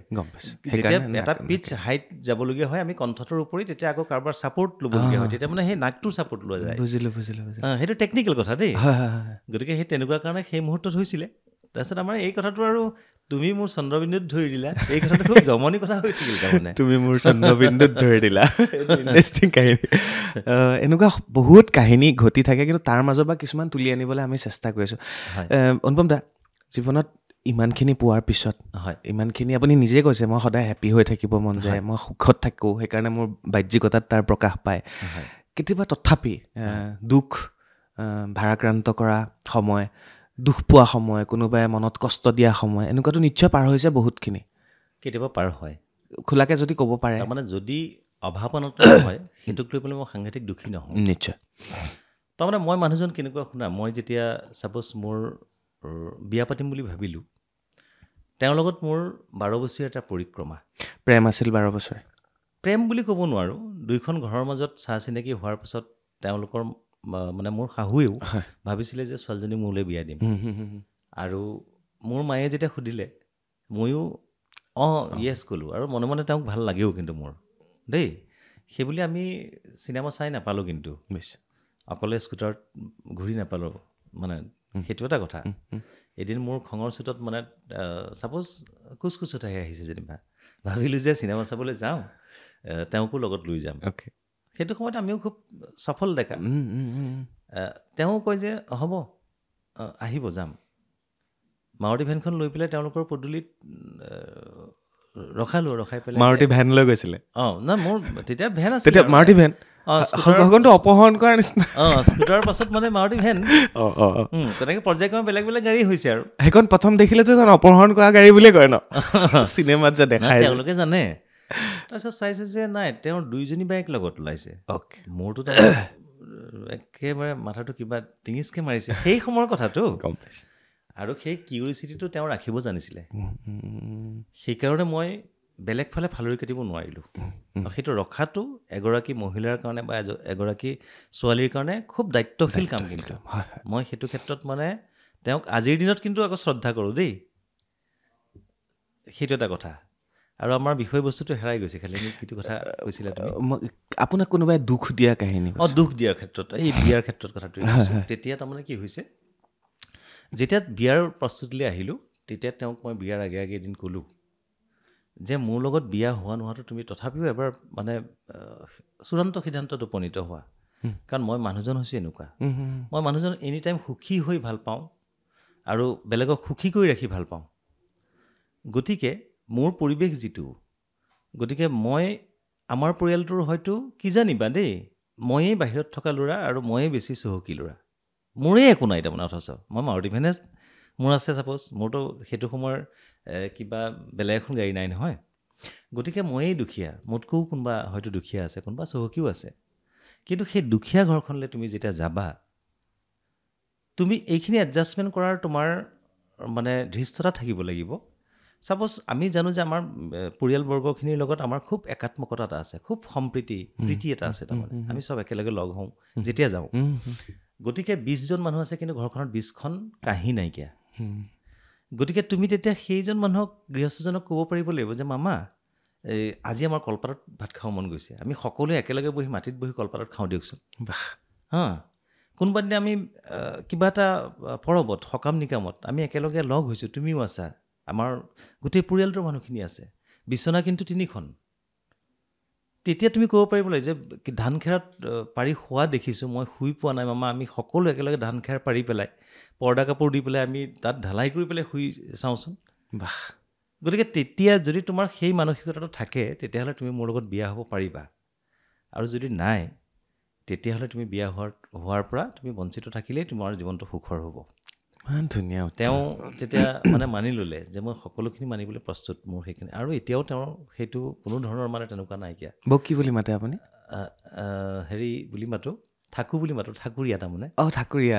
যেতিয়া এটা পিচ হাইট যাবলগীয়া হয় আমি কণ্ঠটোৰ উপৰি তেতিয়া আকৌ কাৰোবাৰ ছাপৰ্ট ল'বলগীয়া হয় তেতিয়া মানে সেই নাকটোৰ ছাপৰ্ট লোৱা যায় সেইটো টেকনিকেল কথা দেই গতিকে সেই তেনেকুৱা কাৰণে সেই মুহূৰ্তত হৈছিলে তাৰপিছত আমাৰ এই কথাটো আৰু তুমি মোৰ চন্দ্ৰবিন্দুত ধৰি দিলা এই কথাটো খুব জমনি কথা হৈ থাকিল তাৰমানে তুমি মোৰ চন্দ্ৰবিন্দুত ধৰি দিলা ইণ্টাৰেষ্টিং কাহিনী এনেকুৱা বহুত কাহিনী ঘটি থাকে কিন্তু তাৰ মাজৰ পৰা কিছুমান তুলি আনিবলৈ আমি চেষ্টা কৰি আছোঁ অনুপম দা জীৱনত ইমানখিনি পোৱাৰ পিছত হয় ইমানখিনি আপুনি নিজে কৈছে মই সদায় হেপী হৈ থাকিব মন যায়, মই সুখত থাকোঁ, সেইকাৰণে মোৰ বাহ্যিকতাত তাৰ প্ৰকাশ পায়। কেতিয়াবা তথাপি দুখ, ভাৰাক্ৰান্ত কৰা সময়, দুখ পোৱা সময়, কোনোবাই মনত কষ্ট দিয়া সময়, এনেকুৱাতো নিশ্চয় পাৰ হৈছে বহুতখিনি। কেতিয়াবা পাৰ হয়, খোলাকৈ যদি ক'ব পাৰে। তাৰমানে যদি অভাৱ অনাটন হয় সেইটোক লৈ পেলাই মই সাংঘাতিক দুখী নহওঁ। নিশ্চয়। তাৰমানে মই মানুহজন কেনেকুৱা শুনা, মই যেতিয়া ছাপ'জ মোৰ বিয়া পাতিম বুলি ভাবিলোঁ, তেওঁৰ লগত মোৰ 12 বছৰীয়া এটা পৰিক্ৰমা। প্ৰেম আছিল 12 বছৰ? প্ৰেম বুলি ক'ব নোৱাৰোঁ, দুইখন ঘৰৰ মাজত চা চিনাকি হোৱাৰ পাছত তেওঁলোকৰ মানে মোৰ শাহুৱেও ভাবিছিলে যে ছোৱালীজনী মোলৈ বিয়া দিম। আৰু মোৰ মায়ে যেতিয়া সুধিলে ময়ো য়েছ ক'লোঁ, আৰু মনে মনে তেওঁক ভাল লাগেও কিন্তু মোৰ দেই। সেইবুলি আমি চিনেমা চাই নাপালোঁ, কিন্তু অকলে স্কুটাৰত ঘূৰি নাপালোঁ, মানে সেইটো এটা কথা। এদিন মোৰ খঙৰ চোতত মানে ছাপ'জ কোচকোচতাহে আহিছে যেনিবা, ভাবিলোঁ যে চিনেমা চাবলৈ যাওঁ, তেওঁকো লগত লৈ যাম। সেইটো সময়ত আমিও খুব সফল ডেকা। তেওঁ কয় যে হ'ব আহিব যাম। মাৰুতি ভেনখন লৈ পেলাই তেওঁলোকৰ পদূলিত ৰখালোঁ, ৰখাই পেলাই। মাৰুতি ভেন লৈ গৈছিলে? নাই মোৰ তেতিয়া ভেন আছিল, তেতিয়া মাৰুতি ভেন অপহৰণ কৰাৰ নিচিনা। স্কুটাৰৰ পাছত মানে মাৰুতি ভেন, তেনেকৈ পৰ্যায়ক্ৰমে বেলেগ বেলেগ গাড়ী হৈছে। আৰু সেইখন প্ৰথম দেখিলেতো এখন অপহৰণ কৰা গাড়ী বুলিয়ে কয় ন চিনেমাত যে দেখায়, তেওঁলোকে জানে। তাৰপিছত চাইছোঁ যে নাই, তেওঁৰ 2জনী বাইক লগত ওলাইছে। মোৰতো একেবাৰে মাথাটো কিবা টিঙিচকৈ মাৰিছে সেই সময়ৰ কথাটো। গম পাইছে। আৰু সেই কিউৰিচিটিটো তেওঁ ৰাখিব জানিছিলে, সেইকাৰণে মই বেলেগ ফালে ফালৰি কাটিব নোৱাৰিলোঁ। সেইটো ৰখাটো এগৰাকী মহিলাৰ কাৰণে বা এগৰাকী ছোৱালীৰ কাৰণে খুব দায়িত্বশীল কাম। কিন্তু মই সেইটো ক্ষেত্ৰত মানে তেওঁক আজিৰ দিনত কিন্তু আকৌ শ্ৰদ্ধা কৰোঁ দেই, সেইটো এটা কথা। আৰু আমাৰ বিষয়বস্তুটো হেৰাই গৈছে, খালি কিটো কথা কৈছিলা তুমি? আপোনাক কোনোবাই দুখ দিয়া কাহিনী? দুখ দিয়াৰ ক্ষেত্ৰত, এই বিয়াৰ ক্ষেত্ৰত কথাটো। তেতিয়া তাৰমানে কি হৈছে, যেতিয়া বিয়াৰ প্ৰস্তুতিলৈ আহিলোঁ, তেতিয়া তেওঁক মই বিয়াৰ আগে আগে এদিন ক'লোঁ যে মোৰ লগত বিয়া হোৱা নোহোৱাটো তুমি তথাপিও এবাৰ মানে চূড়ান্ত সিদ্ধান্তত উপনীত হোৱা। কাৰণ মই মানুহজন হৈছোঁ এনেকুৱা, মই মানুহজন এনি টাইম সুখী হৈ ভাল পাওঁ আৰু বেলেগক সুখী কৰি ৰাখি ভাল পাওঁ। গতিকে মোৰ পৰিৱেশ যিটো, গতিকে মই আমাৰ পৰিয়ালটোৰ হয়তো কি জানিবা দেই, ময়েই বাহিৰত থকা ল'ৰা আৰু ময়েই বেছি চহকী ল'ৰা, মোৰেই একো নাই তাৰমানে। অথচ মই মাৰুতি ভেনেছ মোৰ আছে, ছাপ'জ মোৰতো সেইটো সময়ৰ কিবা বেলেগ এখন গাড়ী নাই নহয়। গতিকে ময়েই দুখীয়া, মোতকৈও কোনোবা হয়তো দুখীয়া আছে, কোনোবা চহকীও আছে। কিন্তু সেই দুখীয়া ঘৰখনলৈ তুমি যেতিয়া যাবা, তুমি এইখিনি এডজাষ্টমেণ্ট কৰাৰ তোমাৰ মানে ধৃষ্টতা থাকিব লাগিব। ছাপ'জ আমি জানো যে আমাৰ পৰিয়ালবৰ্গখিনিৰ লগত আমাৰ খুব একাত্মকতা এটা আছে, খুব সম্প্ৰীতি প্ৰীতি এটা আছে, তাৰমানে আমি চব একেলগে লগ হওঁ যেতিয়া যাওঁ। গতিকে 20জন মানুহ আছে, কিন্তু ঘৰখনত 20খন কাঁহী নাইকিয়া। গতিকে তুমি তেতিয়া সেইজন মানুহক, গৃহস্থজনক ক'ব পাৰিব লাগিব যে মামা আজি আমাৰ কলপাতত ভাত খাব মন গৈছে, আমি সকলোৱে একেলগে বহি মাটিত বহি কলপাতত খাওঁ দিয়কচোন। কোনোবা দিনা আমি কিবা এটা পৰৱত সকাম নিকামত আমি একেলগে লগ হৈছোঁ, তুমিও আছা, আমাৰ গোটেই পৰিয়ালটোৰ মানুহখিনি আছে, বিচনা কিন্তু 3খন। তেতিয়া তুমি ক'ব পাৰিব লাগে যে ধান খেৰত পাৰি শোৱা দেখিছোঁ, মই শুই পোৱা নাই মামা, আমি সকলো একেলগে ধান খেৰ পাৰি পেলাই পৰ্দা কাপোৰ দি পেলাই আমি তাত ঢালাই কৰি পেলাই শুই চাওঁচোন। গতিকে তেতিয়া যদি তোমাৰ সেই মানসিকতাটো থাকে, তেতিয়াহ'লে তুমি মোৰ লগত বিয়া হ'ব পাৰিবা। আৰু যদি নাই, তেতিয়াহ'লে তুমি বিয়া হোৱাৰ পৰা তুমি বঞ্চিত থাকিলেই তোমাৰ জীৱনটো সুখৰ হ'ব। ধুনীয়া। তেওঁ তেতিয়া মানে মানি ল'লে যে মই সকলোখিনি মানিবলৈ প্ৰস্তুত, মোৰ সেইখিনি। আৰু এতিয়াও তেওঁৰ সেইটো কোনো ধৰণৰ মানে তেনেকুৱা নাইকিয়া। কি বুলি মাতে আপুনি? হেৰি বুলি মাতোঁ, ঠাকুৰ বুলি মাতোঁ, ঠাকুৰীয়া তাৰমানে। ঠাকুৰীয়া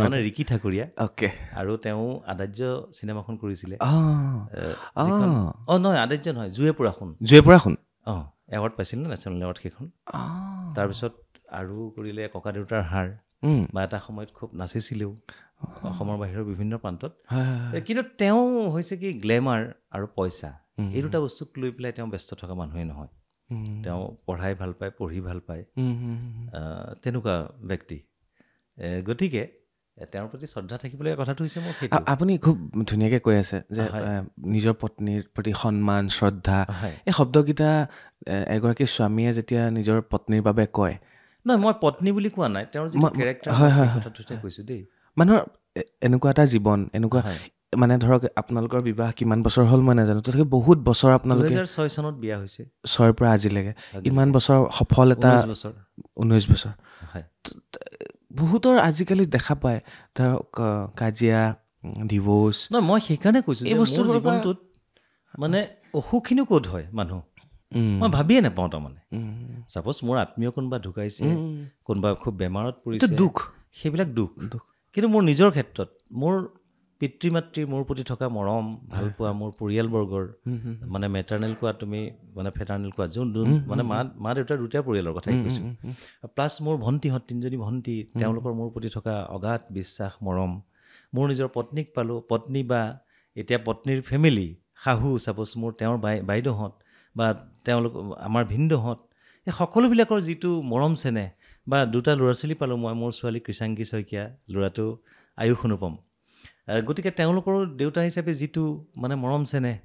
মানে ৰিকি ঠাকুৰীয়া। আৰু তেওঁ আদাৰ্য চিনেমাখন কৰিছিলে। নহয় আদাৰ্য নহয়, জুয়েপুৰাখন। এৱাৰ্ড পাইছিল ন, নেশ্যনেল এৱাৰ্ড সেইখন। তাৰপিছত আৰু কৰিলে ককা দেউতাৰ হাড়, বা এটা সময়ত খুব নাচিছিলেও অসমৰ বাহিৰৰ বিভিন্ন প্ৰান্তত। কিন্তু তেওঁ হৈছে কি গ্লেমাৰ আৰু পইচা, এই দুটা বস্তুক লৈ পেলাই তেওঁ ব্যস্ত থকা মানুহেই নহয়। তেওঁ পঢ়াই ভাল পায়, পঢ়ি ভাল পায়, তেনেকুৱা ব্যক্তি। গতিকে তেওঁৰ প্ৰতি শ্ৰদ্ধা থাকিবলগীয়া কথাটো হৈছে মোৰ সেইটো। আপুনি খুব ধুনীয়াকৈ কৈ আছে যে নিজৰ পত্নীৰ প্ৰতি সন্মান, শ্ৰদ্ধা, এই শব্দকেইটা এগৰাকী স্বামীয়ে যেতিয়া নিজৰ পত্নীৰ বাবে কয়, নহয় মই পত্নী বুলি কোৱা নাই, তেওঁৰ যিটো কেৰেক্টাৰ কথাটোতে কৈছোঁ দেই। মানুহৰ এনেকুৱা এটা জীৱন, এনেকুৱা মানে ধৰক আপোনালোকৰ বিবাহ কিমান বছৰ হ'ল মই নাজানো, তথাপি বহুত বছৰ আপোনালোকে 2006 চনত বিয়া হৈছে, 6ৰ পৰা আজিলৈকে ইমান বছৰ সফল এটা 19 বছৰ। হয়, বহুতৰ আজিকালি দেখা পায় ধৰক কাজিয়া, ডিভোৰ্চ। নহয় মই সেইকাৰণে কৈছোঁ এই যে বস্তুৰ মোৰ জীৱনটোত মানে অসুখখিনিও ক'ত হয় মানুহ মই ভাবিয়ে নাপাওঁ। তাৰমানে ছাপ'জ মোৰ আত্মীয় কোনোবা ঢুকাইছে, কোনোবা খুব বেমাৰত পৰিছে, দুখ, সেইবিলাক দুখ। কিন্তু মোৰ নিজৰ ক্ষেত্ৰত মোৰ পিতৃ মাতৃৰ মোৰ প্ৰতি থকা মৰম, ভাল পোৱা, মোৰ পৰিয়ালবৰ্গৰ মানে মেটাৰনেল কোৱা তুমি মানে ফেটাৰনেল কোৱা, যোন মানে মা দেউতাৰ দুটাই পৰিয়ালৰ কথাই কৈছোঁ, প্লাছ মোৰ ভণ্টিহঁত 3জনী ভণ্টি, তেওঁলোকৰ মোৰ প্ৰতি থকা অগাধ বিশ্বাস, মৰম, মোৰ নিজৰ পত্নীক পালোঁ, পত্নী বা এতিয়া পত্নীৰ ফেমিলি, শাহু ছাপ'জ মোৰ তেওঁৰ বাইদেউহঁত বা তেওঁলোক আমাৰ ভিনদেউহঁত, এই সকলোবিলাকৰ যিটো মৰম চেনেহ, বা দুটা ল'ৰা ছোৱালী পালোঁ মই, মোৰ ছোৱালী কৃষাংগী শইকীয়া, ল'ৰাটো আয়ুষ অনুপম। গতিকে তেওঁলোকৰো দেউতা হিচাপে যিটো মানে মৰম চেনেহ,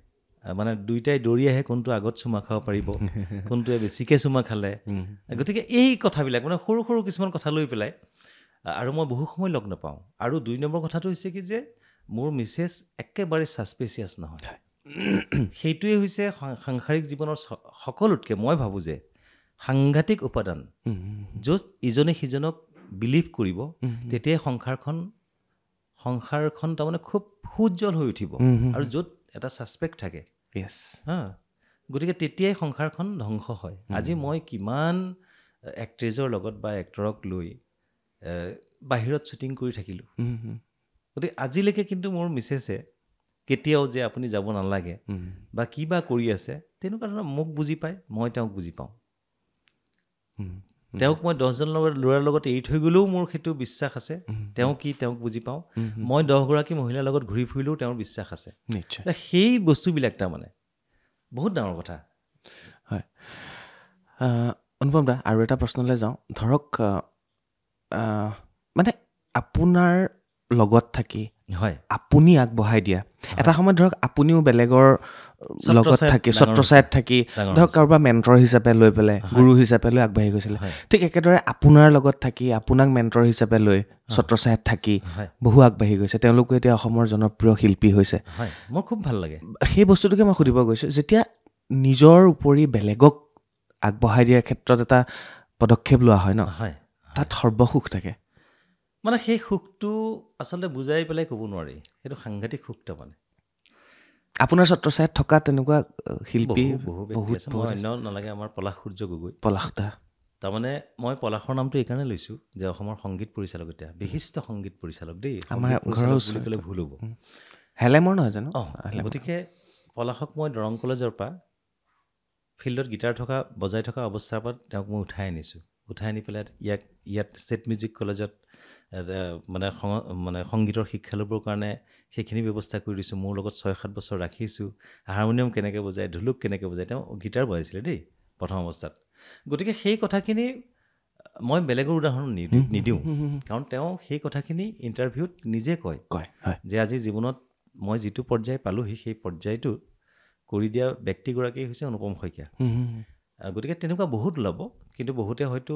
মানে দুইটাই দৌৰি আহে কোনটো আগত চুমা খাব পাৰিব, কোনটোৱে বেছিকৈ চুমা খালে। গতিকে এই কথাবিলাক মানে সৰু সৰু কিছুমান কথা লৈ পেলাই, আৰু মই বহু সময় লগ নাপাওঁ। আৰু 2 নম্বৰ কথাটো হৈছে কি যে মোৰ মিছেছ একেবাৰে ছাছপেচিয়াছ নহয়। সেইটোৱে হৈছে সাংসাৰিক জীৱনৰ সকলোতকৈ মই ভাবোঁ যে সাংঘাতিক উপাদান। য'ত ইজনে সিজনক বিলিভ কৰিব, তেতিয়াই সংসাৰখন তাৰমানে খুব সুউজ্জ্বল হৈ উঠিব। আৰু য'ত এটা ছাছপেক্ট থাকে, গতিকে তেতিয়াই সংসাৰখন ধ্বংস হয়। আজি মই কিমান এক্ট্ৰেছৰ লগত বা এক্টৰক লৈ বাহিৰত শ্বুটিং কৰি থাকিলোঁ, গতিকে আজিলৈকে কিন্তু মোৰ মিছেছে কেতিয়াও যে আপুনি যাব নালাগে বা কিবা কৰি আছে তেনেকুৱা ধৰণৰ মোক বুজি পায়, মই তেওঁক বুজি পাওঁ। তেওঁক মই 10জন ল'ৰাৰ লগত এৰি থৈ গ'লেও মোৰ সেইটো বিশ্বাস আছে, তেওঁ কি তেওঁক বুজি পাওঁ। মই 10গৰাকী মহিলাৰ লগত ঘূৰি ফুৰিলেও তেওঁৰ বিশ্বাস আছে। সেই বস্তুবিলাক তাৰমানে বহুত ডাঙৰ কথা। হয়, অনুপম দা, আৰু এটা প্ৰশ্নলৈ যাওঁ। ধৰক মানে আপোনাৰ লগত থাকি হয় আপুনি আগবঢ়াই দিয়া এটা সময়ত ধৰক আপুনিও বেলেগৰ লগত থাকি ছত্ৰছায়াত থাকি ধৰক কাৰোবাৰ মেণ্টৰ হিচাপে লৈ পেলাই, গুৰু হিচাপে লৈ আগবাঢ়ি গৈছিলে। ঠিক একেদৰে আপোনাৰ লগত থাকি আপোনাক মেণ্টৰ হিচাপে লৈ ছত্ৰছায়াত থাকি বহু আগবাঢ়ি গৈছে, তেওঁলোকো এতিয়া অসমৰ জনপ্ৰিয় শিল্পী হৈছে। মোৰ খুব ভাল লাগে সেই বস্তুটোকে মই সুধিব গৈছোঁ। যেতিয়া নিজৰ উপৰি বেলেগক আগবঢ়াই দিয়াৰ ক্ষেত্ৰত এটা পদক্ষেপ লোৱা হয় ন, তাত সৰ্বসুখ থাকে। মানে সেই সুখটো আচলতে বুজাই পেলাই ক'ব নোৱাৰি, সেইটো সাংঘাতিক সুখ। তাৰমানে আপোনাৰ ছত্ৰছায়াত থকা তেনেকুৱা শিল্পী বহুত আছে। মই অন্য নালাগে, আমাৰ পলাশ সূৰ্য গগৈ। পলাশ দা, তাৰমানে মই পলাশৰ নামটো এইকাৰণে লৈছোঁ যে অসমৰ সংগীত পৰিচালক, এতিয়া বিশিষ্ট সংগীত পৰিচালক দেই, আমাৰ পৰিচালক বুলি ক'লে ভুল হ'ব, হেলেমৰ নহয় জানো। গতিকে পলাশক মই দৰং কলেজৰ পৰা ফিল্ডত গীটাৰ বজাই থকা অৱস্থাৰ পৰা তেওঁক মই উঠাই আনিছোঁ। উঠাই আনি পেলাই ইয়াত ষ্টেট মিউজিক কলেজত মানে সংগীতৰ শিক্ষা ল'বৰ কাৰণে সেইখিনি ব্যৱস্থা কৰি দিছোঁ। মোৰ লগত 6-7 বছৰ ৰাখিছোঁ। হাৰমনিয়াম কেনেকৈ বজায়, ঢোলক কেনেকৈ বজায়, তেওঁ গীটাৰ বজাইছিলে দেই প্ৰথম অৱস্থাত। গতিকে সেই কথাখিনি মই বেলেগৰ উদাহৰণ নিদিওঁ, কাৰণ তেওঁ সেই কথাখিনি ইণ্টাৰভিউত নিজে কয় যে আজি জীৱনত মই যিটো পৰ্যায় পালোঁহি, সেই পৰ্যায়টোত কৰি দিয়া ব্যক্তিগৰাকী হৈছে অনুপম শইকীয়া। গতিকে তেনেকুৱা বহুত ওলাব, কিন্তু বহুতে হয়তো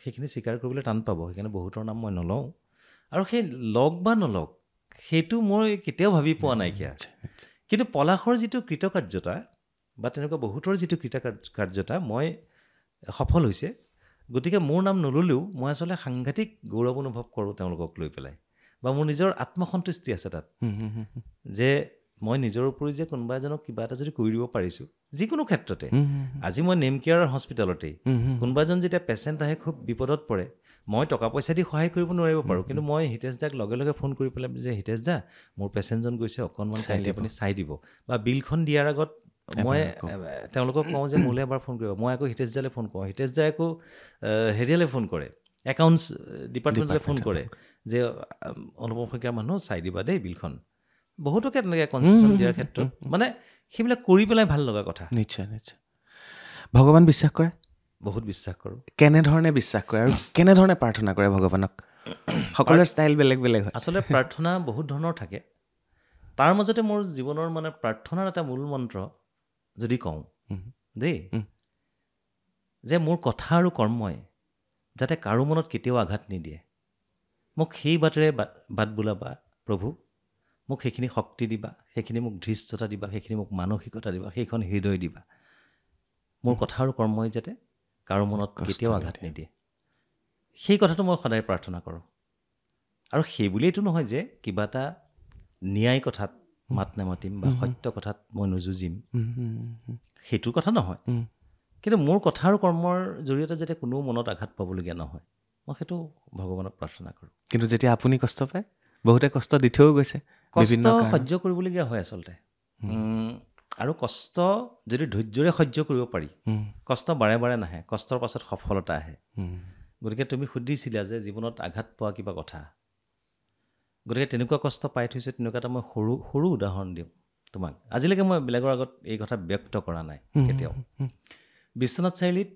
সেইখিনি স্বীকাৰ কৰিবলৈ টান পাব, সেইকাৰণে বহুতৰ নাম মই নলওঁ। আৰু সেই লগ বা নলগ সেইটো মই কেতিয়াও ভাবি পোৱা নাইকিয়া। কিন্তু পলাশৰ যিটো কৃতকাৰ্যতা বা তেনেকুৱা বহুতৰ যিটো কৃতকাৰ্যতা মই সফল হৈছে, গতিকে মোৰ নাম নল'লেও মই আচলতে সাংঘাতিক গৌৰৱ অনুভৱ কৰোঁ তেওঁলোকক লৈ পেলাই, বা মোৰ নিজৰ আত্মসন্তুষ্টি আছে তাত যে মই নিজৰ উপৰি যে কোনোবা এজনক কিবা এটা যদি কৰি দিব পাৰিছোঁ যিকোনো ক্ষেত্ৰতে। আজি মই নেম কেয়াৰ হস্পিটেলতেই কোনোবা এজন যেতিয়া পেচেণ্ট আহে, খুব বিপদত পৰে, মই টকা পইচা দি সহায় কৰিব নোৱাৰিব পাৰোঁ, কিন্তু মই হিতেশ দাক লগে লগে ফোন কৰি পেলাই যে হিতেশ দা মোৰ পেচেণ্টজন গৈছে, অকণমান কাইণ্ডলি আপুনি চাই দিব, বা বিলখন দিয়াৰ আগত মই তেওঁলোকক কওঁ যে মোলৈ এবাৰ ফোন কৰিব। মই আকৌ হিতেশ দালৈ ফোন কৰোঁ, হিতেশ দাই আকৌ হেৰিয়ালৈ ফোন কৰে, একাউণ্টছ ডিপাৰ্টমেণ্টলৈ ফোন কৰে যে অনুপম শইকীয়াৰ মানুহ চাই দিবা দেই বিলখন। বহুতকে তেনেকৈ কনচেশ্যন দিয়াৰ ক্ষেত্ৰত মানে সেইবিলাক কৰি পেলাই ভাল লগা কথা। নিশ্চয় নিশ্চয়। ভগৱান বিশ্বাস কৰে? বহুত বিশ্বাস কৰোঁ। কেনেধৰণে বিশ্বাস কৰে আৰু কেনেধৰণে প্ৰাৰ্থনা কৰে ভগৱানক? সকলোৰে ষ্টাইল বেলেগ বেলেগ হয়। আচলতে প্ৰাৰ্থনা বহুত ধৰণৰ থাকে, তাৰ মাজতে মোৰ জীৱনৰ মানে প্ৰাৰ্থনাৰ এটা মূল মন্ত্ৰ যদি কওঁ দেই, যে মোৰ কথা আৰু কৰ্মই যাতে কাৰো মনত কেতিয়াও আঘাত নিদিয়ে, মোক সেই বাটেৰে বাট বোলাবা প্ৰভু, মোক সেইখিনি শক্তি দিবা, সেইখিনি মোক ধৃষ্টতা দিবা, সেইখিনি মোক মানসিকতা দিবা, সেইখন হৃদয় দিবা, মোৰ কথা আৰু কৰ্মই যাতে কাৰো মনত কেতিয়াও আঘাত নিদিয়ে। সেই কথাটো মই সদায় প্ৰাৰ্থনা কৰোঁ। আৰু সেই বুলিয়েইটো নহয় যে কিবা এটা ন্যায় কথাত মাত নেমাতিম বা সত্য কথাত মই নুযুঁজিম, সেইটোৰ কথা নহয়। কিন্তু মোৰ কথা আৰু কৰ্মৰ জৰিয়তে যাতে কোনো মনত আঘাত পাবলগীয়া নহয়, মই সেইটো ভগৱানক প্ৰাৰ্থনা কৰোঁ। কিন্তু যেতিয়া আপুনি কষ্ট পায়, বহুতে কষ্ট দি থৈও গৈছে, কষ্ট সহ্য কৰিবলগীয়া হয় আচলতে। আৰু কষ্ট যদি ধৈৰ্যৰে সহ্য কৰিব পাৰি, কষ্ট বাৰে বাৰে নাহে, কষ্টৰ পাছত সফলতা আহে। গতিকে তুমি সুধিছিলা যে জীৱনত আঘাত পোৱা কিবা কথা, গতিকে তেনেকুৱা কষ্ট পাই থৈছোঁ, তেনেকুৱা এটা মই সৰু সৰু উদাহৰণ দিওঁ তোমাক। আজিলৈকে মই বেলেগৰ আগত এই কথা ব্যক্ত কৰা নাই কেতিয়াও। বিশ্বনাথ চাৰিআলিত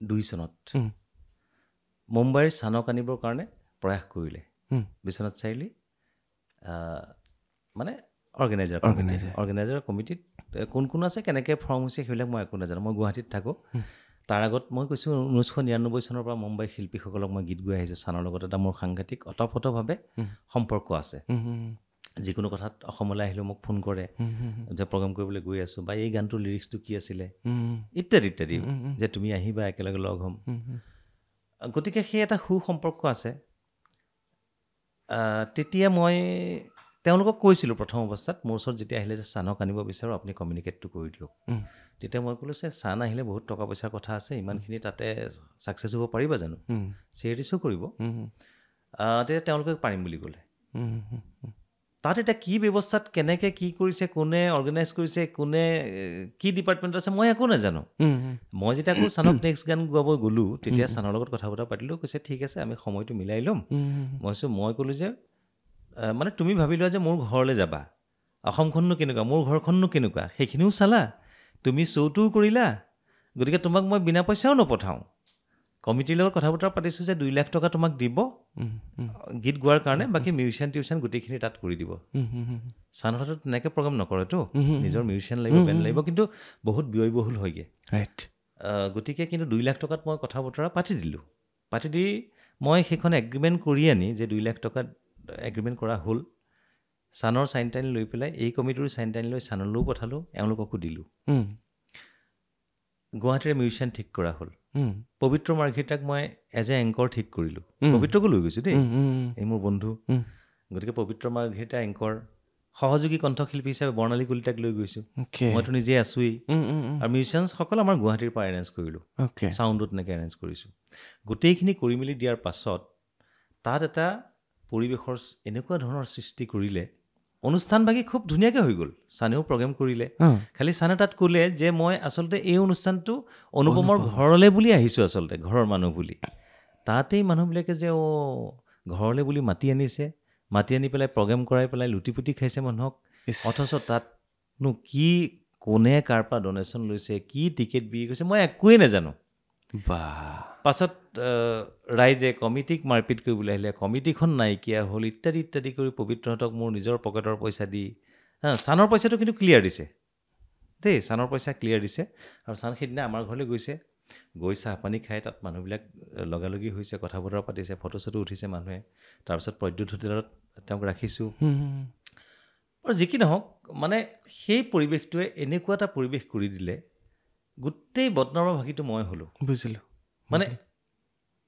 2002 চনত মুম্বাইৰ চানক আনিবৰ কাৰণে প্ৰয়াস কৰিলে বিশ্বনাথ চাৰিআলি মানে অৰ্গেনাইজাৰ কমিটিত কোন কোন আছে, কেনেকৈ ফৰ্ম হৈছে সেইবিলাক মই একো নাজানো। মই গুৱাহাটীত থাকোঁ। তাৰ আগত মই কৈছোঁ 1999 চনৰ পৰা মুম্বাইৰ শিল্পীসকলক মই গীত গাই আহিছোঁ। চানৰ লগত এটা মোৰ সাংঘাতিক অতঃপ্ৰোতভাৱে সম্পৰ্ক আছে। যিকোনো কথাত অসমলৈ আহিলেও মোক ফোন কৰে যে প্ৰগ্ৰাম কৰিবলৈ গৈ আছোঁ, বা এই গানটোৰ লিৰিক্সটো কি আছিলে, ইত্যাদি ইত্যাদি, যে তুমি আহিবা একেলগে লগ হ'ম। গতিকে সেই এটা সুসম্পৰ্ক আছে। তেতিয়া মই তেওঁলোকক কৈছিলোঁ প্ৰথম অৱস্থাত, মোৰ ওচৰত যেতিয়া আহিলে যে চানক আনিব বিচাৰোঁ, আপুনি কমিউনিকেটটো কৰি দিয়ক। তেতিয়া মই ক'লোঁ যে চান আহিলে বহুত টকা পইচাৰ কথা আছে, ইমানখিনি তাতে ছাকচেছ হ'ব পাৰিবা জানো? চেৰিটি শ্ব' কৰিব। তেতিয়া তেওঁলোকে পাৰিম বুলি ক'লে। তাত এতিয়া কি ব্যৱস্থাত কেনেকৈ কি কৰিছে, কোনে অৰ্গেনাইজ কৰিছে, কোনে কি ডিপাৰ্টমেণ্ট আছে, মই একো নাজানো। মই যেতিয়া আকৌ চানক নেক্সট গান গাব গ'লোঁ, তেতিয়া চানৰ লগত কথা বতৰা পাতিলোঁ। কৈছে ঠিক আছে, আমি সময়টো মিলাই ল'ম। মই ক'লোঁ যে মানে তুমি ভাবি লোৱা যে মোৰ ঘৰলৈ যাবা, অসমখননো কেনেকুৱা, মোৰ ঘৰখননো কেনেকুৱা, সেইখিনিও চালা, তুমি শ্ব'টোও কৰিলা, গতিকে তোমাক মই বিনা পইচাও নপঠাওঁ। কমিটিৰ লগত কথা বতৰা পাতিছোঁ যে 2 লাখ টকা তোমাক দিব গীত গোৱাৰ কাৰণে, বাকী মিউজিচিয়ান টিউচিয়ান গোটেইখিনি তাত কৰি দিব। চানৰ হাতত তেনেকৈ প্ৰগ্ৰাম নকৰেতো, নিজৰ মিউজিচিয়ান লাগিব, বেণ্ড লাগিব, কিন্তু বহুত ব্যয়বহুল হয়গৈ। গতিকে কিন্তু 2 লাখ টকাত মই কথা বতৰা পাতি দিলোঁ। পাতি দি মই সেইখন এগ্ৰিমেণ্ট কৰি আনি যে 2 লাখ টকাত এগ্ৰিমেণ্ট কৰা হ'ল, চানৰ চাইন টাইন লৈ পেলাই এই কমিটিৰ চাইন টাইন লৈ চানলৈও পঠালোঁ, এওঁলোককো দিলোঁ। গুৱাহাটীৰে মিউজিচিয়ান ঠিক কৰা হ'ল। পবিত্ৰ মাৰ্ঘিটাক মই এজ এ এংকৰ ঠিক কৰিলোঁ। পবিত্ৰকো লৈ গৈছোঁ দেই, এই মোৰ বন্ধু। গতিকে পবিত্ৰ মাৰ্ঘিটা এংকৰ, সহযোগী কণ্ঠশিল্পী হিচাপে বৰ্ণালী কলিতাক লৈ গৈছোঁ। মইতো নিজে আছোঁৱেই। আৰু মিউজিচিয়ানসকল আমাৰ গুৱাহাটীৰ পৰা এৰেঞ্জ কৰিলোঁ, চাউণ্ডত তেনেকৈ এৰেঞ্জ কৰিছোঁ। গোটেইখিনি কৰি মেলি দিয়াৰ পাছত তাত এটা পৰিৱেশৰ এনেকুৱা ধৰণৰ সৃষ্টি কৰিলে, অনুষ্ঠান ভাগি খুব ধুনীয়াকৈ হৈ গ'ল। চানেও প্ৰগ্ৰেম কৰিলে। খালি চানে তাত ক'লে যে মই আচলতে এই অনুষ্ঠানটো অনুপমৰ ঘৰলৈ বুলি আহিছোঁ, আচলতে ঘৰৰ মানুহ বুলি। তাতেই মানুহবিলাকে যে ঘৰলৈ বুলি মাতি আনিছে, মাতি আনি পেলাই প্ৰগ্ৰেম কৰাই পেলাই লুটিপুটি খাইছে মানুহক। অথচ তাতনো কি, কোনে কাৰ পৰা ডনেশ্যন লৈছে, কি টিকেট বিক্ৰী কৰিছে, মই একোৱেই নাজানো। পাছত ৰাইজে কমিটিক মাৰপিট কৰিবলৈ আহিলে, কমিটিখন নাইকিয়া হ'ল, ইত্যাদি ইত্যাদি কৰি পবিত্ৰহঁতক মোৰ নিজৰ পকেটৰ পইচা দি, চানৰ পইচাটো কিন্তু ক্লিয়াৰ দিছে দেই, চানৰ পইচা ক্লিয়াৰ দিছে। আৰু চান সেইদিনা আমাৰ ঘৰলৈ গৈছে, গৈ চাহ পানী খাই তাত মানুহবিলাক লগালগি হৈছে, কথা বতৰা পাতিছে, ফটো চটো উঠিছে মানুহে। তাৰপিছত প্ৰদ্যুৎ হোটেলত তেওঁক ৰাখিছোঁ। আৰু যি কি নহওক, মানে সেই পৰিৱেশটোৱে এনেকুৱা এটা পৰিৱেশ কৰি দিলে, গোটেই বদনামৰ ভাগিটো মই হ'লোঁ। বুজিলোঁ। মানে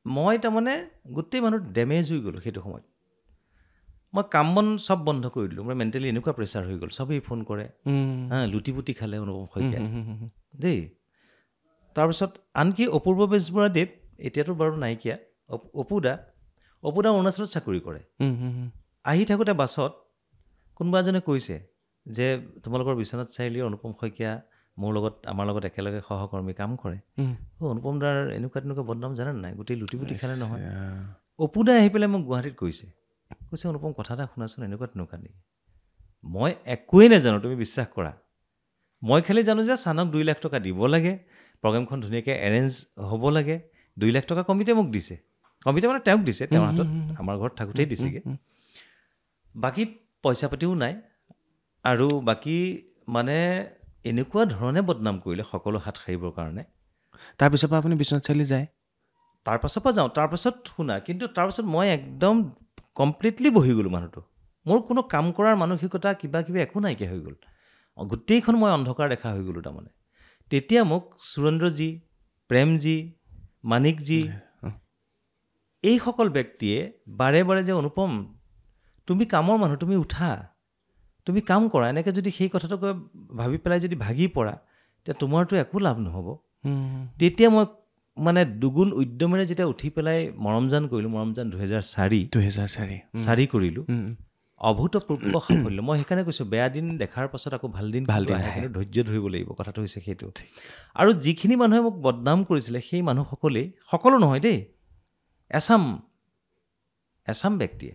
মই তাৰমানে গোটেই মানুহ ডেমেজ হৈ গ'লোঁ সেইটো সময়ত। মই কাম বন চব বন্ধ কৰি দিলোঁ। মোৰ মেণ্টেলি এনেকুৱা প্ৰেছাৰ হৈ গ'ল, চবেই ফোন কৰে, লুটিপুটি খালে অনুপম শইকীয়া দেই। তাৰপিছত আনকি অপূৰ্ব বেজবৰুৱাদেৱ, এতিয়াতো বাৰু নাইকিয়া, অপুদা অৰুণাচলত চাকৰি কৰে। আহি থাকোঁতে বাছত কোনোবা এজনে কৈছে যে তোমালোকৰ বিশ্বনাথ চাৰিআলিৰ অনুপম শইকীয়া আমাৰ লগত একেলগে সহকৰ্মী কাম কৰে। অনুপম দাৰ এনেকুৱা তেনেকুৱা বদনাম জানে নাই, গোটেই লুটিপুটি খালে নহয়। অপুদাই আহি পেলাই মোক গুৱাহাটীত কৈছে অনুপম কথা এটা শুনাচোন, এনেকুৱা তেনেকুৱা নেকি? মই একোৱেই নাজানো, তুমি বিশ্বাস কৰা। মই খালি জানো যে চানক 2 লাখ টকা দিব লাগে, প্ৰগ্ৰেমখন ধুনীয়াকৈ এৰেঞ্জ হ'ব লাগে। 2 লাখ টকা কমিটিয়ে মোক দিছে, কমিটিয়ে মানে তেওঁক দিছে, তেওঁৰ হাতত আমাৰ ঘৰত থাকোঁতেই দিছেগৈ। বাকী পইচা পাতিও নাই। আৰু বাকী মানে এনেকুৱা ধৰণে বদনাম কৰিলে সকলো হাত সাৰিবৰ কাৰণে। তাৰপিছৰ পৰা আপুনি বিশ্বনাথ চাৰিআলি যায়? তাৰপাছৰ পৰা যাওঁ। তাৰপাছত শুনা, কিন্তু তাৰপাছত মই একদম কমপ্লিটলি বহি গ'লোঁ মানুহটো মোৰ কোনো কাম কৰাৰ মানসিকতা কিবা কিবি একো নাইকিয়া হৈ গ'ল গোটেইখন মই অন্ধকাৰ দেখা হৈ গ'লোঁ তাৰমানে তেতিয়া মোক সুৰেন্দ্ৰজী প্ৰেমজী মানিকজী এইসকল ব্যক্তিয়ে বাৰে বাৰে যে অনুপম তুমি কামৰ মানুহ তুমি উঠা তুমি কাম কৰা এনেকৈ যদি সেই কথাটো ভাবি পেলাই যদি ভাগি পৰা তেতিয়া তোমাৰতো একো লাভ নহ'ব তেতিয়া মই মানে দুগুণ উদ্যমেৰে যেতিয়া উঠি পেলাই মৰমজান কৰিলোঁ মৰমজান 2004 কৰিলোঁ অভূতপূৰ্ব সাফল্য মই সেইকাৰণে কৈছোঁ বেয়া দিন দেখাৰ পাছত আকৌ ভাল দিন আহে ধৈৰ্য ধৰিব লাগিব কথাটো হৈছে সেইটো আৰু যিখিনি মানুহে মোক বদনাম কৰিছিলে সেই মানুহসকলেই সকলো নহয় দেই এছাম ব্যক্তিয়ে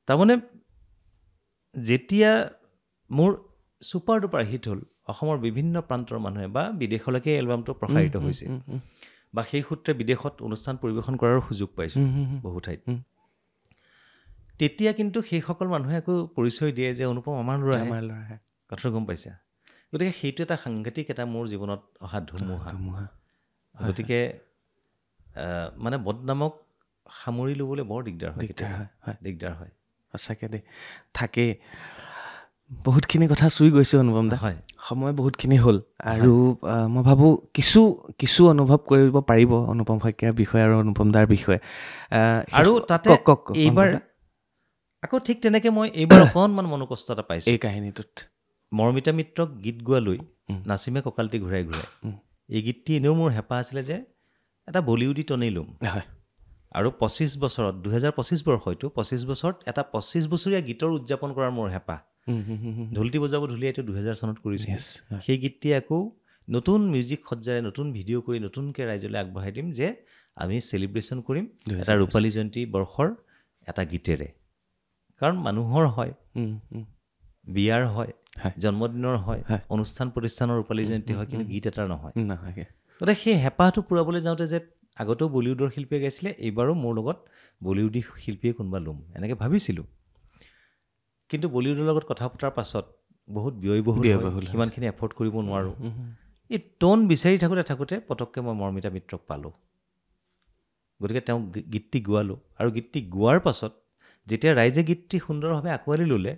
তাৰমানে যেতিয়া মোৰ ছুপাৰ ডুপাৰ হিট হ'ল অসমৰ বিভিন্ন প্ৰান্তৰ মানুহে বা বিদেশলৈকে এলবামটো প্ৰসাৰিত হৈছে বা সেই সূত্ৰে বিদেশত অনুষ্ঠান পৰিৱেশন কৰাৰ সুযোগ পাইছোঁ বহু ঠাইত তেতিয়া কিন্তু সেইসকল মানুহে আকৌ পৰিচয় দিয়ে যে অনুপম আমাৰ ল'ৰা কথাটো গম পাইছা গতিকে সেইটো এটা সাংঘাতিক এটা মোৰ জীৱনত অহা ধুমুহা গতিকে মানে বদনামক সামৰি ল'বলৈ বৰ দিগদাৰ হয় সঁচাকৈ দেই থাকেই বহুতখিনি কথা চুই গৈছোঁ অনুপম দা হয় সময় বহুতখিনি হ'ল আৰু মই ভাবোঁ কিছু অনুভৱ কৰিব পাৰিব অনুপম শইকীয়াৰ বিষয়ে আৰু অনুপম দাৰ বিষয়ে আৰু তাতে এইবাৰ আকৌ ঠিক তেনেকৈ মই এইবাৰ অকণমান মনোকষ্ট এটা পাইছোঁ এই কাহিনীটোত মৰমিতা মিত্ৰক গীত গোৱালৈ নাচিমে কঁকালটি ঘূৰাই এই গীতটি এনেও মোৰ হেঁপাহ আছিলে যে এটা বলিউডি টনি ল'ম হয় আৰু 25 বছৰত 2025 বৰ্ষ হয়তো 25 বছৰত এটা 25 বছৰীয়া গীতৰ উদযাপন কৰাৰ মোৰ হেঁপাহ ঢোলটি বজাব ঢুলীয়াইতো 2000 চনত কৰিছিল সেই গীতটি আকৌ নতুন মিউজিক সজ্জাৰে নতুন ভিডিঅ' কৰি নতুনকৈ ৰাইজলৈ আগবঢ়াই দিম যে আমি চেলিব্ৰেশ্যন কৰিম এটা ৰূপালী জয়ন্তী বৰ্ষৰ এটা গীতেৰে কাৰণ মানুহৰ হয় বিয়াৰ হয় জন্মদিনৰ হয় অনুষ্ঠান প্ৰতিষ্ঠানৰ ৰূপালী জয়ন্তী হয় কিন্তু গীত এটাৰ নহয় গতিকে সেই হেঁপাহটো পূৰাবলৈ যাওঁতে যে আগতেও বলিউডৰ শিল্পীয়ে গাইছিলে এইবাৰো মোৰ লগত বলিউডী শিল্পীয়ে কোনোবা ল'ম এনেকৈ ভাবিছিলোঁ কিন্তু বলিউডৰ লগত কথা পতাৰ পাছত বহুত ব্যয়বহুল সিমানখিনি এফৰ্ড কৰিব নোৱাৰোঁ এই টোন বিচাৰি থাকোঁতে পটককৈ মই মৰমিতা মিত্ৰক পালোঁ গতিকে তেওঁ গীতটি গোৱালোঁ আৰু গীতটি গোৱাৰ পাছত যেতিয়া ৰাইজে গীতটি সুন্দৰভাৱে আঁকোৱালি ল'লে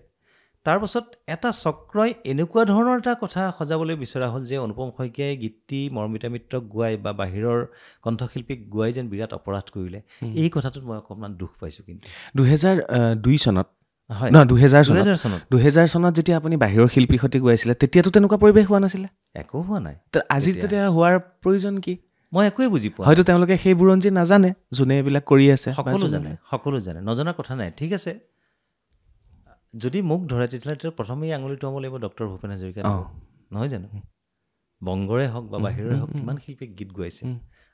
তাৰ পাছত এটা চক্ৰই এনেকুৱা ধৰণৰ এটা কথা সজাবলৈ বিচৰা হ'ল যে অনুপম শইকীয়াই গীতটি মৰমিতা মিত্ৰক গোৱাই বা বাহিৰৰ কণ্ঠশিল্পীক গোৱাই যেন বিৰাট অপৰাধ কৰিলে এই কথাটোত মই অকণমান দুখ পাইছোঁ কিন্তু 2002 চনত হয় ন 2000 চনত যেতিয়া আপুনি বাহিৰৰ শিল্পীৰ সৈতে গোৱাইছিলে তেতিয়াতো তেনেকুৱা পৰিৱেশ হোৱা নাছিলে একো হোৱা নাই আজি তেতিয়া হোৱাৰ প্ৰয়োজন কি মই একোৱে বুজি পোৱা হয়তো তেওঁলোকে সেই বুৰঞ্জী নাজানে যোনে এইবিলাক কৰি আছে সকলো জানে নজনাৰ কথা নাই ঠিক আছে যদি মোক ধৰে তেতিয়াহ'লে প্ৰথমেই আঙুলি টুৱাব লাগিব ডক্টৰ ভূপেন হাজৰিকা নহয় জানো বংগৰে হওক বা বাহিৰৰে হওক কিমান শিল্পীক গীত গোৱাইছে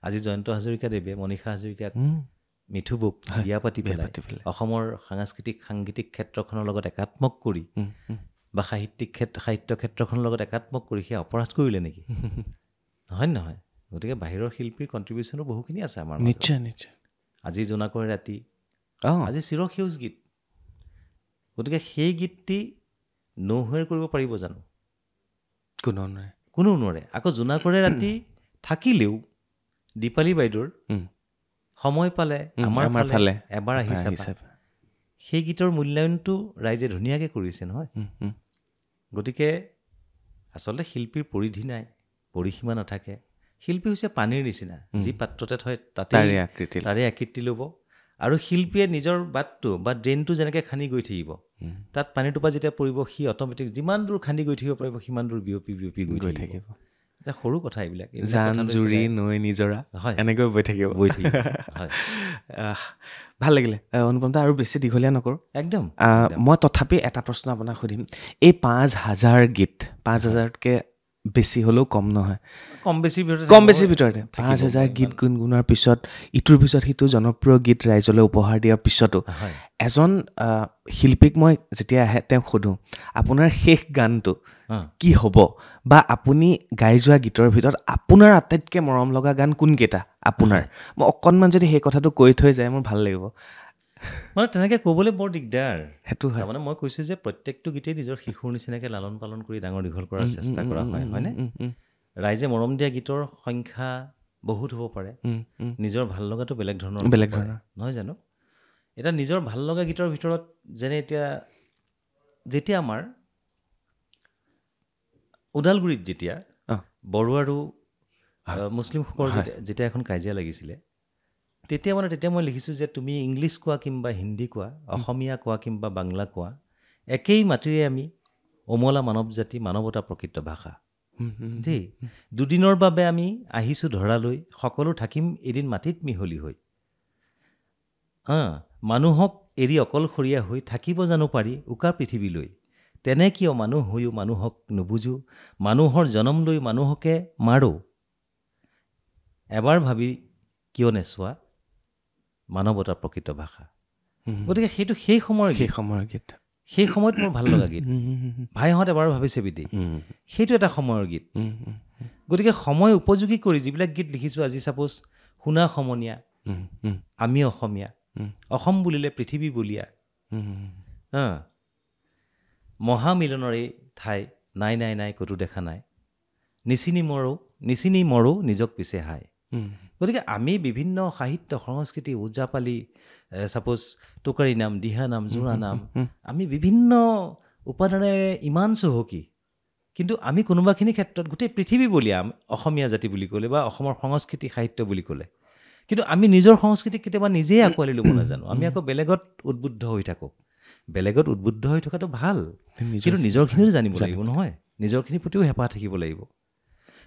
আজি জয়ন্ত হাজৰিকাদেৱে মনীষা হাজৰিকাক মিঠু বুক বিয়া পাতি পেলাই অসমৰ সাংগীতিক ক্ষেত্ৰখনৰ লগত একাত্মক কৰি বা সাহিত্য ক্ষেত্ৰখনৰ লগত একাত্মক কৰি সেই অপৰাধ কৰিলে নেকি নহয় গতিকে বাহিৰৰ শিল্পীৰ কণ্ট্ৰিবিউশ্যনো বহুখিনি আছে আমাৰ নিশ্চয় আজি জোনাকৰে ৰাতি আজি চিৰসেউজ গীত গতিকে সেই গীতটি নৌহেৰ কৰিব পাৰিব জানো কোনো নোৱাৰে আকৌ জোনাকৰে ৰাতি থাকিলেও দীপালী বাইদেউৰ সময় পালে আমাৰ ফালে এবাৰ আহি চাবা সেই গীতৰ মূল্যায়নটো ৰাইজে ধুনীয়াকৈ কৰিছে নহয় গতিকে আচলতে শিল্পীৰ পৰিধি নাই পৰিসীমা নাথাকে শিল্পী হৈছে পানীৰ নিচিনা যি পাত্ৰতে থয় তাৰে আকৃতি ল'ব আৰু শিল্পীয়ে নিজৰ বাটটো বা ড্ৰেইনটো যেনেকৈ খান্দি গৈ থাকিব তাত পানীটোপা যেতিয়া পৰিব সি অট'মেটিক যিমান দূৰ খান্দি গৈ থাকিব পাৰিব সিমান দূৰ বিয়পি গৈ থাকিব এটা সৰু কথা এইবিলাক জুৰি নৈ নিজৰা হয় এনেকৈ বৈ থাকিব হয় ভাল লাগিলে অনুপম দা আৰু বেছি দীঘলীয়া নকৰোঁ একদম মই তথাপি এটা প্ৰশ্ন আপোনাক সুধিম এই 5000 গীত 5000তকৈ বেছি হ'লেও কম নহয় কম বেছি ভিতৰতে 5000 গীত গুণগুণাৰ পিছত ইটোৰ পিছত সিটো জনপ্ৰিয় গীত ৰাইজলৈ উপহাৰ দিয়াৰ পিছতো এজন শিল্পীক মই যেতিয়া আহে তেওঁক সোধোঁ আপোনাৰ শেষ গানটো কি হ'ব বা আপুনি গাই যোৱা গীতৰ ভিতৰত আপোনাৰ আটাইতকৈ মৰম লগা গান কোনকেইটা আপোনাৰ মই অকণমান যদি সেই কথাটো কৈ থৈ যায় মোৰ ভাল লাগিব মানে তেনেকৈ ক'বলৈ বৰ দিগদাৰ সেইটো হয় মানে মই কৈছোঁ যে প্ৰত্যেকটো গীতেই নিজৰ শিশুৰ নিচিনাকৈ লালন পালন কৰি ডাঙৰ দীঘল কৰাৰ চেষ্টা কৰা হয়নে ৰাইজে মৰম দিয়া গীতৰ সংখ্যা বহুত হ'ব পাৰে নিজৰ ভাল লগাটো বেলেগ ধৰণৰ নহয় জানো এটা নিজৰ ভাল লগা গীতৰ ভিতৰত যেনে যেতিয়া আমাৰ ওদালগুৰিত যেতিয়া বড়ো আৰু মুছলিম সকলৰ যেতিয়া এখন কাজিয়া লাগিছিলে তেতিয়া মই লিখিছোঁ যে তুমি ইংলিছ কোৱা কিংবা হিন্দী কোৱা, অসমীয়া কোৱা কিংবা বাংলা কোৱা, একেই মাটিৰে আমি অমলা মানৱ জাতি, মানৱতা প্ৰকৃত ভাষা দেই। দুদিনৰ বাবে আমি আহিছোঁ ধৰালৈ, সকলো থাকিম এদিন মাটিত মিহলি হৈ। মানুহক এৰি অকলশৰীয়া হৈ থাকিব জানো পাৰি উকা পৃথিৱীলৈ, তেনে কিয় মানুহ হৈও মানুহক নুবুজো, মানুহৰ জনম লৈ মানুহকে মাৰো, এবাৰ ভাবি কিয় নেচোৱা মানৱতা প্ৰকৃত ভাষা। গতিকে সেইটো সেই সময়ৰ গীত, সেই সময়ত মোৰ ভাল লগা গীত। ভাইহঁত এবাৰ ভাবিছে বিধি, সেইটো এটা সময়ৰ গীত। গতিকে সময় উপযোগী কৰি যিবিলাক গীত লিখিছোঁ আজি, ছাপ'জ শুনা সমনীয়া, আমি অসমীয়া, অসম বুলিলে পৃথিৱী বুলিয়া, মহামিলনৰে ঠাই নাই নাই নাই ক'তো দেখা নাই, নিচিনি মৰো নিজক পিছে হাই। গতিকে আমি বিভিন্ন সাহিত্য সংস্কৃতি, ওজাপালি, ছাপ'জ টোকাৰী নাম, দিহা নাম, জোৰা নাম, আমি বিভিন্ন উপাদানেৰে ইমান চহকী, কিন্তু আমি কোনোবাখিনি ক্ষেত্ৰত গোটেই পৃথিৱী বুলিয়া অসমীয়া জাতি বুলি ক'লে বা অসমৰ সংস্কৃতি সাহিত্য বুলি ক'লে, কিন্তু আমি নিজৰ সংস্কৃতিক কেতিয়াবা নিজেই আঁকোৱালি ল'ব নাজানো। আমি আকৌ বেলেগত উদ্বুদ্ধ হৈ থাকোঁ। বেলেগত উদ্বুদ্ধ হৈ থকাটো ভাল, কিন্তু নিজৰখিনিও জানিব লাগিব নহয়, নিজৰখিনিৰ প্ৰতিও হেঁপাহ থাকিব লাগিব।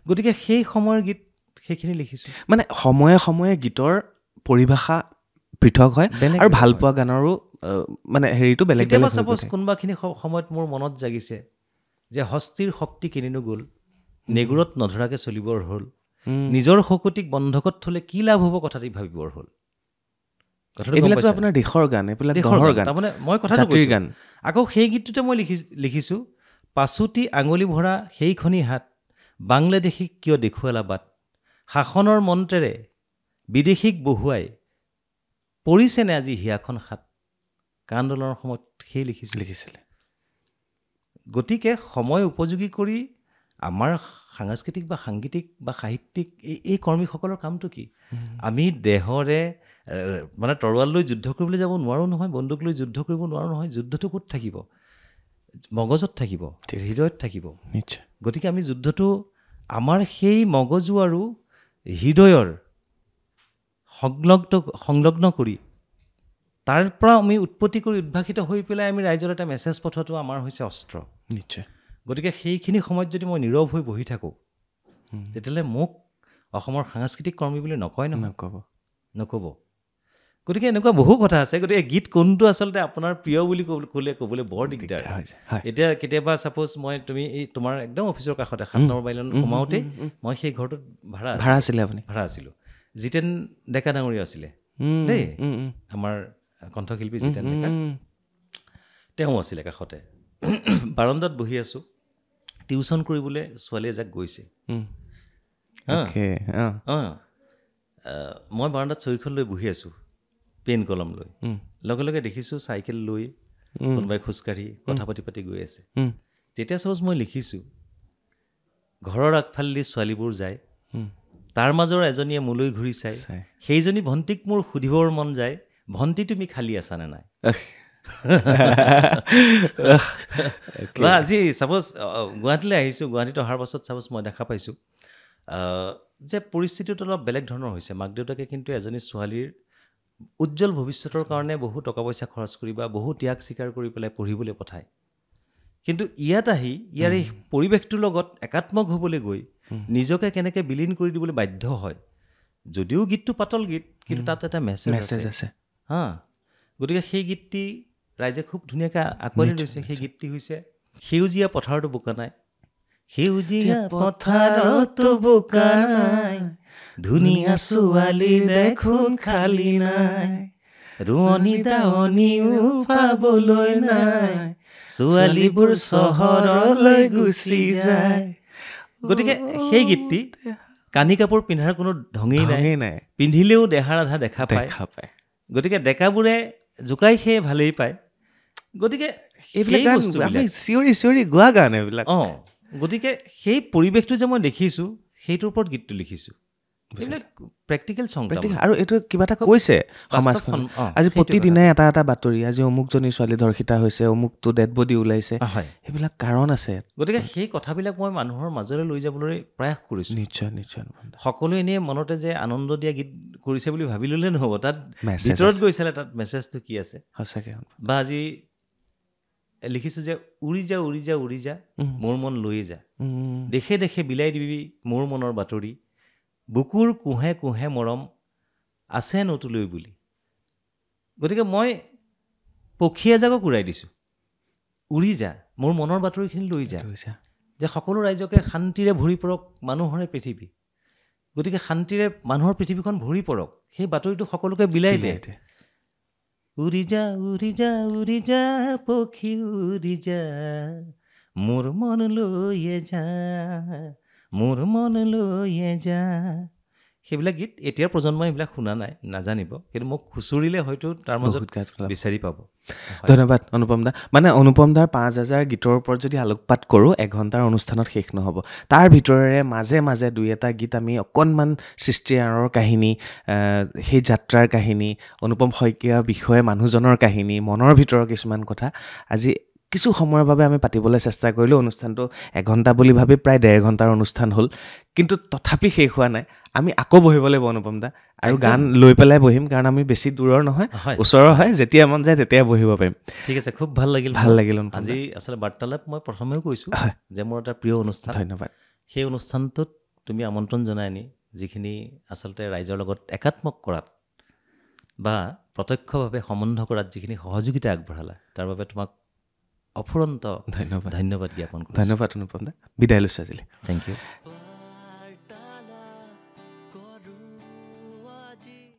গতিকে সেই সময়ৰ গীত সেইখিনি লিখিছোঁ। মানে সময়ে সময়ে গীতৰ পৰিভাষা পৃথক হয় আৰু ভালপোৱা গানৰো মানে হেৰিটো বেলেগ। কেতিয়াবা ছাপ'জ কোনোবাখিনি সময়ত মোৰ মনত জাগিছে যে হস্তিৰ শক্তি কিনিনো গ'ল, নেগুৰত নধৰাকৈ চলিবৰ হ'ল, নিজৰ শকুতিক বন্ধকত থ'লে কি লাভ হ'ব কথাটি ভাবিবৰ হ'ল। এইবিলাকতো আপোনাৰ দেশৰ গান, এইবিলাক দেশৰ গান, তাৰমানে মই কথাটো কৈছোঁ। আকৌ সেই গীতটোতে মই লিখিছোঁ, পাছুটি আঙুলি ভৰা সেইখনি হাত, বাংলাদেশীক কিয় দেখুৱালা বাট, শাসনৰ মন্ত্ৰেৰে বিদেশীক বহুৱাই, পৰিছেনে আজি হিয়াখন হাত। আন্দোলনৰ সময়ত সেই লিখিছিলে। গতিকে সময় উপযোগী কৰি আমাৰ সাংস্কৃতিক বা সাংগীতিক বা সাহিত্যিক এই কৰ্মীসকলৰ কামটো কি? আমি দেহৰে মানে তৰোৱাল লৈ যুদ্ধ কৰিবলৈ যাব নোৱাৰোঁ নহয়, বন্দুক লৈ যুদ্ধ কৰিব নোৱাৰোঁ নহয়। যুদ্ধটো ক'ত থাকিব? মগজত থাকিব, হৃদয়ত থাকিব। নিশ্চয়। গতিকে আমি যুদ্ধটো আমাৰ সেই মগজু আৰু হৃদয়ৰ সংলগ্ন কৰি তাৰ পৰা আমি উৎপত্তি কৰি উদ্ভাসিত হৈ পেলাই আমি ৰাইজৰ এটা মেছেজ পঠোৱাটো আমাৰ হৈছে অস্ত্ৰ। নিশ্চয়। গতিকে সেইখিনি সময়ত যদি মই নীৰৱ হৈ বহি থাকোঁ, তেতিয়াহ'লে মোক অসমৰ সাংস্কৃতিক কৰ্মী বুলি নকয় নহয়, নক'ব। গতিকে এনেকুৱা বহু কথা আছে। গতিকে গীত কোনটো আচলতে আপোনাৰ প্ৰিয় বুলি ক'বলৈ বৰ দিগদাৰ। এতিয়া কেতিয়াবা ছাপ'জ তুমি তোমাৰ একদম অফিচৰ কাষতে 7 নম্বৰ বাইলনত সোমাওঁতেই মই সেই ঘৰটোত ভাড়া আছিলোঁ। জিতেন ডেকা ডাঙৰীয়া আছিলে দেই, আমাৰ কণ্ঠশিল্পী জিতেন ডেকা, তেওঁ আছিলে কাষতে। বাৰান্দাত বহি আছোঁ, টিউশ্যন কৰিবলৈ ছোৱালী এজাক গৈছে। মই বাৰান্দাত চকীখন লৈ বহি আছোঁ, পেন কলম লৈ। লগে লগে দেখিছোঁ চাইকেল লৈ কোনোবাই খোজকাঢ়ি কথা পাতি গৈ আছে। তেতিয়া চাপ'জ মই লিখিছোঁ, ঘৰৰ আগফালেদি ছোৱালীবোৰ যায়, তাৰ মাজৰ এজনীয়ে মোলৈ ঘূৰি চাই, সেইজনী ভণ্টিক মোৰ সুধিবৰ মন যায়, ভণ্টি তুমি খালী আছানে নাই। বা আজি ছাপ'জ গুৱাহাটীলৈ আহিছোঁ, গুৱাহাটীত অহাৰ পাছত ছাপ'জ মই দেখা পাইছোঁ যে পৰিস্থিতিটো অলপ বেলেগ ধৰণৰ হৈছে। মাক দেউতাকে কিন্তু এজনী ছোৱালীৰ উজ্জ্বল ভৱিষ্যতৰ কাৰণে বহু টকা পইচা খৰচ কৰি বা বহু ত্যাগ স্বীকাৰ কৰি পেলাই পঢ়িবলৈ পঠায়, কিন্তু ইয়াত আহি ইয়াৰ এই পৰিৱেশটোৰ লগত একাত্মক হ'বলৈ গৈ নিজকে কেনেকৈ বিলীন কৰি দিবলৈ বাধ্য হয়। যদিও গীতটো পাতল গীত, কিন্তু তাত এটা মেছেজ আছে। গতিকে সেই গীতটি ৰাইজে খুব ধুনীয়াকৈ আঁকোৱালি লৈছে। সেই গীতটি হৈছে, সেউজীয়া পথাৰতো বোকা নাই, সেউজীয়া পথাৰতো বোকা নাই, ধুনীয়া ছোৱালী দেখোন খালী নাই, ৰোৱনী দাৱনীও পাবলৈ নাই, ছোৱালীবোৰ চহৰলৈ গুচি যায়। গতিকে সেই গীতটি কানি কাপোৰ পিন্ধাৰ কোনো ঢঙেই নাই, পিন্ধিলেও দেহাৰ আধা দেখা পায়। গতিকে ডেকাবোৰে জোকাই সেয়ে ভালেই পায়। গতিকে এইবিলাক চিঞৰি গোৱা গান এইবিলাক। গতিকে সেই পৰিৱেশটো যে মই দেখিছোঁ, সেইটোৰ ওপৰত গীতটো লিখিছোঁ। প্ৰেক্টিকেল সংলাপ আৰু এইটো কিবা এটা কৈছে সমাজখন আজি প্ৰতিদিনাই এটা এটা বাতৰি আজি অমুকজনী ছোৱালী ধৰ্ষিতা হৈছে অমুকটো ডেড বডি ওলাইছে সেইবিলাক কাৰণ আছে গতিকে সেই কথাবিলাক মই মানুহৰ মাজলৈ লৈ যাবলৈ প্ৰয়াস কৰিছোঁ নিশ্চয় নিশ্চয় সকলোৱে এনেই মনতে যে আনন্দ দিয়া গীত কৰিছে বুলি ভাবি ল'লে নহ'ব তাত ভিতৰত গৈছিলে তাত মেছেজটো কি আছে সঁচাকৈ বা আজি লিখিছোঁ যে উৰি যা উৰি যা উৰি যা মোৰ মন লৈয়ে যা দেশে দেশে বিলাই দিবি মোৰ মনৰ বাতৰি বুকুৰ কোঁহে কোঁহে মৰম আছে নতুলৈ বুলি গতিকে মই পক্ষী এজাকক উৰাই দিছোঁ উৰি যা মোৰ মনৰ বাতৰিখিনি লৈ যা যে সকলো ৰাইজকে শান্তিৰে ভৰি পৰক মানুহৰে পৃথিৱী গতিকে শান্তিৰে মানুহৰ পৃথিৱীখন ভৰি পৰক সেই বাতৰিটো সকলোকে বিলাই দিয়ে উৰি যা উৰি যা উৰি যা পক্ষী উৰি যা মোৰ মন লৈয়ে যা মোৰ মন লৈয়ে যা সেইবিলাক গীত এতিয়াৰ প্ৰজন্মই এইবিলাক শুনা নাই নাজানিব কিন্তু মোক খুচুৰিলে হয়তো তাৰ মাজত বিচাৰি পাব ধন্যবাদ অনুপম দা মানে অনুপম দাৰ ৫,০০০ গীতৰ ওপৰত যদি আলোকপাত কৰোঁ এঘণ্টাৰ অনুষ্ঠানত শেষ নহ'ব তাৰ ভিতৰেৰে মাজে মাজে দুই এটা গীত আমি অকণমান সৃষ্টিৰ আঁৰৰ কাহিনী সেই যাত্ৰাৰ কাহিনী অনুপম শইকীয়াৰ বিষয়ে মানুহজনৰ কাহিনী মনৰ ভিতৰৰ কিছুমান কথা আজি কিছু সময়ৰ বাবে আমি পাতিবলৈ চেষ্টা কৰিলোঁ অনুষ্ঠানটো এঘণ্টা বুলি ভাবি প্ৰায় ১.৫ ঘণ্টাৰ অনুষ্ঠান হ'ল কিন্তু তথাপি শেষ হোৱা নাই আমি আকৌ বহিব লাগিব অনুপম দা আৰু গান লৈ পেলাই বহিম কাৰণ আমি বেছি দূৰৰ নহয় ওচৰৰ হয় যেতিয়া মন যায় তেতিয়া বহিব পাৰিম ঠিক আছে খুব ভাল লাগিল আজি আচলতে বাৰ্তালাপ মই প্ৰথমেও কৈছোঁ যে মোৰ এটা প্ৰিয় অনুষ্ঠান ধন্যবাদ সেই অনুষ্ঠানটোত তুমি আমন্ত্ৰণ জনাই আনি যিখিনি আচলতে ৰাইজৰ লগত একাত্মক কৰাত বা প্ৰত্যক্ষভাৱে সম্বন্ধ কৰাত যিখিনি সহযোগিতা আগবঢ়ালা তাৰ বাবে তোমাক অফুৰন্ত ধন্যবাদ জ্ঞাপন কৰিছোঁ ধন্যবাদ অনুপম দা বিদায় লৈছোঁ আজিলৈ থেংক ইউ